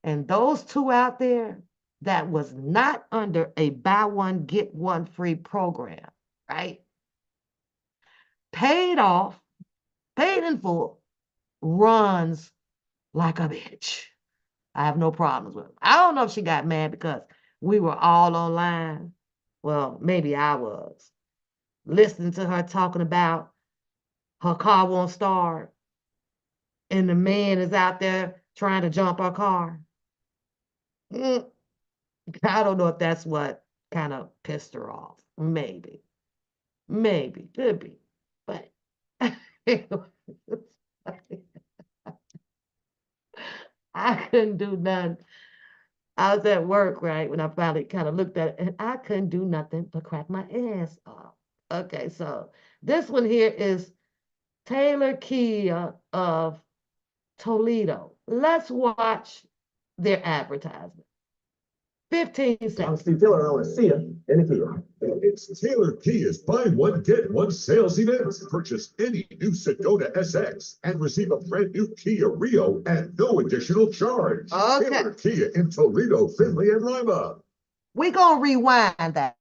And those two out there that was not under a buy one, get one free program, right? Paid off, paid in full, runs like a bitch. I have no problems with it. I don't know if she got mad because we were all online. Well, maybe I was listening to her talking about her car won't start and the man is out there trying to jump her car. I don't know if that's what kind of pissed her off. Maybe. Maybe. Could be. But I couldn't do nothing. I was at work, right, when I finally kind of looked at it, and I couldn't do nothing but crack my ass off. Okay, so this one here is Taylor Kia of Toledo. Let's watch their advertisement. 15 I'm seconds. Steve Taylor, I want to see you in the Kia. It's Taylor Kia's buy one, get one sales event. Purchase any new Sedona SX and receive a brand new Kia Rio at no additional charge. Okay. Taylor Kia in Toledo, Findlay, and Lima. We're going to rewind that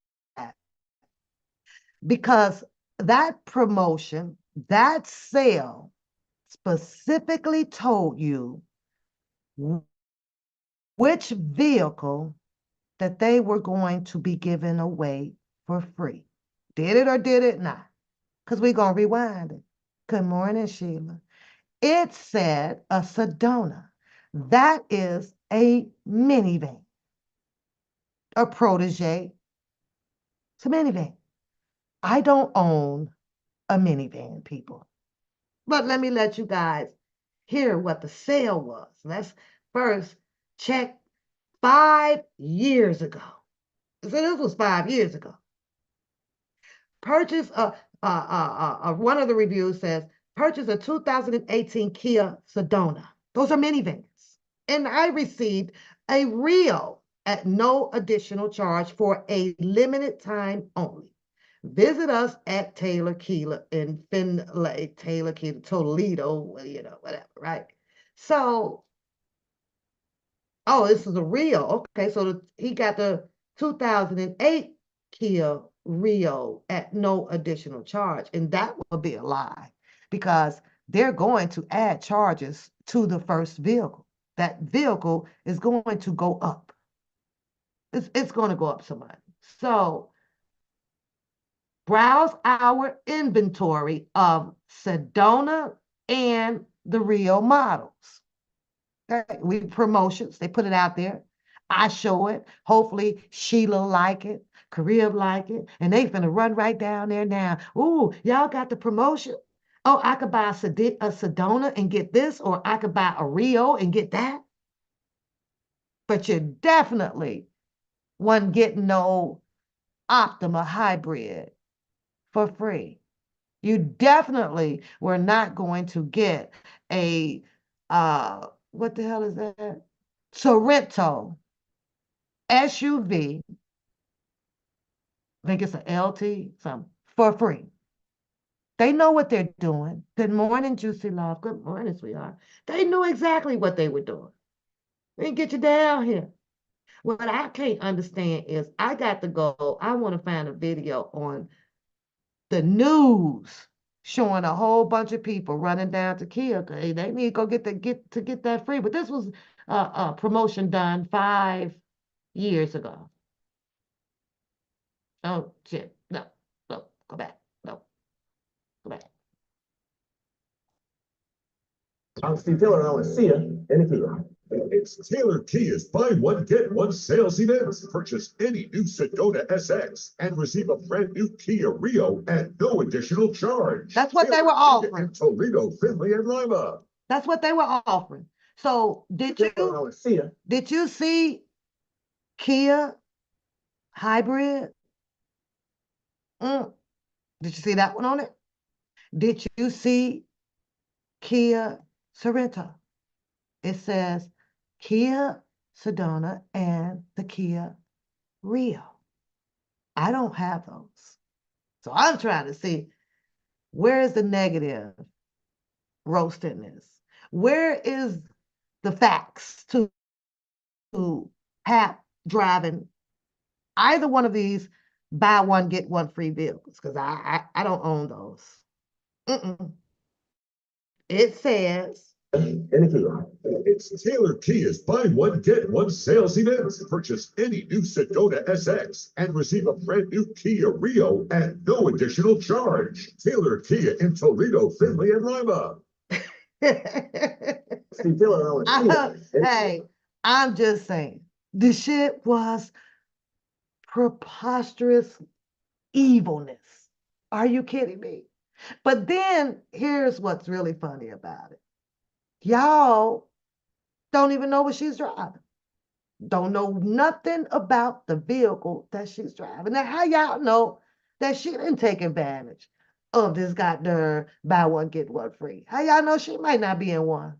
because that promotion, that sale specifically told you which vehicle that they were going to be giving away for free. Did it or did it not? Because we're going to rewind it. Good morning, Sheila. It said a Sedona. That is a minivan, a protege. It's a minivan. I don't own a minivan, people. But let me let you guys hear what the sale was. Let's first check 5 years ago. So this was 5 years ago. Purchase one of the reviews says, purchase a 2018 Kia Sedona. Those are minivans. And I received a Rio at no additional charge for a limited time only. Visit us at Taylor Kia in Findlay, Taylor Kia, Toledo, whatever, right? So, this is a Rio. Okay, so he got the 2008 Kia Rio at no additional charge. And that will be a lie because they're going to add charges to the first vehicle. That vehicle is going to go up. It's going to go up some money. So, browse our inventory of Sedona and the Rio models. Okay, we promotions, they put it out there. I show it. Hopefully Sheila like it, Karib like it, and they finna run right down there now. Ooh, y'all got the promotion? Oh, I could buy a Sedona and get this, or I could buy a Rio and get that. But you definitely wasn't getting no Optima hybrid for free. You definitely were not going to get a, what the hell is that? Sorrento SUV. I think it's an LT, something, for free. They know what they're doing. Good morning, Juicy Love. Good morning, sweetheart. They knew exactly what they were doing. They get you down here. What I can't understand is I got to go. I want to find a video on the news showing a whole bunch of people running down to Kia. They need to go get that free. But this was a promotion done 5 years ago. Oh shit! No, go back. No, go back. I'm Steve Taylor, and I want to see you in the Kia. It's Taylor Kia's buy one, get one sales event. Purchase any new Sedona SX and receive a brand new Kia Rio at no additional charge. That's what they were offering. In Toledo, Findlay, and Lima. That's what they were offering. So did you see Kia hybrid? Did you see that one on it? Did you see Kia Sorrento? It says Kia Sedona and the Kia Rio. I don't have those. So I'm trying to see where is the negative roast in this? Where is the facts to have driving either one of these buy one, get one free vehicles? Because I don't own those. It says in the Kia. It's Taylor Kia's buy one, get one sales event. Purchase any new Sedona SX and receive a brand new Kia Rio at no additional charge. Taylor Kia in Toledo, Findlay, and Lima. Steve Taylor, hey, I'm just saying, the shit was preposterous evilness. Are you kidding me? But then here's what's really funny about it. Y'all don't even know what she's driving. Don't know nothing about the vehicle that she's driving. Now, how y'all know that she didn't take advantage of this goddamn buy one, get one free? How y'all know she might not be in one?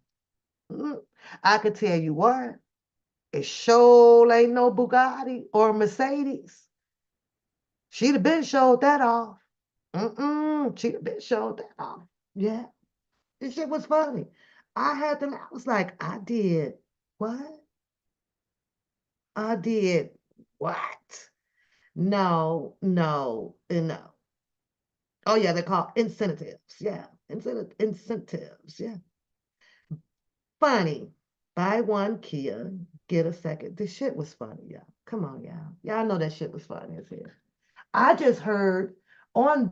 I could tell you what. It sure ain't no Bugatti or Mercedes. She'd have been showed that off. She'd have been showed that off. Yeah. This shit was funny. I was like, I did what? I did what? No, no, and no. Oh yeah, they're called incentives. Yeah, incentives. Yeah, funny. Buy one Kia, get a second. This shit was funny, y'all. Come on, y'all. Y'all know that shit was funny as hell. I just heard on.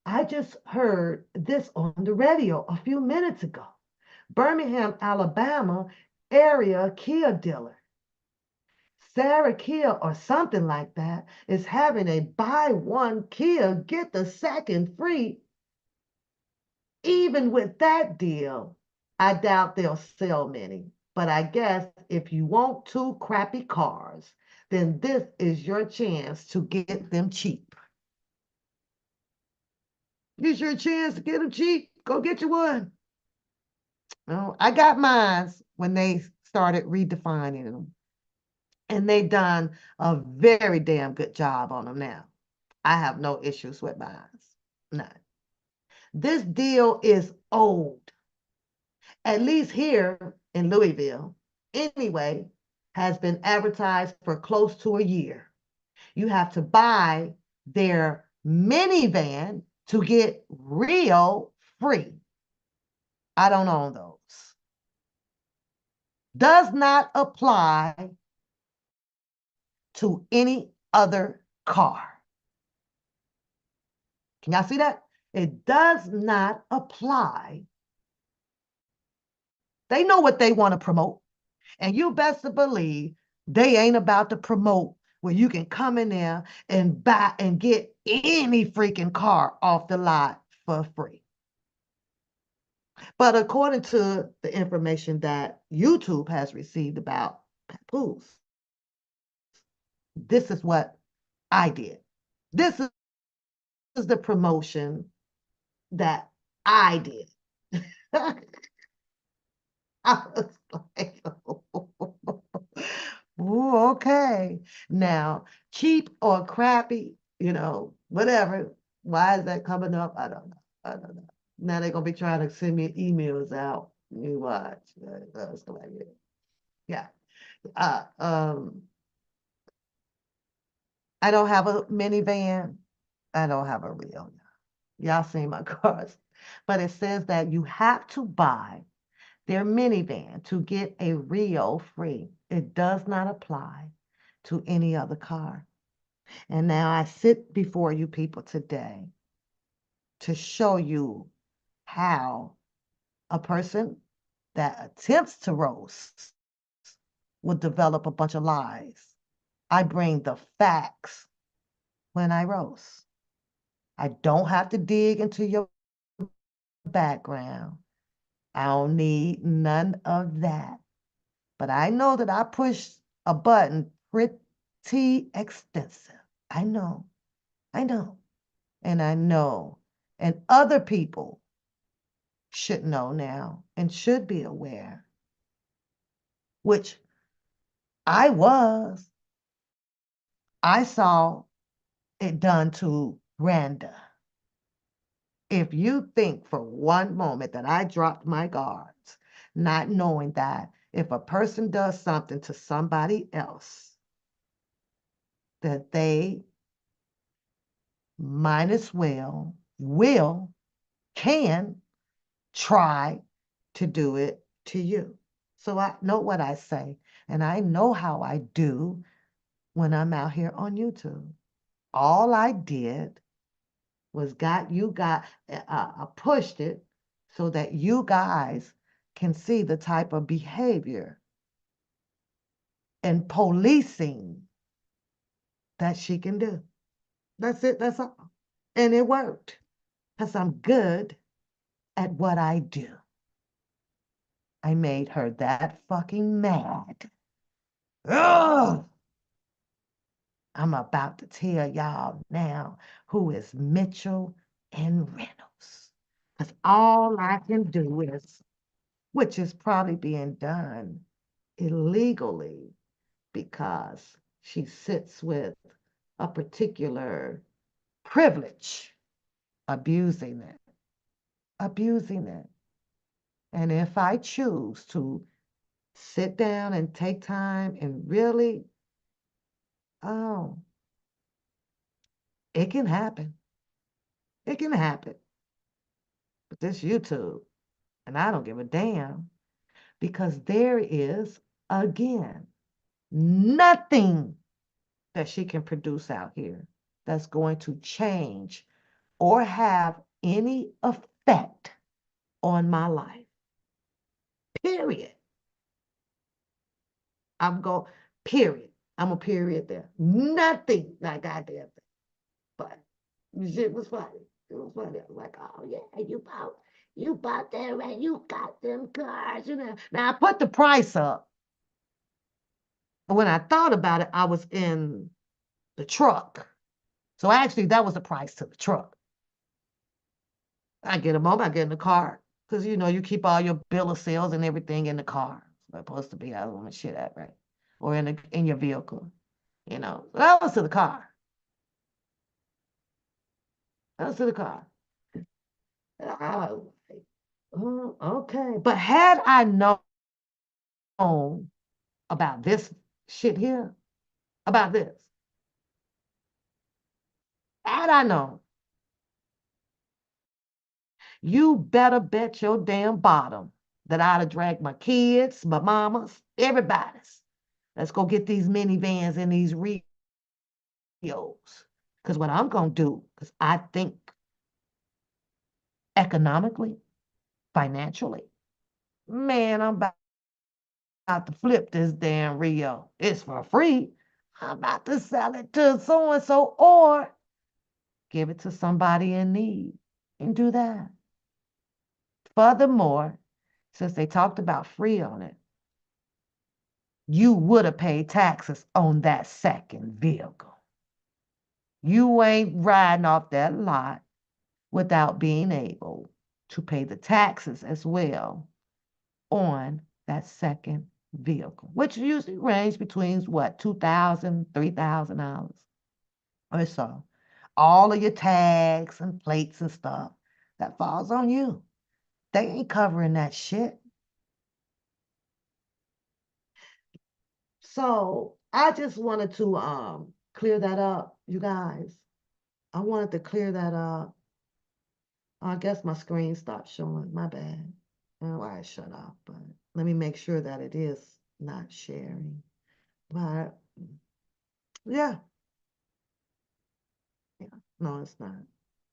I just heard this on the radio a few minutes ago. Birmingham, Alabama area Kia dealer, Sarah Kia or something like that, is having a buy one Kia, get the second free. Even with that deal, I doubt they'll sell many. But I guess if you want two crappy cars, then this is your chance to get them cheap. It's your chance to get them cheap. Go get you one. No, I got mine when they started redefining them. And they done a very damn good job on them now. I have no issues with mine. None. This deal is old. At least here in Louisville, anyway, has been advertised for close to a year. You have to buy their minivan to get real free. I don't own those. Does not apply to any other car. Can y'all see that? It does not apply. They know what they want to promote. And you best to believe they ain't about to promote where you can come in there and buy and get any freaking car off the lot for free. But according to the information that YouTube has received about papoose, this is what I did. This is the promotion that I did. I was like, ooh, okay. Now, cheap or crappy, whatever. Why is that coming up? I don't know. I don't know. Now they're gonna be trying to send me emails out. You watch. Yeah. Uh, um, I don't have a minivan. I don't have a real. Y'all seen my cars. But it says that you have to buy their minivan to get a Rio free. It does not apply to any other car. And now I sit before you people today to show you how a person that attempts to roast will develop a bunch of lies. I bring the facts when I roast. I don't have to dig into your background. I don't need none of that. But I know that I pushed a button pretty extensive. I know. And I know. And other people should know now and should be aware, which I was. I saw it done to Brenda. If you think for one moment that I dropped my guards, not knowing that if a person does something to somebody else, that they might as well, can try to do it to you. So I know what I say, and I know how I do when I'm out here on YouTube. All I did was pushed it so that you guys can see the type of behavior and policing that she can do. That's it, that's all. And it worked because I'm good at what I do. I made her that fucking mad. Ugh! I'm about to tell y'all now who is Mitchell and Reynolds. Because all I can do is, which is probably being done illegally, because she sits with a particular privilege, abusing it, abusing it. And if I choose to sit down and take time and really, oh, it can happen. It can happen. But this YouTube, and I don't give a damn because there is, again, nothing that she can produce out here that's going to change or have any effect on my life. Period. I'm going, period. I'm a period there. Nothing like goddamn thing. But shit was funny. It was funny. I was like, oh yeah, you bought that right. You got them cars. You know. Now I put the price up. But when I thought about it, I was in the truck. So actually that was the price to the truck. I get a moment, I get in the car. Because you know, you keep all your bill of sales and everything in the car. It's supposed to be, I don't want to shit at, right? Or in your vehicle. You know. So that was to the car. That was to the car. And I was like, oh, okay. But had I known about this shit here, about this, had I known, you better bet your damn bottom that I'd have dragged my kids, my mamas, everybody's. Let's go get these minivans and these Rios. Because what I'm going to do, because I think economically, financially, man, I'm about to flip this damn Rio. It's for free. I'm about to sell it to so and so or give it to somebody in need and do that. Furthermore, since they talked about free on it, you would have paid taxes on that second vehicle. You ain't riding off that lot without being able to pay the taxes as well on that second vehicle, which usually range between what, $2,000, $3,000 or so. All of your tags and plates and stuff, that falls on you. They ain't covering that shit. So I just wanted to clear that up, you guys. I wanted to clear that up. I guess my screen stopped showing. My bad. I don't know why I shut off, but let me make sure that it is not sharing. But yeah, no, it's not.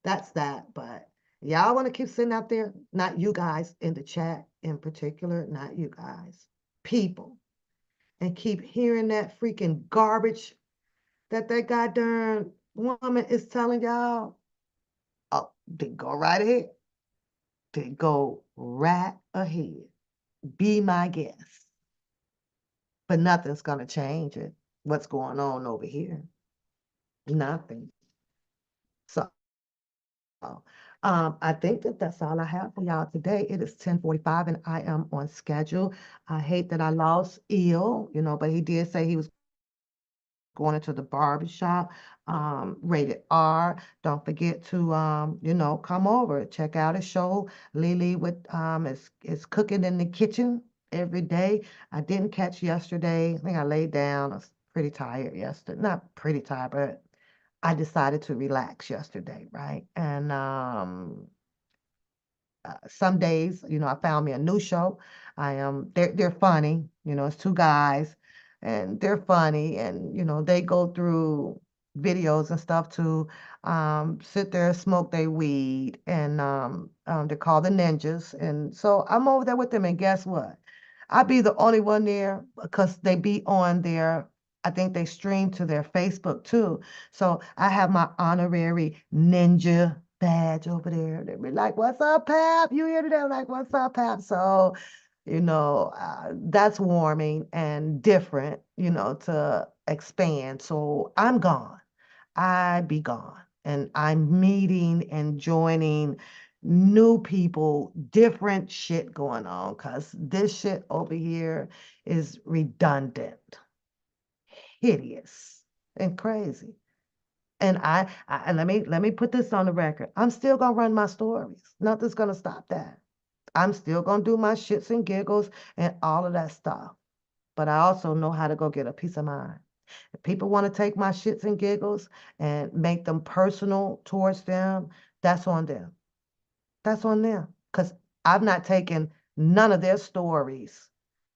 That's that. But y'all want to keep sitting out there, not you guys in the chat in particular, not you guys, people, and keep hearing that freaking garbage that goddamn woman is telling y'all. Oh, then go right ahead. Then go right ahead. Be my guest. But nothing's gonna change it. What's going on over here? Nothing. So I think that that's all I have for y'all today. It is 10:45 and I am on schedule. I hate that I lost ill, but he did say he was going into the barbershop, rated R. Don't forget to, come over, check out his show. Lily is cooking in the kitchen every day. I didn't catch yesterday. I think I laid down. I was pretty tired yesterday. Not pretty tired, but I decided to relax yesterday, right? And some days, I found me a new show. They're funny, it's two guys and they're funny and, they go through videos and stuff to sit there, smoke their weed and they're called the Ninjas. And so I'm over there with them and guess what? I'd be the only one there because they be on their, I think they stream to their Facebook too. So I have my honorary ninja badge over there. They be like, what's up, Pap? You here today? I'm like, what's up, Pap? So, that's warming and different, to expand. So I'm gone. I be gone. And I'm meeting and joining new people, different shit going on, because this shit over here is redundant. hideous and crazy. And and let me put this on the record. I'm still gonna run my stories. Nothing's gonna stop that. I'm still gonna do my shits and giggles and all of that stuff. But I also know how to go get a peace of mind. If people want to take my shits and giggles and make them personal towards them, that's on them. That's on them. Because I've not taken none of their stories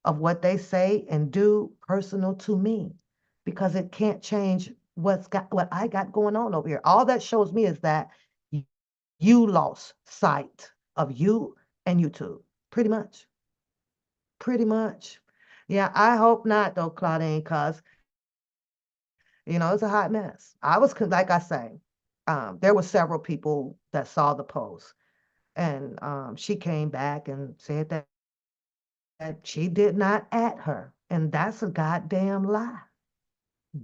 of what they say and do personal to me because it can't change what I got going on over here. All that shows me is that you lost sight of you and YouTube. Pretty much. Pretty much. Yeah, I hope not though, Claudine, because it's a hot mess. Like I say, there were several people that saw the post, and she came back and said that she did not at her, and that's a goddamn lie.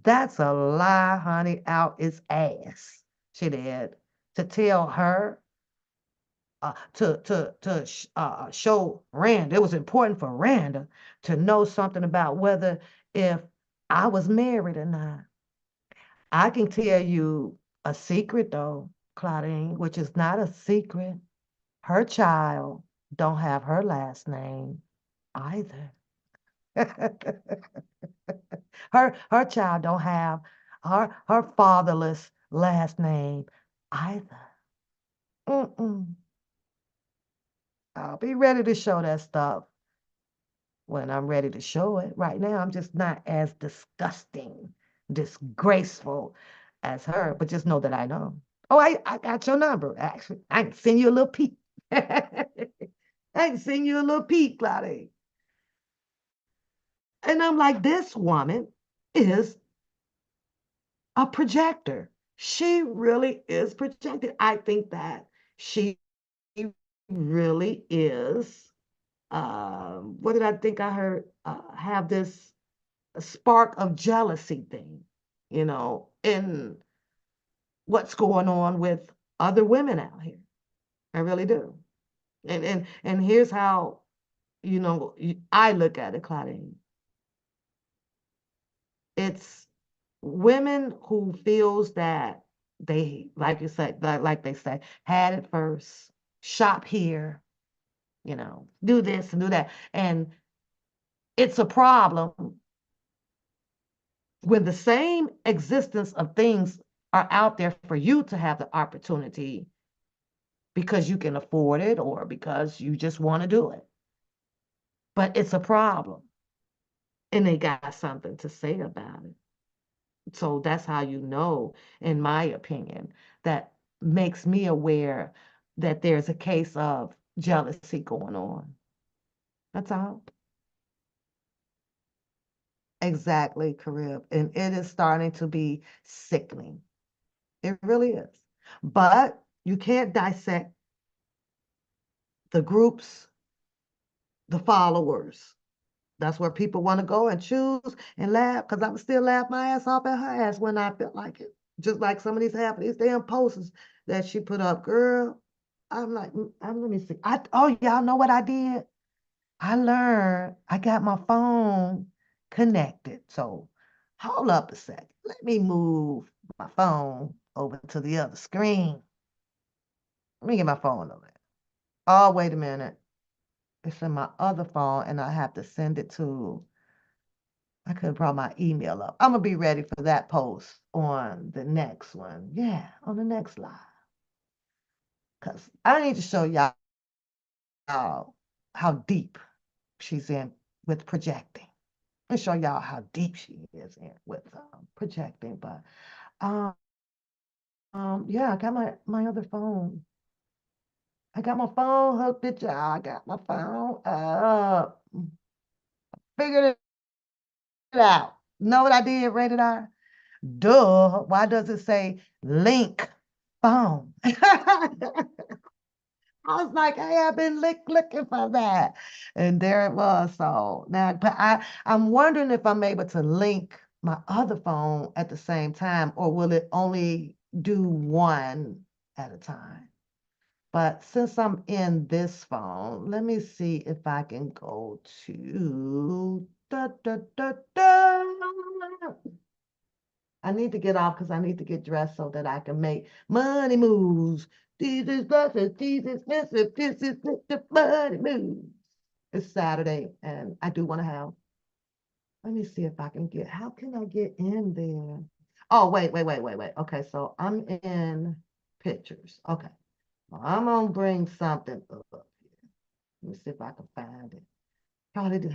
That's a lie, honey, out its ass. She did to tell her to show Rand. It was important for Randa to know something about whether if I was married or not. I can tell you a secret though, Claudine, which is not a secret. Her child don't have her last name either. Her child don't have her fatherless last name either. Mm-mm. I'll be ready to show that stuff when I'm ready to show it. Right now, I'm just not as disgusting, disgraceful as her, but just know that I know. Oh, I got your number, actually. I can send you a little peek. I can send you a little peek, Claudia. And I'm like, this woman is a projector. She really is projected. I think that she really is. What did I think I heard? Have this spark of jealousy thing, in what's going on with other women out here. I really do. And here's how, I look at it, Claudine. It's women who feels that they, like you said, like they say, had it first, shop here, do this and do that. And it's a problem when the same existence of things are out there for you to have the opportunity because you can afford it or because you just want to do it. But it's a problem. And they got something to say about it. So that's how you know, in my opinion, that makes me aware that there's a case of jealousy going on. That's all. Exactly, Carib. And it is starting to be sickening. It really is. But you can't dissect the groups, the followers. That's where people want to go and choose and laugh, because I would still laugh my ass off at her ass when I felt like it. Just like some of these damn posters that she put up, girl. I'm like, let me see. Oh, y'all know what I did? I learned I got my phone connected. So hold up a second. Let me move my phone over to the other screen. Let me get my phone over there. Oh, wait a minute. It's in my other phone and I have to send it to, I could have brought my email up. I'm going to be ready for that post on the next one. Yeah, on the next live. Because I need to show y'all how deep she's in with projecting. I'll show y'all how deep she is in with projecting. But yeah, I got my other phone. I got my phone hooked it, y'all. I got my phone up. Figured it out. Know what I did, rated R? Duh. Why does it say link phone? I was like, hey, I've been looking for that. And there it was. So now, but I'm wondering if I'm able to link my other phone at the same time, or will it only do one at a time? But since I'm in this phone, let me see if I can go to I need to get off because I need to get dressed so that I can make money moves. These expensive, these expensive, this is the money moves. It's Saturday, and I do want to have. Let me see if I can get. How can I get in there? Oh, wait. Okay, so I'm in pictures. Okay, well, I'm gonna bring something up here. Let me see if I can find it. Probably do.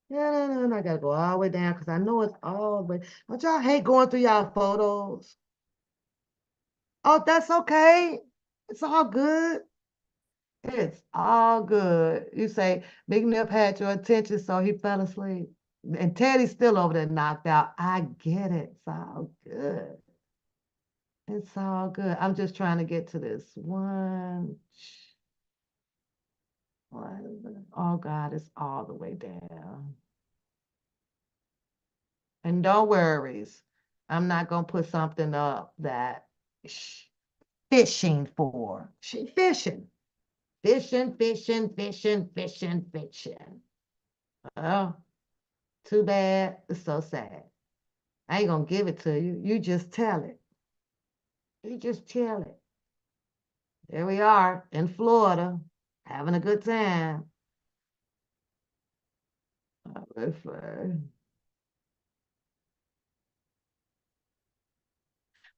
Yeah, I gotta go all the way down because I know it's all the way. Don't y'all hate going through y'all photos? Oh, that's okay. It's all good. It's all good. You say Big Nip had your attention, so he fell asleep. And Teddy's still over there knocked out. I get it. It's all good. It's all good. I'm just trying to get to this one. Oh God, it's all the way down. And don't worries, I'm not gonna put something up that fishing for. She fishing. Fishing. Oh, too bad. It's so sad. I ain't gonna give it to you. You just tell it. You just tell it. There we are in Florida, having a good time.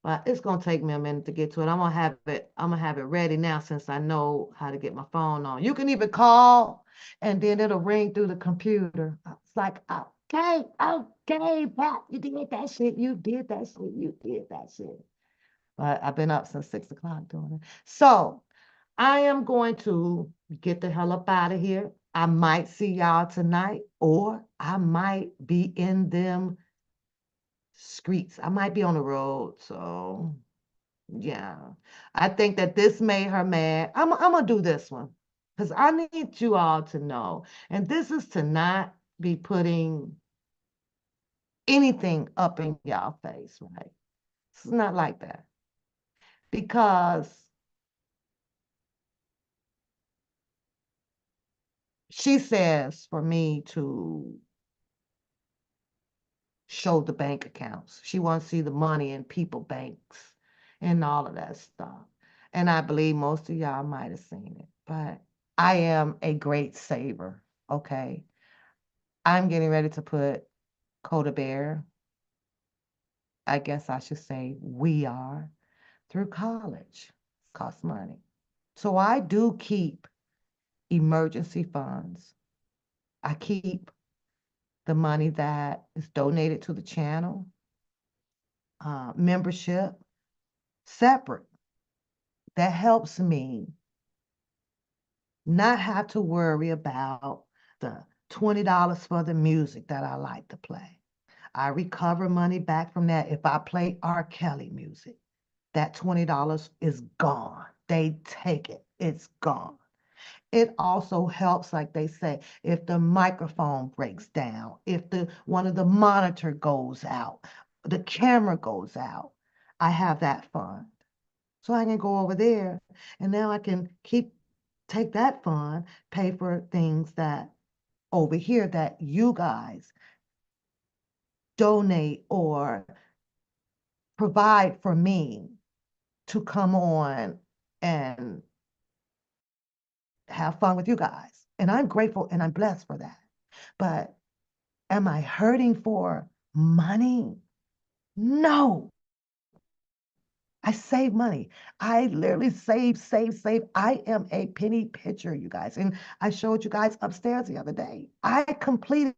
But it's gonna take me a minute to get to it. I'm gonna have it ready now since I know how to get my phone on. You can even call and then it'll ring through the computer. It's like, okay, Pat, you did that shit, you did that shit. But I've been up since 6 o'clock doing it. So I am going to get the hell up out of here. I might see y'all tonight, or I might be in them streets. I might be on the road. So yeah, I think that this made her mad. I'm gonna do this one because I need you all to know. And this is to not be putting anything up in y'all face, right? It's not like that. Because she says for me to show the bank accounts. She wants to see the money in people banks and all of that stuff. And I believe most of y'all might have seen it, but I am a great saver, okay? I'm getting ready to put Coda Bear, I guess I should say we are, through college. Costs money. So I do keep emergency funds. I keep the money that is donated to the channel, membership, separate. That helps me not have to worry about the $20 for the music that I like to play. I recover money back from that if I play R. Kelly music. That $20 is gone. They take it. It's gone. It also helps, like they say, if the microphone breaks down, if one of the monitor goes out, the camera goes out, I have that fund. So I can go over there and now I can take that fund, pay for things that over here that you guys donate or provide for me to come on and have fun with you guys. And I'm grateful and I'm blessed for that. But am I hurting for money? No. I save money. I literally save. I am a penny pitcher, you guys. And I showed you guys upstairs the other day. I completed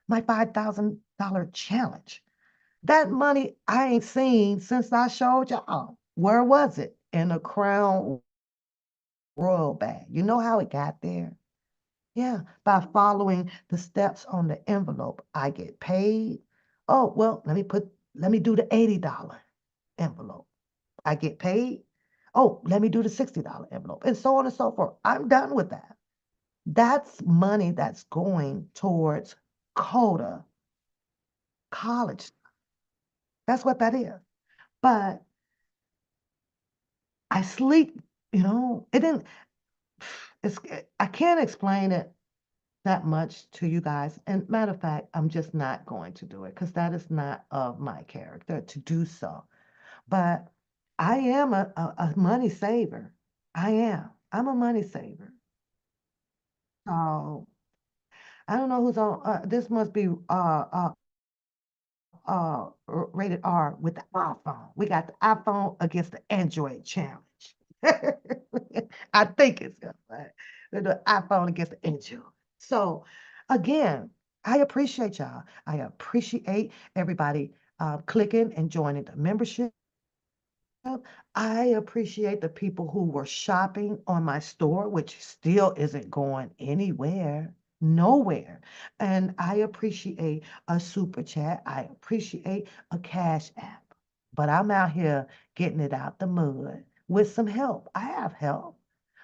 my $5,000 challenge. That money I ain't seen since I showed y'all. Where was it? In a Crown Royal bag. You know how it got there? Yeah, by following the steps on the envelope. I get paid. Oh, well, let me do the $80 envelope. I get paid. Oh, let me do the $60 envelope, and so on and so forth. I'm done with that. That's money that's going towards CODA college. That's what that is. But I sleep, it didn't, I can't explain it that much to you guys. And matter of fact, I'm just not going to do it because that is not of my character to do so. But I am a money saver. I am. I'm a money saver. So I don't know who's on. This must be rated R with the iPhone. We got the iPhone against the Android challenge. I think it's the iPhone against the Android. So again, I appreciate y'all. I appreciate everybody clicking and joining the membership. I appreciate the people who were shopping on my store, which still isn't going anywhere, nowhere. And I appreciate a super chat. I appreciate a cash app. But I'm out here getting it out the mud with some help. I have help,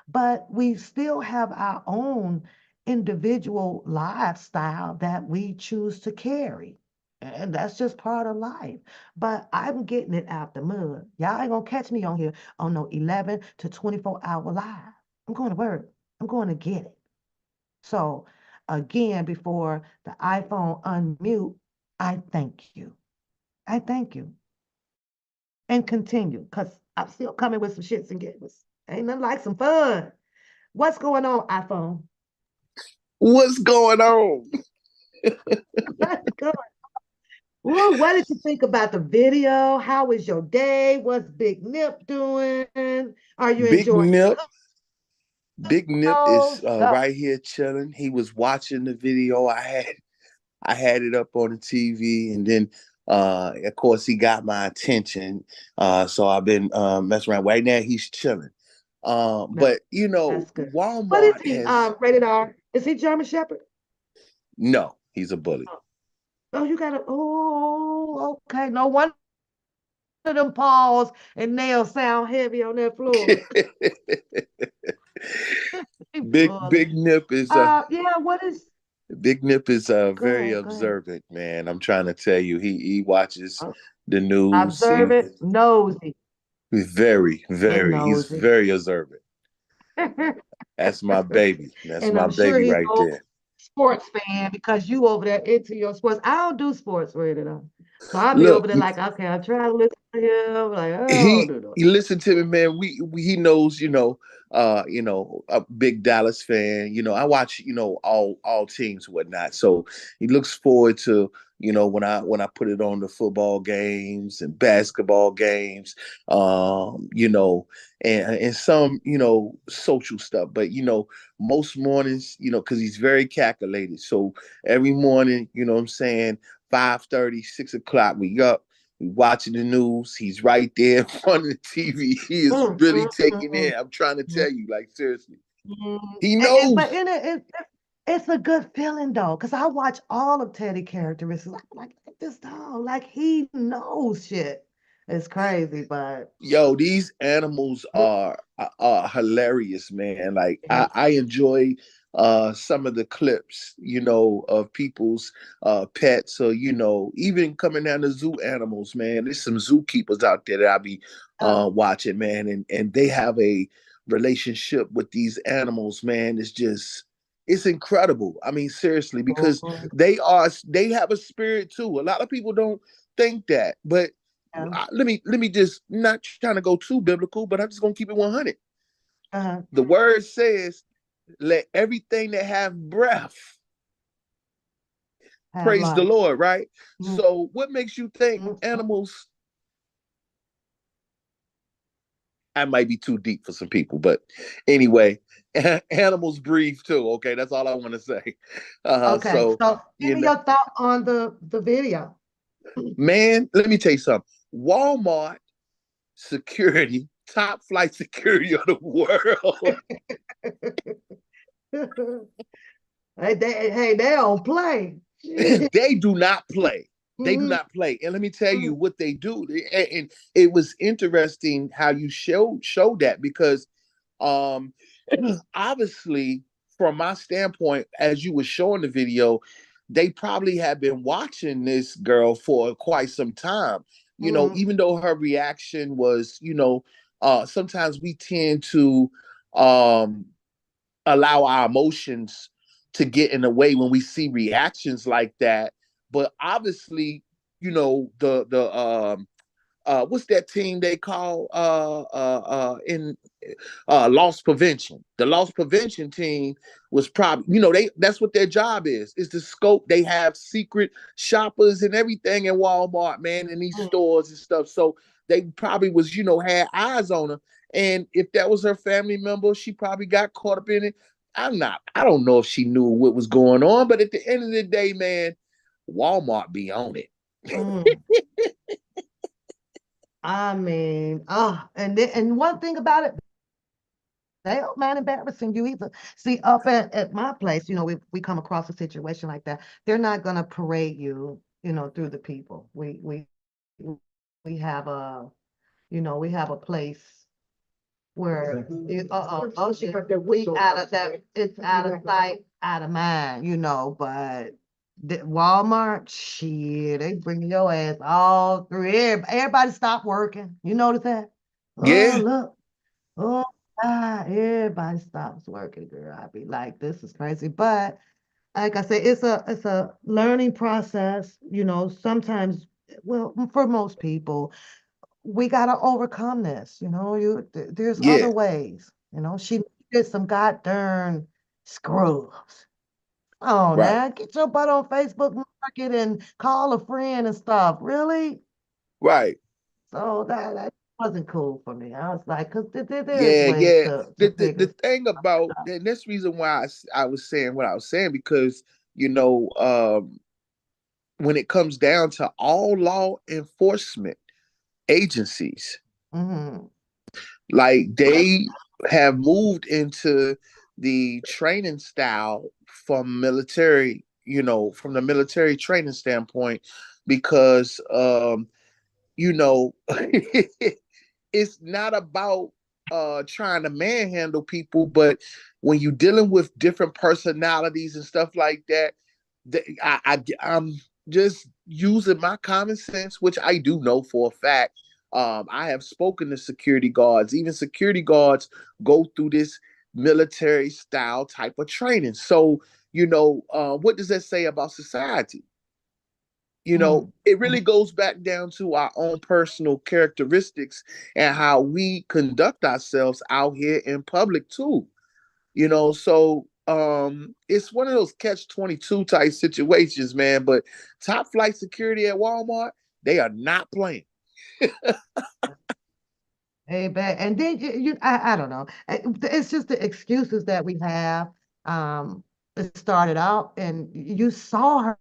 but we still have our own individual lifestyle that we choose to carry. And that's just part of life. But I'm getting it out the mud. Y'all ain't gonna catch me on here on no 11 to 24-hour live. I'm going to work. I'm going to get it. So again, before the iPhone unmute, I thank you. I thank you. And continue, because I'm still coming with some shits and giggles. Ain't nothing like some fun. What's going on, iPhone? What's going on? What's going Well, what did you think about the video? How was your day? What's Big Nip doing? Are you Big enjoying Nip. Big Nip is those? right here chilling. He was watching the video. I had it up on the TV, and then of course he got my attention. So I've been messing around. Right now he's chilling. No, But you know, that's good. What is Walmart he? has Rated R? Is he German Shepherd? no, he's a bully. Oh, you got to. Oh, okay. No wonder them paws and nails sound heavy on that floor. Big Nip is Yeah. What is? Big Nip is Go very ahead. Go ahead. observant, man. I'm trying to tell you, he watches Oh, the news. observant, nosy, He's very, and very, he's nosy. very observant. That's my baby. That's And my I'm sure baby he's right an there. sports fan because you over there into your sports. I don't do sports rated on. So I'll be Look, over there like, okay, I'm trying to listen to him. Like, oh, he do no. he listened to me, man. We he knows, a big Dallas fan. I watch, all teams and whatnot. So he looks forward to, when I put it on the football games and basketball games, and some, social stuff. But most mornings, because he's very calculated. So every morning, what I'm saying, 5:30, 6 o'clock, we up. Watching the news. He's right there in front of the TV. He is really taking in. I'm trying to tell you, like, seriously. He But knows. in it's a good feeling though, because I watch all of Teddy characteristics. Like this dog, like he knows shit. It's crazy, but Yo, these animals are hilarious, man. Like yeah. I enjoy some of the clips, of people's pets, or even coming down to zoo animals, man. There's some zookeepers out there that I be watching, man, and they have a relationship with these animals, man. It's incredible. I mean, seriously, because Mhm. they have a spirit too. A lot of people don't think that, but Yeah. let me just not trying to go too biblical, but I'm just gonna keep it 100. Uh-huh. The word says, "Let everything that have breath Have praise the life. Lord." Right. Mhm. So, what makes you think Mhm. animals? I might be too deep for some people, but anyway, animals breathe too. Okay, that's all I want to say. Okay, So so give you me know, your thought on the video. man, let me tell you something. Walmart security, top flight security of the world. Hey, they don't play. They do not play. They do Mhm. not play. And let me tell you what they do. And it was interesting how you showed that because um obviously from my standpoint, as you were showing the video, they probably have been watching this girl for quite some time. Mhm. Even though her reaction was, sometimes we tend to um allow our emotions to get in the way when we see reactions like that. But obviously, the what's that team they call in loss prevention? The loss prevention team was probably, that's what their job is to scope. They have secret shoppers and everything in Walmart, man, in these stores and stuff. So they probably was, had eyes on her. And if that was her family member, she probably got caught up in it. I don't know if she knew what was going on, but at the end of the day, man, Walmart be on it. I mean, and one thing about it, they don't mind embarrassing you either. See, up at my place, we come across a situation like that. They're not gonna parade you, through the people. We have we have a place where we out of that, it's out of sight, out of mind, but the Walmart, shit, they bring your ass all through. Everybody stop working. You notice that? Oh, Yeah, look. Oh, God, everybody stops working, girl. I'd be like, this is crazy. But like I say, it's a learning process. Sometimes, well, for most people, we gotta overcome this. There's yeah, other ways. She did some goddamn scrubs. Oh, right, now get your butt on Facebook Market and call a friend and stuff. Really? right. So that wasn't cool for me. I was like, because there's Yeah, ways yeah. to The figure thing about, stuff. and that's the reason why I was saying what I was saying, because when it comes down to all law enforcement agencies, Mm-hmm. like they have moved into the training style from military, from the military training standpoint, because you know it's not about trying to manhandle people, but when you're dealing with different personalities and stuff like that, I'm just using my common sense, which I do know for a fact. I have spoken to security guards. Even security guards go through this military style type of training. So, what does that say about society? It really goes back down to our own personal characteristics and how we conduct ourselves out here in public too. So it's one of those catch-22 type situations, man. But top flight security at Walmart, they are not playing. Hey, back, and then I don't know. It's just the excuses that we have. It started out, and you saw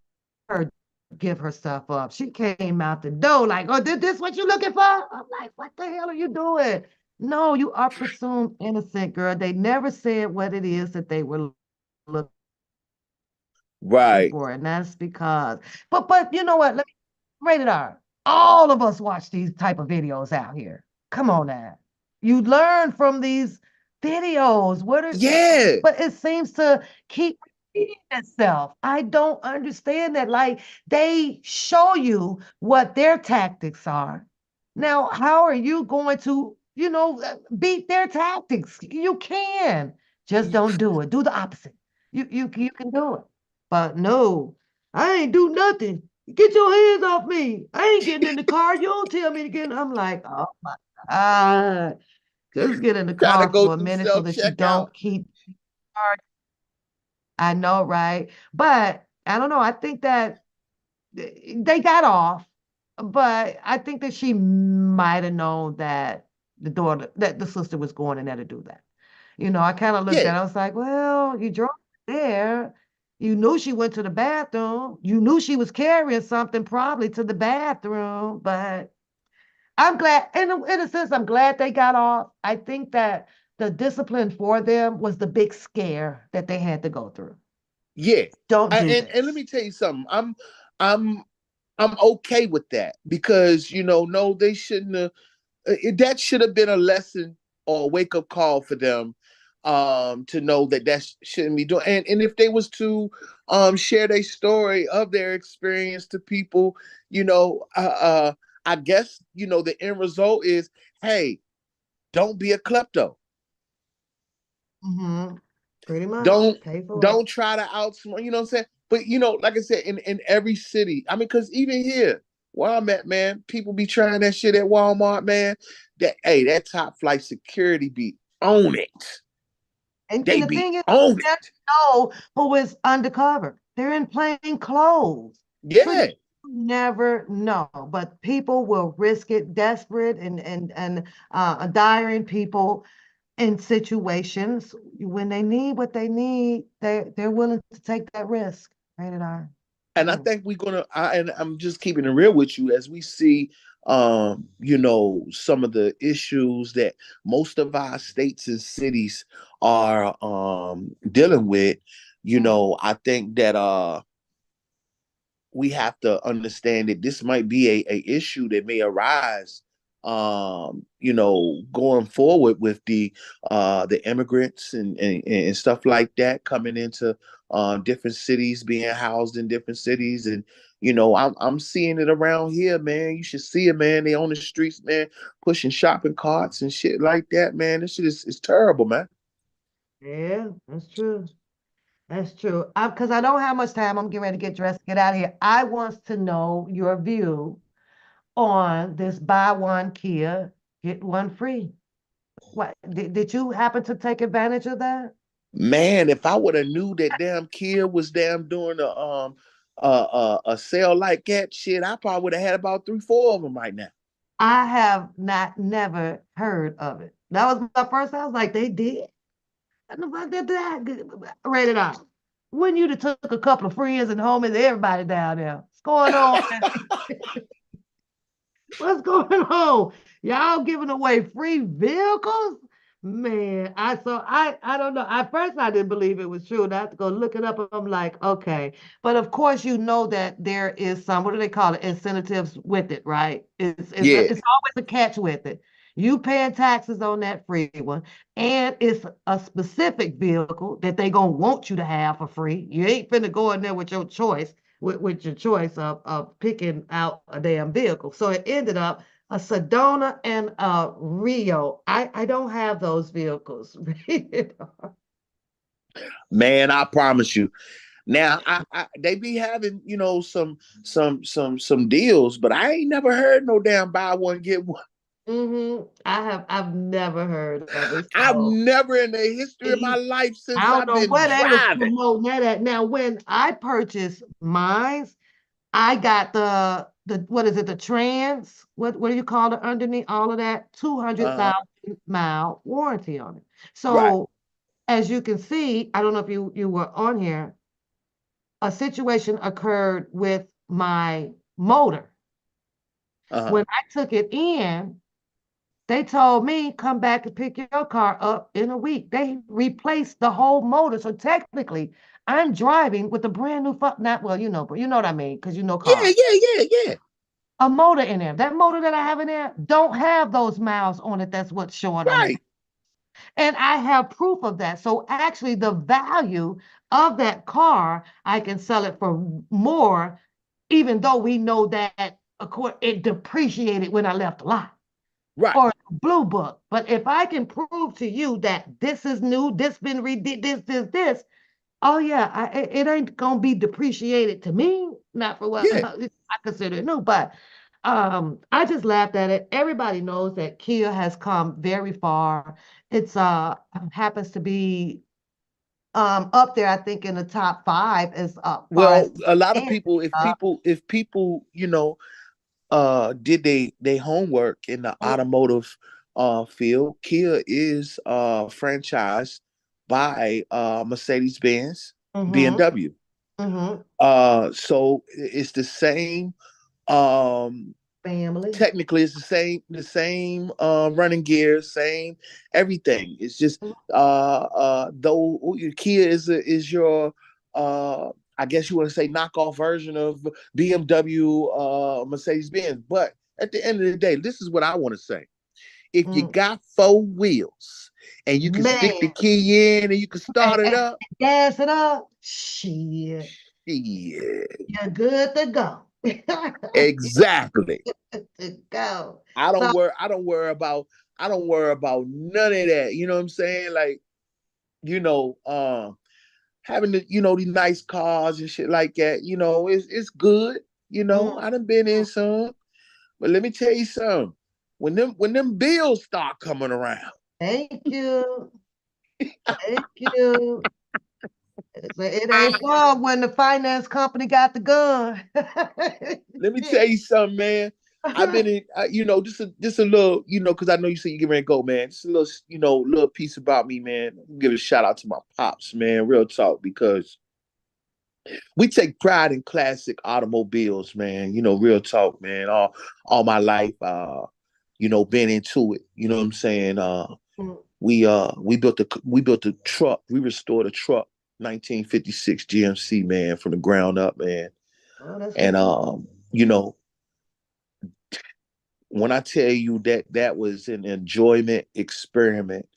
her give herself up. She came out the door like, "Oh, this what you looking for?" I'm like, "What the hell are you doing?" No, you are presumed innocent, girl. They never said what it is that they were looking Right. for, and that's because. But you know what? Let me rated R. All of us watch these type of videos out here. Come on now. You learn from these videos. Yeah. But it seems to keep repeating itself. I don't understand that. Like they show you what their tactics are. Now, how are you going to, beat their tactics? You can. Just don't do it. Do the opposite. You can do it. But no, I ain't do nothing. Get your hands off me. I ain't getting in the car. You don't tell me to get in. I'm like, oh my God. Just get in the Trying to car go for a through minute so self that you checkout. don't keep charging. I know, right? But I don't know. I think that they got off, but I think that she might have known that that the sister was going in there to do that. I kind of looked Yeah. at it, I was like, well, you drove there. You knew she went to the bathroom. You knew she was carrying something probably to the bathroom, but I'm glad, in a sense, I'm glad they got off. I think that the discipline for them was the big scare that they had to go through. Yeah. Don't do And let this. me tell you something. I'm I'm okay with that, because no, they shouldn't have. That should have been a lesson or a wake up call for them, to know that shouldn't be doing. And if they was to share their story of their experience to people, I guess the end result is, hey, don't be a klepto. Hmm. Pretty much. Don't Pay for it. don't try to outsmart, you know what I'm saying? But like I said, in every city, I mean, because even here where I'm at, man, people be trying that shit at Walmart, man. That top flight security be on it. And They the be thing is, on you never it. know who is undercover. They're in plain clothes. So Yeah. you never know. But people will risk it, desperate and dire people in situations when they need what they need, they're willing to take that risk. Rated R. And I think we're gonna and I'm just keeping it real with you as we see some of the issues that most of our states and cities are dealing with. I think that we have to understand that this might be a issue that may arise going forward with the immigrants and stuff like that coming into different cities, being housed in different cities. And I'm seeing it around here, man. You should see it, man. They on the streets, man, pushing shopping carts and shit like that, man. This shit is terrible, man. Yeah, that's true. That's true. Because I don't have much time. I'm getting ready to get dressed, get out of here. I want to know your view on this buy one Kia, get one free. What did you happen to take advantage of that? Man, if I would have knew that damn kid was damn doing a sale like that, shit, I probably would have had about 3, 4 of them right now. I have never heard of it. That was my first. I was like, they did. And the fuck did that? Rated R. When you'd have took a couple of friends and homies, everybody down there. What's going on? What's going on? Y'all giving away free vehicles? Man, I don't know. At first I didn't believe it was true. And I had to go look it up. And I'm like, okay. But of course you know that there is some, what do they call it? Incentives with it, right? Yeah, It's always a catch with it. You paying taxes on that free one, and it's a specific vehicle that they gonna want you to have for free. You ain't finna go in there with your choice with your choice of picking out a damn vehicle. So it ended up a Sedona and a Rio. I don't have those vehicles. man, I promise you. Now, they be having some deals, but I ain't never heard no damn buy one get one. I've never heard of it. I've So never in the history of my life I since don't I've know been where they was driving. promoting that at. Now, when I purchased mine, I got the what is it, the trans? What do you call it underneath all of that? Uh-huh. 200,000 mile warranty on it. Right. So as you can see, I don't know if you were on here, a situation occurred with my motor. Uh-huh. When I took it in, they told me come back and pick your car up in a week. They replaced the whole motor. So technically, I'm driving with a brand new not well, but you know what I mean, because you know Yeah, cars. yeah, yeah, yeah. A motor in there. That motor that I have in there don't have those miles on it. That's what's showing on it. Right. And I have proof of that. So actually, the value of that car, I can sell it for more, even though we know that it depreciated when I left the lot Right. or blue book. But if I can prove to you that this is new, this been redid, this, oh yeah, it ain't gonna be depreciated to me, not for what Yeah. I consider new, but I just laughed at it. Everybody knows that Kia has come very far. It's happens to be up there, I think, in the top five as far Well, as a lot of and people, if people, did they homework in the automotive field, Kia is franchised by Mercedes Benz, mm-hmm, BMW. mm-hmm, So it's the same. Um, family. Technically, it's the same running gear, same everything. It's just though your Kia is your I guess you want to say knockoff version of BMW, Mercedes Benz. But at the end of the day, this is what I want to say: if you Mm. got 4 wheels and you can stick the Man, key in and you can start it and up, gas it up. Shit, yeah, you're good to go. exactly. To go. I So don't worry. I don't worry about. I don't worry about none of that. You know what I'm saying? Like you know, having the, these nice cars and shit like that, it's good. Mm. I done been in some, but let me tell you something. When them bills start coming around, Thank you. Thank you. It ain't fun when the finance company got the gun. let me tell you something, man. I've been in, just a little, because I know you said you get ready to go, man. Just a little, little piece about me, man. Give a shout out to my pops, man. Real talk, because we take pride in classic automobiles, man. Real talk, man. All my life, been into it. You know what I'm saying? Mm. We built a truck. We restored a truck, 1956 GMC, man, from the ground up, man. Oh, that's And good. when I tell you that was an enjoyment experiment,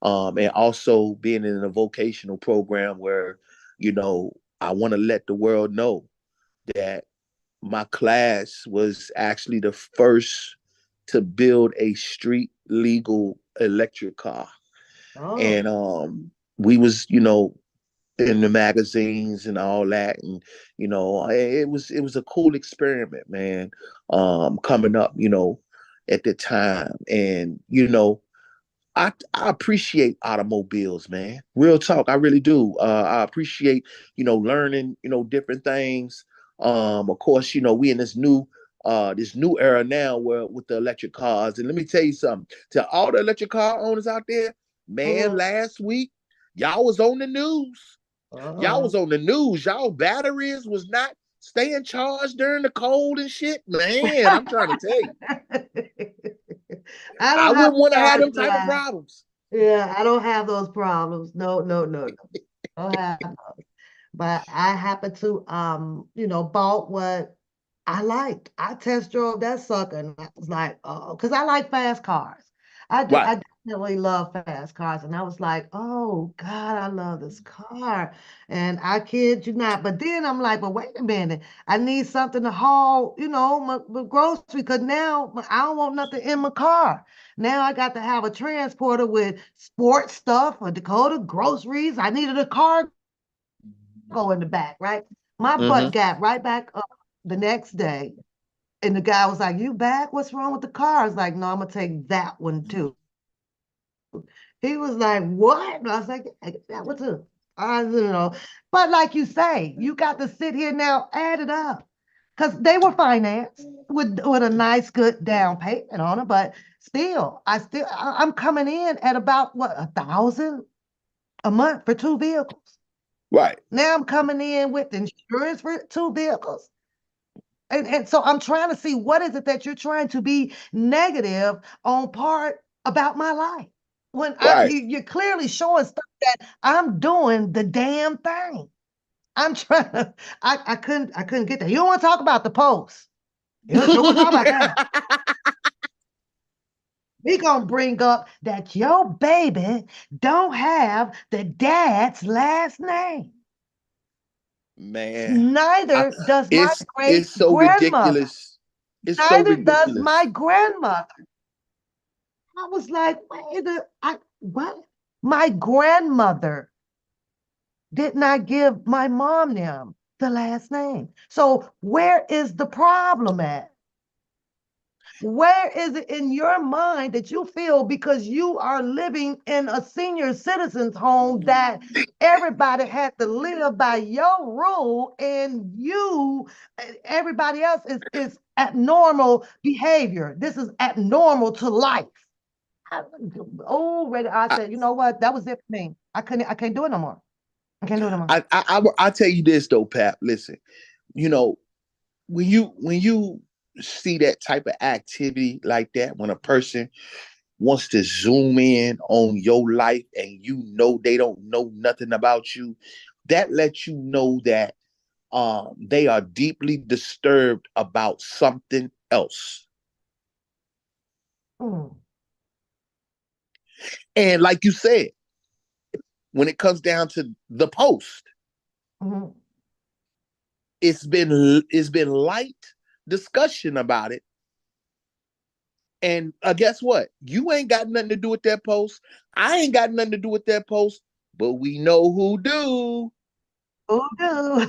and also being in a vocational program where, I want to let the world know that my class was actually the first to build a street legal electric car. Oh, And we was, in the magazines and all that, and it was a cool experiment, man. Coming up, at the time, and I appreciate automobiles, man. Real talk, I really do. I appreciate, learning, different things. Of course, we in this new era now where with the electric cars. And let me tell you something. To all the electric car owners out there, man, mhm. last week, y'all was on the news. Y'all Uh-uh. was on the news. Y'all batteries was not staying charged during the cold and shit. Man, I'm trying to tell you. I I don't have wouldn't want to have cars them for type of that. problems. Yeah, I don't have those problems. No, no, no, no. Don't have those. But I happen to bought what I liked. I test drove that sucker and I was like, oh, because I like fast cars. I do. Right. I definitely love fast cars. And I was like, oh God, I love this car. And I kid you not. But then I'm like, well, wait a minute. I need something to haul, my grocery because now I don't want nothing in my car. Now I got to have a transporter with sports stuff, a Dakota groceries. I needed a cargo in the back, right? My butt Mm-hmm. got right back up the next day. And the guy was like, you back? What's wrong with the car? I was like, no, I'm gonna take that one too. He was like, what? And I was like, yeah, get that one too. But like you say, you got to sit here now, add it up. Because they were financed with a nice, good down payment on it, but still, I'm coming in at about what, 1,000 a month for two vehicles. Right. Now I'm coming in with insurance for two vehicles. And so I'm trying to see what is it that you're trying to be negative on part about my life. When Right. you're clearly showing stuff that I'm doing the damn thing. I'm trying to, I couldn't get that. You don't want to talk about the post. You don't want to talk about that. We gonna bring up that your baby don't have the dad's last name. Man, I, Neither does my it's great so grandmother. ridiculous. It's so Neither does my ridiculous. grandmother. I was like, what? My grandmother did not give my mom them the last name. So where is the problem at? Where is it in your mind that you feel because you are living in a senior citizens home that everybody had to live by your rule and everybody else is abnormal behavior. This is abnormal to life. I I, said, you know what? That was it for me. I can't do it no more. I can't do it no more. I tell you this though, Pap. Listen, you know when you see that type of activity like that, when a person wants to zoom in on your life and they don't know nothing about you, that lets you know that they are deeply disturbed about something else. Mm, And like you said, when it comes down to the post, mm, it's been light discussion about it. And guess what? You ain't got nothing to do with that post. I ain't got nothing to do with that post. but we know who do. Who do?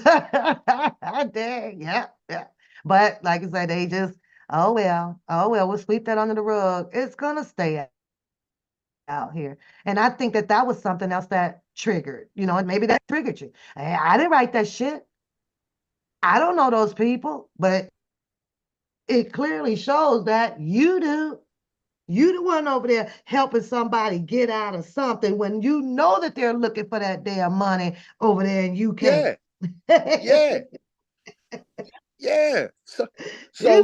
Dang, yeah, yeah. But like I said, they just, oh well, we'll sweep that under the rug. It's gonna stay out here. And I think that that was something else that triggered, and maybe that triggered you. Hey, I didn't write that shit. I don't know those people, but it clearly shows that you do. You the one over there helping somebody get out of something when you know that they're looking for that damn money over there and you can't. Yeah, yeah, yeah. So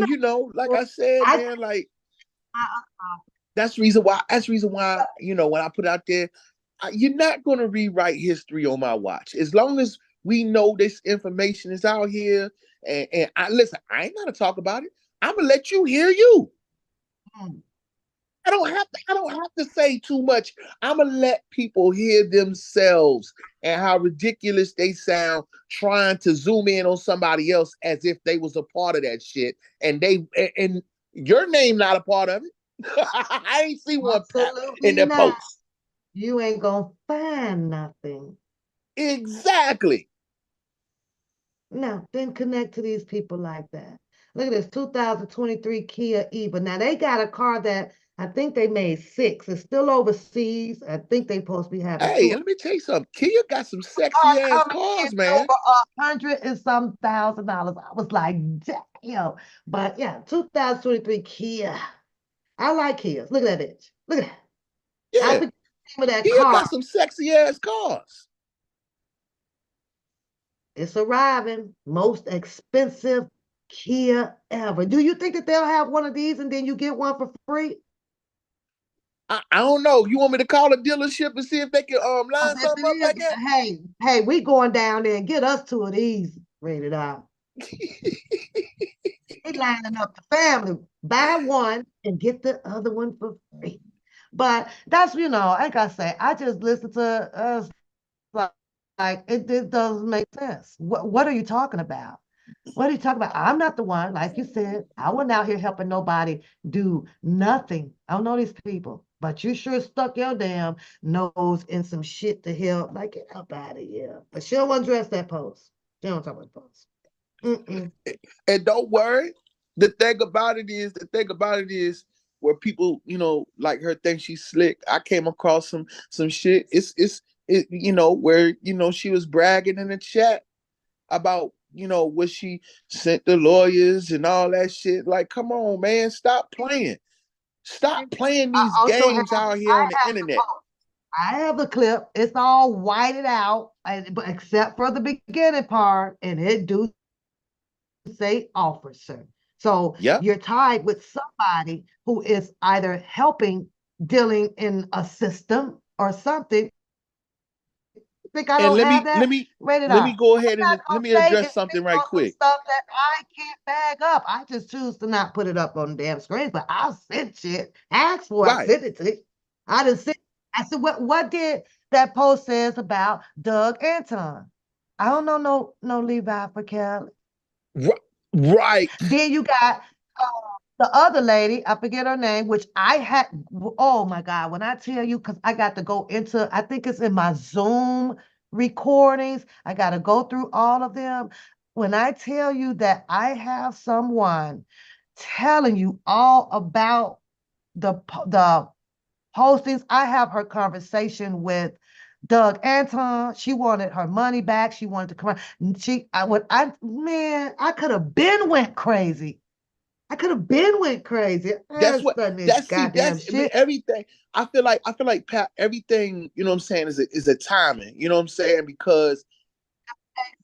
You like know, I said, I man, like that's the reason why. That's the reason why. When I put out there, you're not gonna rewrite history on my watch. As long as we know this information is out here, and I listen, I ain't gonna talk about it. I'm gonna let you hear you. mm, I don't have to say too much. I'm gonna let people hear themselves and how ridiculous they sound trying to zoom in on somebody else as if they was a part of that shit, and your name not a part of it. I ain't see one pap in absolutely their not. post. You ain't gonna find nothing. Exactly. No, then connect to these people like that. Look at this 2023 Kia Eva. Now they got a car that I think they made six. It's still overseas. I think they supposed to be having Hey, two let me tell you something. Kia got some sexy cars ass coming in cars, man. over $100 and some $1,000. I was like, damn. But yeah, 2023 Kia. I like Kias. Look at that bitch. Look at that. I Yeah, forget the name of that Kia car. got some sexy ass cars. It's arriving. Most expensive Kia ever. Do you think that they'll have one of these and then you get one for free? I don't know. You want me to call a dealership and see if they can line If something up it like is, hey, we going down there and get us two of these rated out. that? We lining up the family. Buy one and get the other one for free. But that's, like I say, I just listen to us like it doesn't make sense. What are you talking about? What are you talking about? I'm not the one, like you said. I wasn't out here helping nobody do nothing. I don't know these people, but you sure stuck your damn nose in some shit to help. Like, get up out of here. But she don't want to address that post. She don't talk about the post. Mm-mm. And don't worry. The thing about it is where people, like her think she's slick. I came across some shit. Where she was bragging in the chat about what she sent the lawyers and all that shit. Like, come on, man, stop playing. Stop playing I these also have games out here I on the have the internet. post. I have the clip. It's all whited out, but except for the beginning part, and it do say officer. So Yep. you're tied with somebody who is either helping dealing in a system or something. Think I And don't let have me let that me rated let me out? go I'm ahead not and let gonna me say address it's something based right on some quick. stuff that I can't bag up. I just choose to not put it up on the damn screen, but I'll send shit. Ask for it, Right. send it to you. I just sent. I said, what did that post says about Doug Anton? I don't know no Levi for Kelly. Right. Then you got uh, the other lady, I forget her name, which I had. Oh my God, when I tell you, because I got to go into, I think it's in my Zoom recordings, I got to go through all of them. When I tell you that I have someone telling you all about the postings, I have her conversation with Doug Anton. She wanted her money back. She wanted to come out. I could have been went crazy. I could have been went crazy. That's I what done this that's see goddamn that's I mean, shit. everything. I feel like Pat, everything, what I'm saying, is a timing, what I'm saying? Because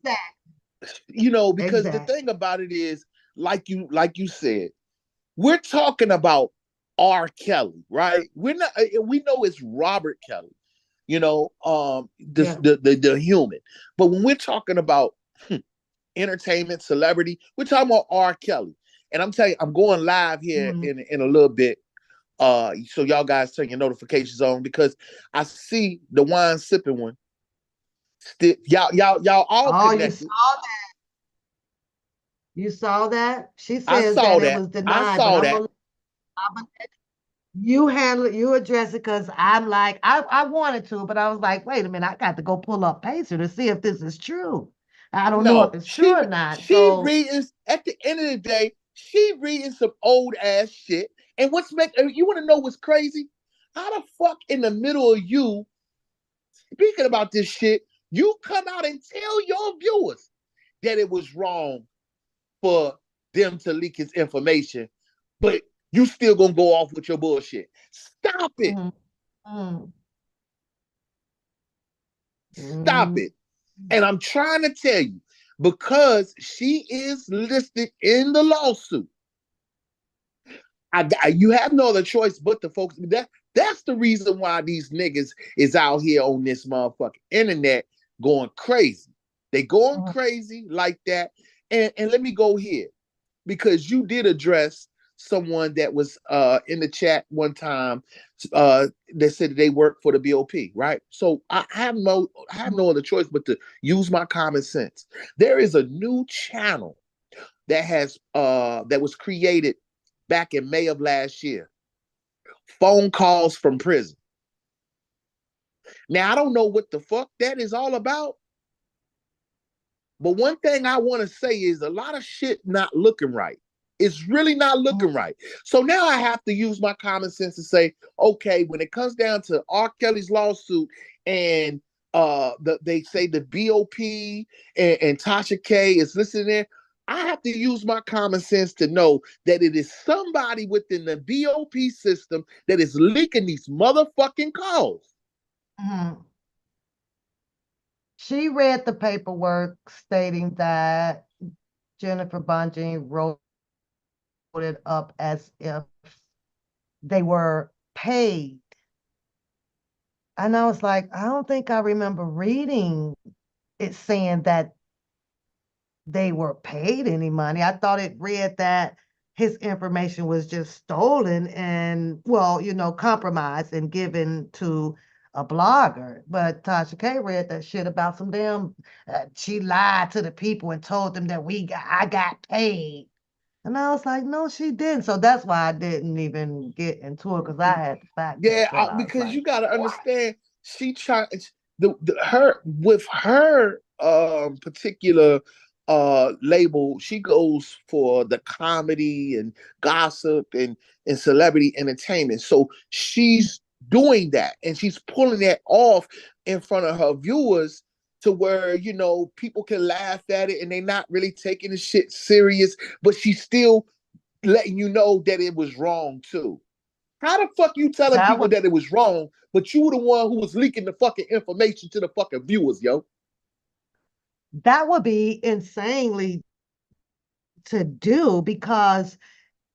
Exactly. because the Exactly. thing about it is, like you said, we're talking about R. Kelly, right? We know it's Robert Kelly, Yeah. the human. But when we're talking about entertainment, celebrity, we're talking about R. Kelly. And I'm telling you, I'm going live here Mm. in a little bit. So y'all guys turn your notifications on because I see the wine sipping one. Still, y'all all Oh, you connected. saw that? You saw that? She I says saw that it that. was I denied, but saw that. I'm gonna You handle it, you address it, because I'm like, I wanted to, but I was like, wait a minute, I got to go pull up Pacer to see if this is true. I don't know if No, it's true or not. she So, reading at the end of the day, she reading some old ass shit. And what's make you want to know what's crazy? How the fuck in the middle of you speaking about this shit, you come out and tell your viewers that it was wrong for them to leak his information, but you still gonna go off with your bullshit. Stop it. mm, mm, Stop mm, it. And I'm trying to tell you, because she is listed in the lawsuit, you have no other choice but to focus. That's the reason why these niggas is out here on this motherfucking internet going crazy. They going mm, crazy like that. And let me go here, because you did address someone that was in the chat one time that said that they work for the BOP, right? So I have no other choice but to use my common sense. There is a new channel that was created back in May of last year. Phone calls from prison. Now I don't know what the fuck that is all about, but one thing I want to say is a lot of shit not looking right. It's really not looking right. So now I have to use my common sense to say, okay, when it comes down to R. Kelly's lawsuit and they say the BOP and Tasha K is listening there, I have to use my common sense to know that it is somebody within the BOP system that is leaking these motherfucking calls. mm. She read the paperwork stating that Jennifer Bungie wrote it up as if they were paid. And I was like, I don't think I remember reading it saying that they were paid any money. I thought it read that his information was just stolen and, well, compromised and given to a blogger. But Tasha K read that shit about some damn, she lied to the people and told them that I got paid. And I was like, no, she didn't. So that's why I didn't even get into it, because I had to fact check that. I was Because like, you got to what? understand, she tried her with her particular label. She goes for the comedy and gossip and celebrity entertainment. So she's doing that, and she's pulling that off in front of her viewers to where people can laugh at it and they're not really taking the shit serious, but she's still letting you know that it was wrong too. How the fuck you telling That people would that it was wrong, but you were the one who was leaking the fucking information to the fucking viewers, yo? that would be insanely to do, because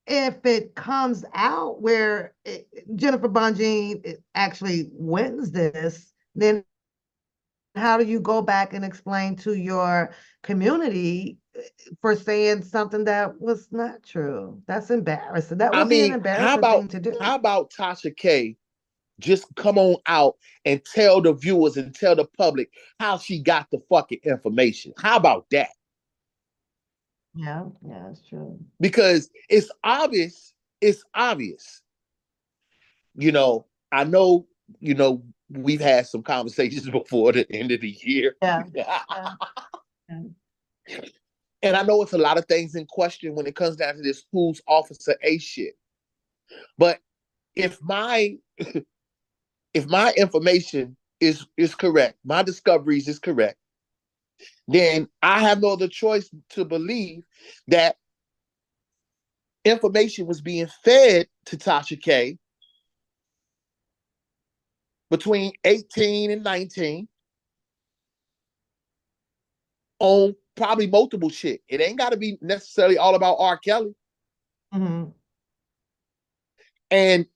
if it comes out where Jennifer Bonjean actually wins this, then how do you go back and explain to your community for saying something that was not true? That's embarrassing. That I would be an mean, how embarrassing about thing to do. how about Tasha K just come on out and tell the viewers and tell the public how she got the fucking information? How about that? Yeah, yeah, it's true. Because it's obvious. It's obvious. I know. We've had some conversations before the end of the year. Yeah, yeah, yeah. And I know it's a lot of things in question when it comes down to this who's Officer A shit. But if my if my information is correct, my discoveries is correct, then I have no other choice to believe that information was being fed to Tasha K between 18 and 19 on probably multiple shit. It ain't got to be necessarily all about R. Kelly. Mm-hmm. And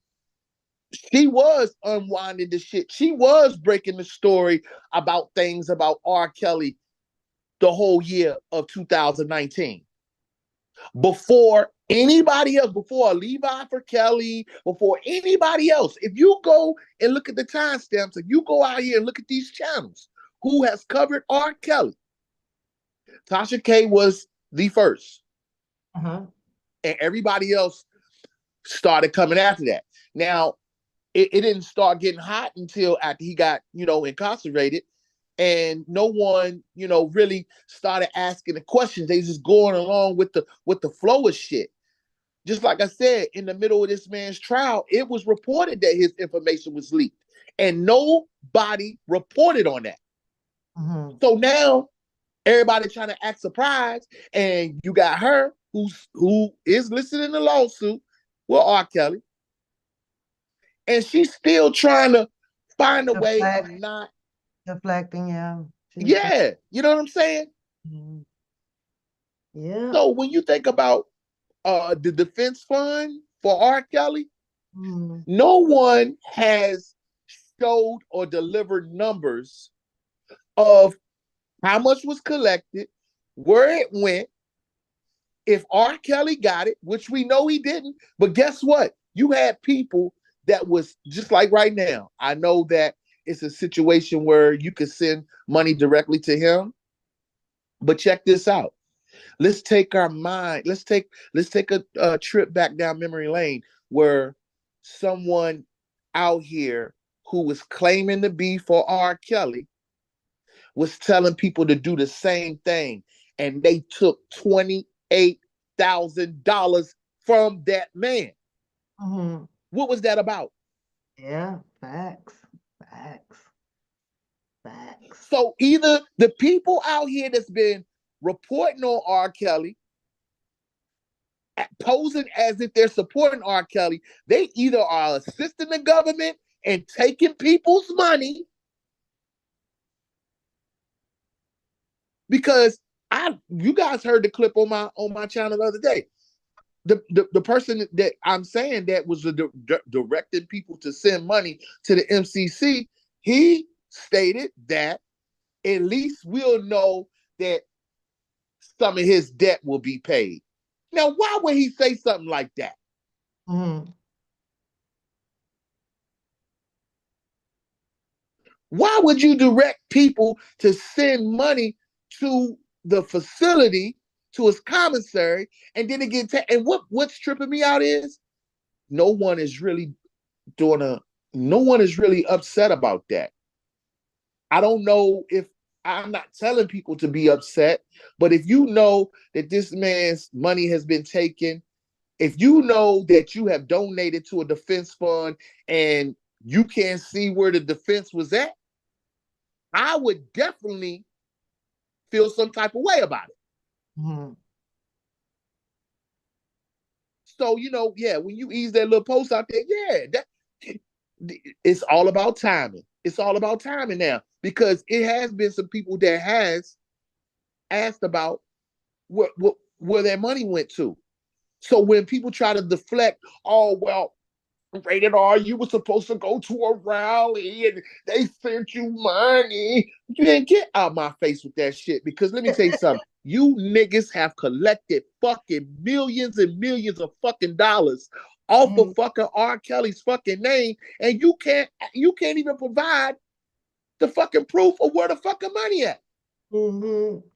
she was unwinding the shit. She was breaking the story about things about R. Kelly the whole year of 2019. Before anybody else, before Levi for Kelly, before anybody else. If you go and look at the timestamps, if you go out here and look at these channels, who has covered R. Kelly? Tasha K was the first. Uh-huh. And everybody else started coming after that. Now, it didn't start getting hot until after he got, incarcerated. And no one, really started asking the questions. They just going along with the flow of shit. Just like I said, in the middle of this man's trial, it was reported that his information was leaked, and nobody reported on that. Mm-hmm. So now everybody trying to act surprised, and you got her who is listed in the lawsuit with R. Kelly, and she's still trying to find a way of not deflecting. Yeah. Yeah, you know what I'm saying? Mm-hmm. Yeah. So when you think about the defense fund for R. Kelly, Mm-hmm. no one has showed or delivered numbers of how much was collected, where it went, if R. Kelly got it, which we know he didn't. But guess what? You had people that was just like right now. I know that it's a situation where you could send money directly to him. But check this out. Let's take our mind. Let's take a trip back down memory lane where someone out here who was claiming to be for R. Kelly was telling people to do the same thing, and they took $28,000 from that man. Mm-hmm. What was that about? Yeah, facts. Facts. Facts. So either the people out here that's been reporting on R. Kelly, posing as if they're supporting R. Kelly, they either are assisting the government and taking people's money, because you guys heard the clip on my channel the other day. The person that I'm saying that was directing people to send money to the MCC, he stated that at least we'll know that some of his debt will be paid. Now, why would he say something like that? Mm-hmm. Why would you direct people to send money to the facility, to his commissary, and then it get and what's tripping me out is no one is really no one is really upset about that. I don't know if I'm not telling people to be upset, but if you know that this man's money has been taken, if you know that you have donated to a defense fund and you can't see where the defense was at, I would definitely feel some type of way about it. Mm-hmm. So, yeah, when you ease that little post out there, it's all about timing. It's all about timing now, because it has been some people that has asked about where their money went to. So when people try to deflect, oh, well, rated R, you were supposed to go to a rally and they sent you money. You didn't get out my face with that shit, because let me tell you something. You niggas have collected fucking millions and millions of fucking dollars off of fucking R. Kelly's fucking name, and you can't even provide the fucking proof of where the fucking money at. Mm-hmm.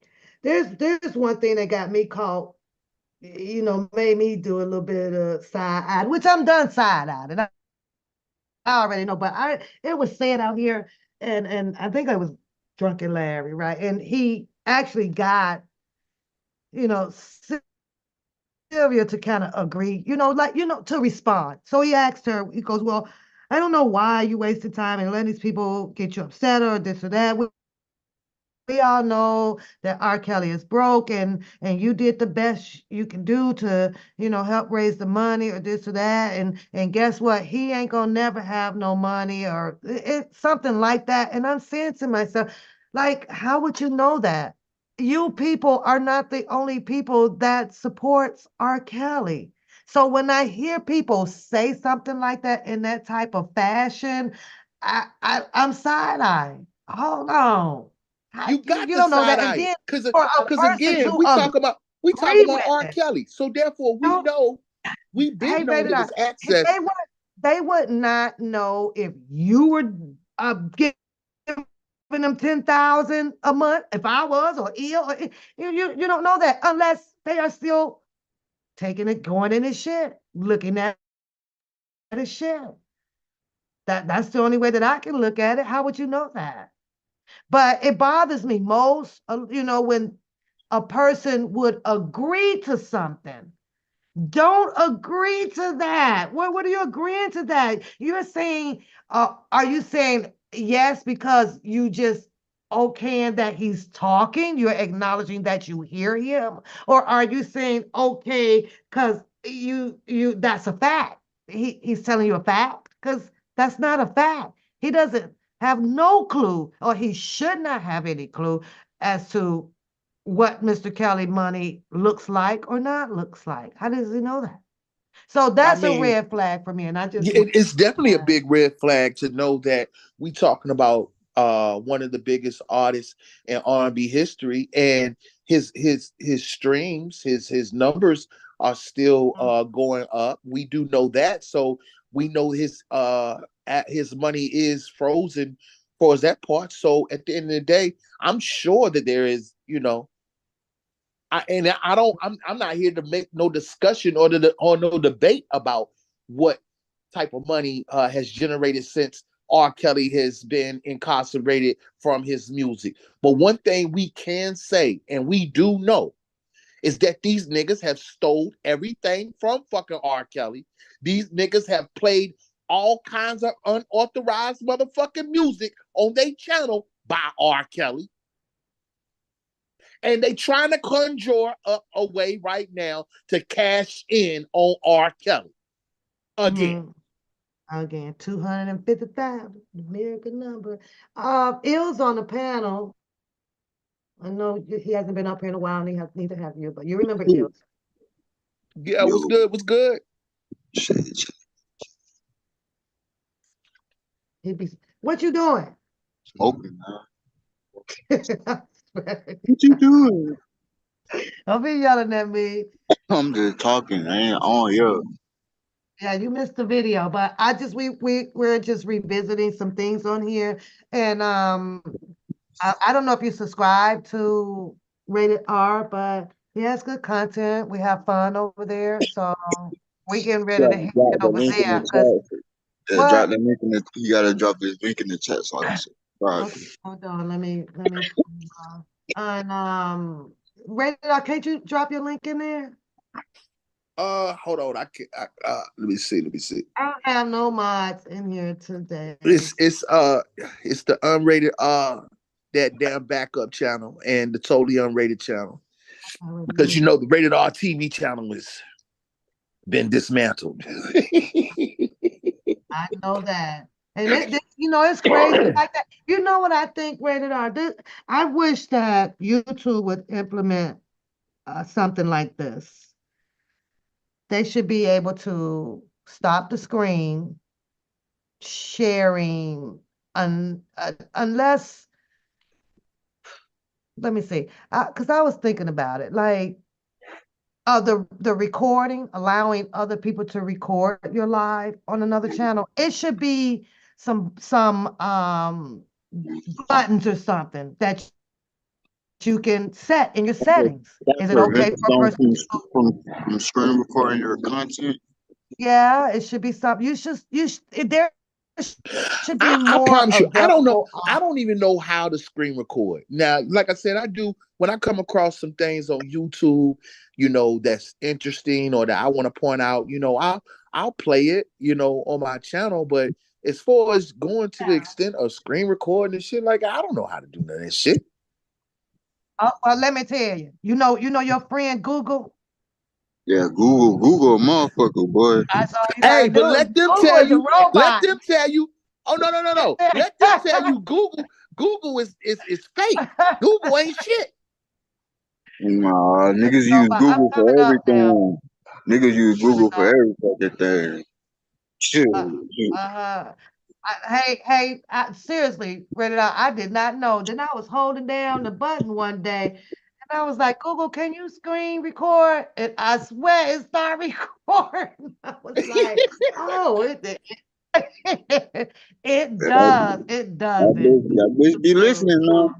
There's one thing that got me caught, made me do a little bit of side-eye, which I'm done side-eyed, and I already know, but it was said out here, and I think I was Drunken Larry, right? And he actually got, Sylvia to kind of agree, to respond. So he asked her, he goes, well, I don't know why you wasted time and letting these people get you upset or this or that. We all know that R. Kelly is broke, and you did the best you can do to, help raise the money or this or that. And guess what? He ain't gonna never have no money or something like that. And I'm saying to myself, like, how would you know that? You people are not the only people that supports R. Kelly. So when I hear people say something like that in that type of fashion, I'm side-eyeing. Hold on. You You got to don't know side that. And eye it, then because for a person again, to we talk agree about with R. it, Kelly, so therefore we don't, know we've hey, been known baby, that now, his access. they would not know if you were giving them 10,000 a month, if I was, or ill. Or, you don't know that unless they are still taking it, going in his shit, looking at as shit. That's the only way that I can look at it. How would you know that? But it bothers me most, when a person would agree to something. Don't agree to that. What are you agreeing to that? You're saying, are you saying yes because you just okaying that he's talking? You're acknowledging that you hear him, or are you saying okay because you that's a fact? He's telling you a fact because that's not a fact. He doesn't have no clue, or he should not have any clue as to what Mr. Kelly money looks like or not looks like. How does he know that? So I that's a mean, red flag for me. And I just want it's definitely a big red flag to know that we talking about one of the biggest artists in R&B history, and his streams, his numbers are still going up. We do know that, so we know his money is frozen for that part. So at the end of the day, I'm sure that there is, I'm not here to make no discussion or no debate about what type of money has generated since R. Kelly has been incarcerated from his music. But one thing we can say, and we do know, is that these niggas have stole everything from fucking R. Kelly. These niggas have played all kinds of unauthorized motherfucking music on their channel by R. Kelly. And they trying to conjure up a way right now to cash in on R. Kelly again. Again, 250,000, the miracle number. Ill's on the panel. I know he hasn't been up here in a while, and neither have you, but you remember Ill. Yeah, what's good? What's good? What you doing? Smoking, man. What you doing? Don't be yelling at me. I'm just talking. I ain't on here. Yeah, you missed the video, but we're just revisiting some things on here, and I don't know if you subscribe to Rated R, but he has good content. We have fun over there, so we getting ready to hit Drop it the over link in there. the Cause chat. Yeah, drop what? the link in the. You gotta drop this link in the chat so I can subscribe. Okay, hold on. Let me. And Rated R, can't you drop your link in there? Hold on. I can. Let me see. I don't have no mods in here today. It's the unrated that damn backup channel and the totally unrated channel, because the rated R TV channel has been dismantled. I know that. And it's crazy like that. You know what I think, Rated R? I wish that YouTube would implement something like this. They should be able to stop the screen sharing unless, let me see, because I was thinking about it, like the recording, allowing other people to record your live on another channel. It should be some buttons or something that you can set in your settings. That Is it okay prevents for a them person to? from screen recording your content. Yeah, it should be something. There should be I more promise you, I don't know. available. I don't even know how to screen record. Now, like I said, I do when I come across some things on YouTube, that's interesting or that I want to point out, I'll play it, on my channel. But as far as going to the extent of screen recording and shit, like I don't know how to do none of that shit. Well, let me tell you. You know your friend Google. Yeah, Google, a motherfucker, boy. That's all you Hey, gotta but do. let them Google tell is a you. Let robot. them tell you. Oh no. Let them tell you. Google is fake. Google ain't shit. Nah, niggas use Robot. I'm Google coming for up now. everything. Niggas use Google for every fucking thing. Shit. Uh, hey, seriously, Reddit, I did not know. Then I was holding down the button one day, and I was like, Google, can you screen record? And I swear it started recording. I was like, oh, it does. It does it. That bitch be listening, man.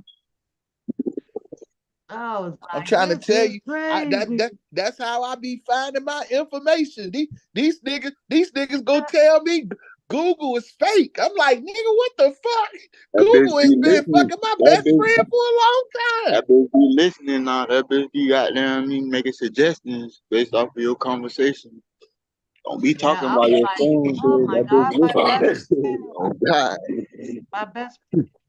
I was I'm like, trying to this tell is you, crazy. that's how I be finding my information. These niggas go tell me Google is fake. I'm like, nigga, what the fuck? That bitch Google has be been listening. fucking my That best bitch, friend for a long time. that bitch be listening now. That bitch be goddamn me making suggestions based off of your conversation. Don't be Yeah, talking I about was your like, phone, oh dude. my That bitch God, my best listening. friend, Oh God. my best.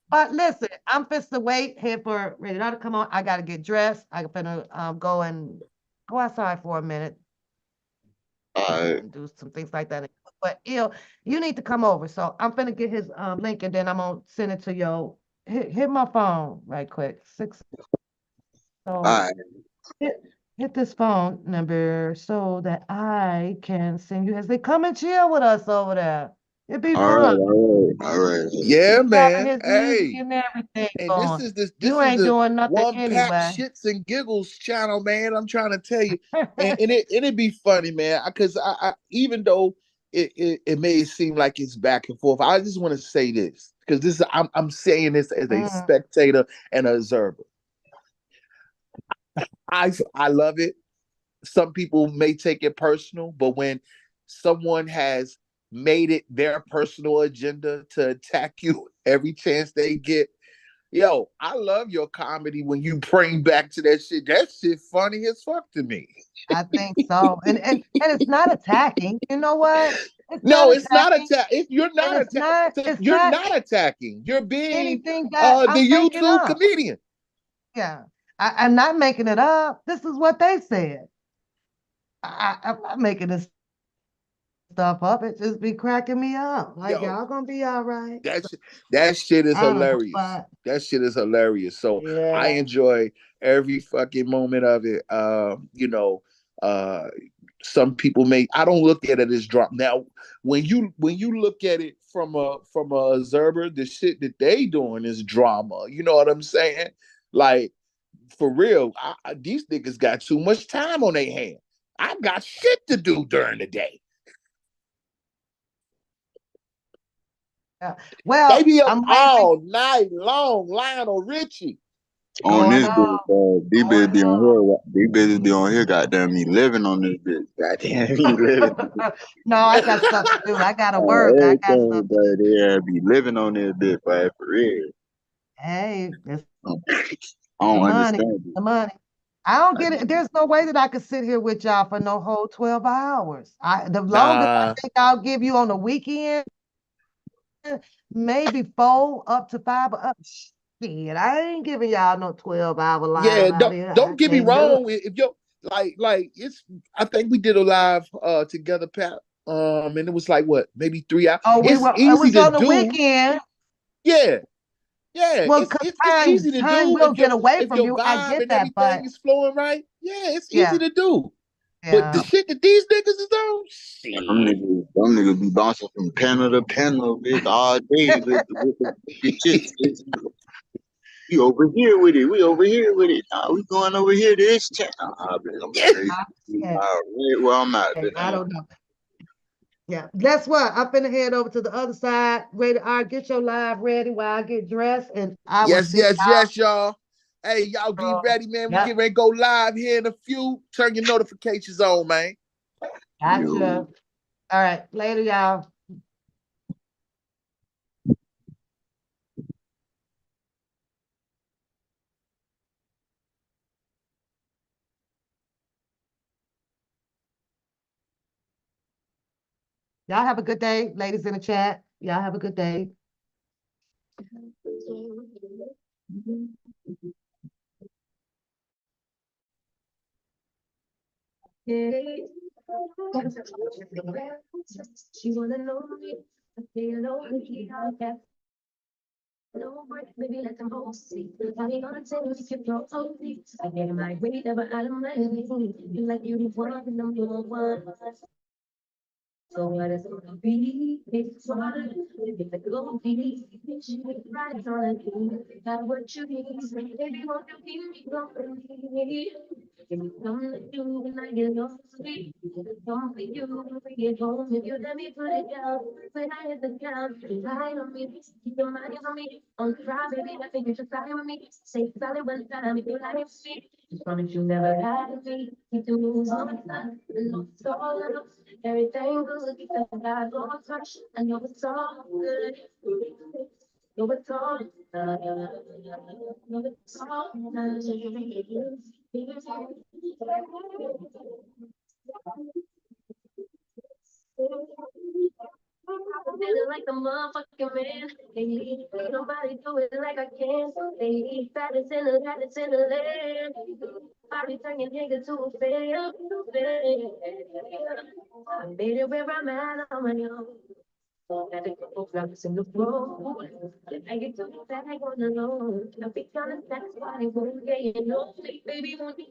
But listen, I'm fixed to wait here for Renata to come on. I gotta get dressed. I'm finna go and go outside for a minute Alright. and do some things like that. But you need to come over. So I'm finna get his link and then I'm gonna send it to your hit my phone right quick. Six. So Alright. hit hit this phone number so that I can send you as they come and chill with us over there. It'd be fun. Alright. Yeah, He's having man. his music Hey, and everything and this going. is this You this is ain't the doing nothing one pack anyway. shits and giggles channel, man. I'm trying to tell you, and it'd be funny, man, because I even though it may seem like it's back and forth, I just want to say this because this is I'm saying this as a Mm, spectator and an observer. I love it. Some people may take it personal, but when someone has made it their personal agenda to attack you every chance they get, yo, I love your comedy when you bring back to that shit. That shit funny as fuck to me. I think so. And it's not attacking. You know what? It's not No, it's not attacking. attack. If you're And not it's you're not not attacking. You're being anything that the I'm making YouTube up. comedian. Yeah. I'm not making it up. This is what they said. I'm not making this stuff up. It just be cracking me up. Like Yo, y'all gonna be all right. that that shit is I don't know, hilarious. but That shit is hilarious. So I yeah. enjoy every fucking moment of it. Uh, some people may I don't look at it as drama. Now, when you look at it from a observer, the shit that they doing is drama. You know what I'm saying? Like for real, these niggas got too much time on their hand. I got shit to do during the day. Yeah. They Well, be up I'm waiting. all night long, Lionel Richie. On Going this on, bitch, these bitches going be on on. here. These bitches be on here. Goddamn me, living on this bitch. Goddamn me, living. No, I got stuff to do. I gotta work. I got stuff Everything, to do. but yeah, be living on this bitch, but for real. Hey, it's I the don't money, understand it. the money. I don't I get it. mean, There's no way that I could sit here with y'all for no whole 12 hours. The longest I Nah, think I'll give you on the weekend, maybe 4 up to 5, but up shit. I ain't giving y'all no 12-hour live yeah, out don't here. I don't get me can't do it. wrong. If you're like it's I think we did a live together, Pat. And it was like what, maybe 3 hours. Oh, It's it easy was to on the do. weekend. Yeah, yeah. Well, It's cause it's easy to time do will get away if from your you. I vibe get and that, everything but is flowing right. Yeah, it's easy yeah, to do. But the yeah. shit that these niggas is on, shit. them niggas be bouncing from panel to panel, bitch, all day with the shit. We over here with it. We over here with it. Nah, we going over here to this channel. Ah, bitch, I'm straight. Yeah, Right where I'm at, bitch. I don't know. Yeah. Guess what? I'm finna head over to the other side. Ready? All right, get your live ready while I get dressed, and I will Yes, see yes, y'all. yes, y'all. Hey, y'all be ready, man. We Yep. get ready to go live here in a few. Turn your notifications on, man. Gotcha. All right. Later, y'all. Y'all have a good day, ladies in the chat. Y'all have a good day. She wanna know me. You know no break, baby, let them both see. I ain't gonna tell you if you're only. I get him like, wait, never out of my league. You like you the one, and I'm the one. So what is it gonna be? It's hard. If it go be, she would ride on you. Got what you need. Baby, won't you give me company? Give me something to do when I get lonely. Come for you when we get home. If you let me put it down, when I hit the ground, rely on me. Keep your mind on me. On the drive, baby, I think you should fly with me. Say solid one time, if you like it, sweet. Just promise you never had me. Keep the moves on time, and no, it's all enough. Everything good, keep the vibe on touch. I know it's all good. No, it's all good. No, it's all Feeling like a motherfucking man. Lately, ain't nobody do it like I can. Lately, baddest in the land. Body turning nigga to a fan. I made it where I'm at on my own. Had a couple drops in the floor. I get to the bag on the low. I be honest, that's why I won't get you know. Baby, won't be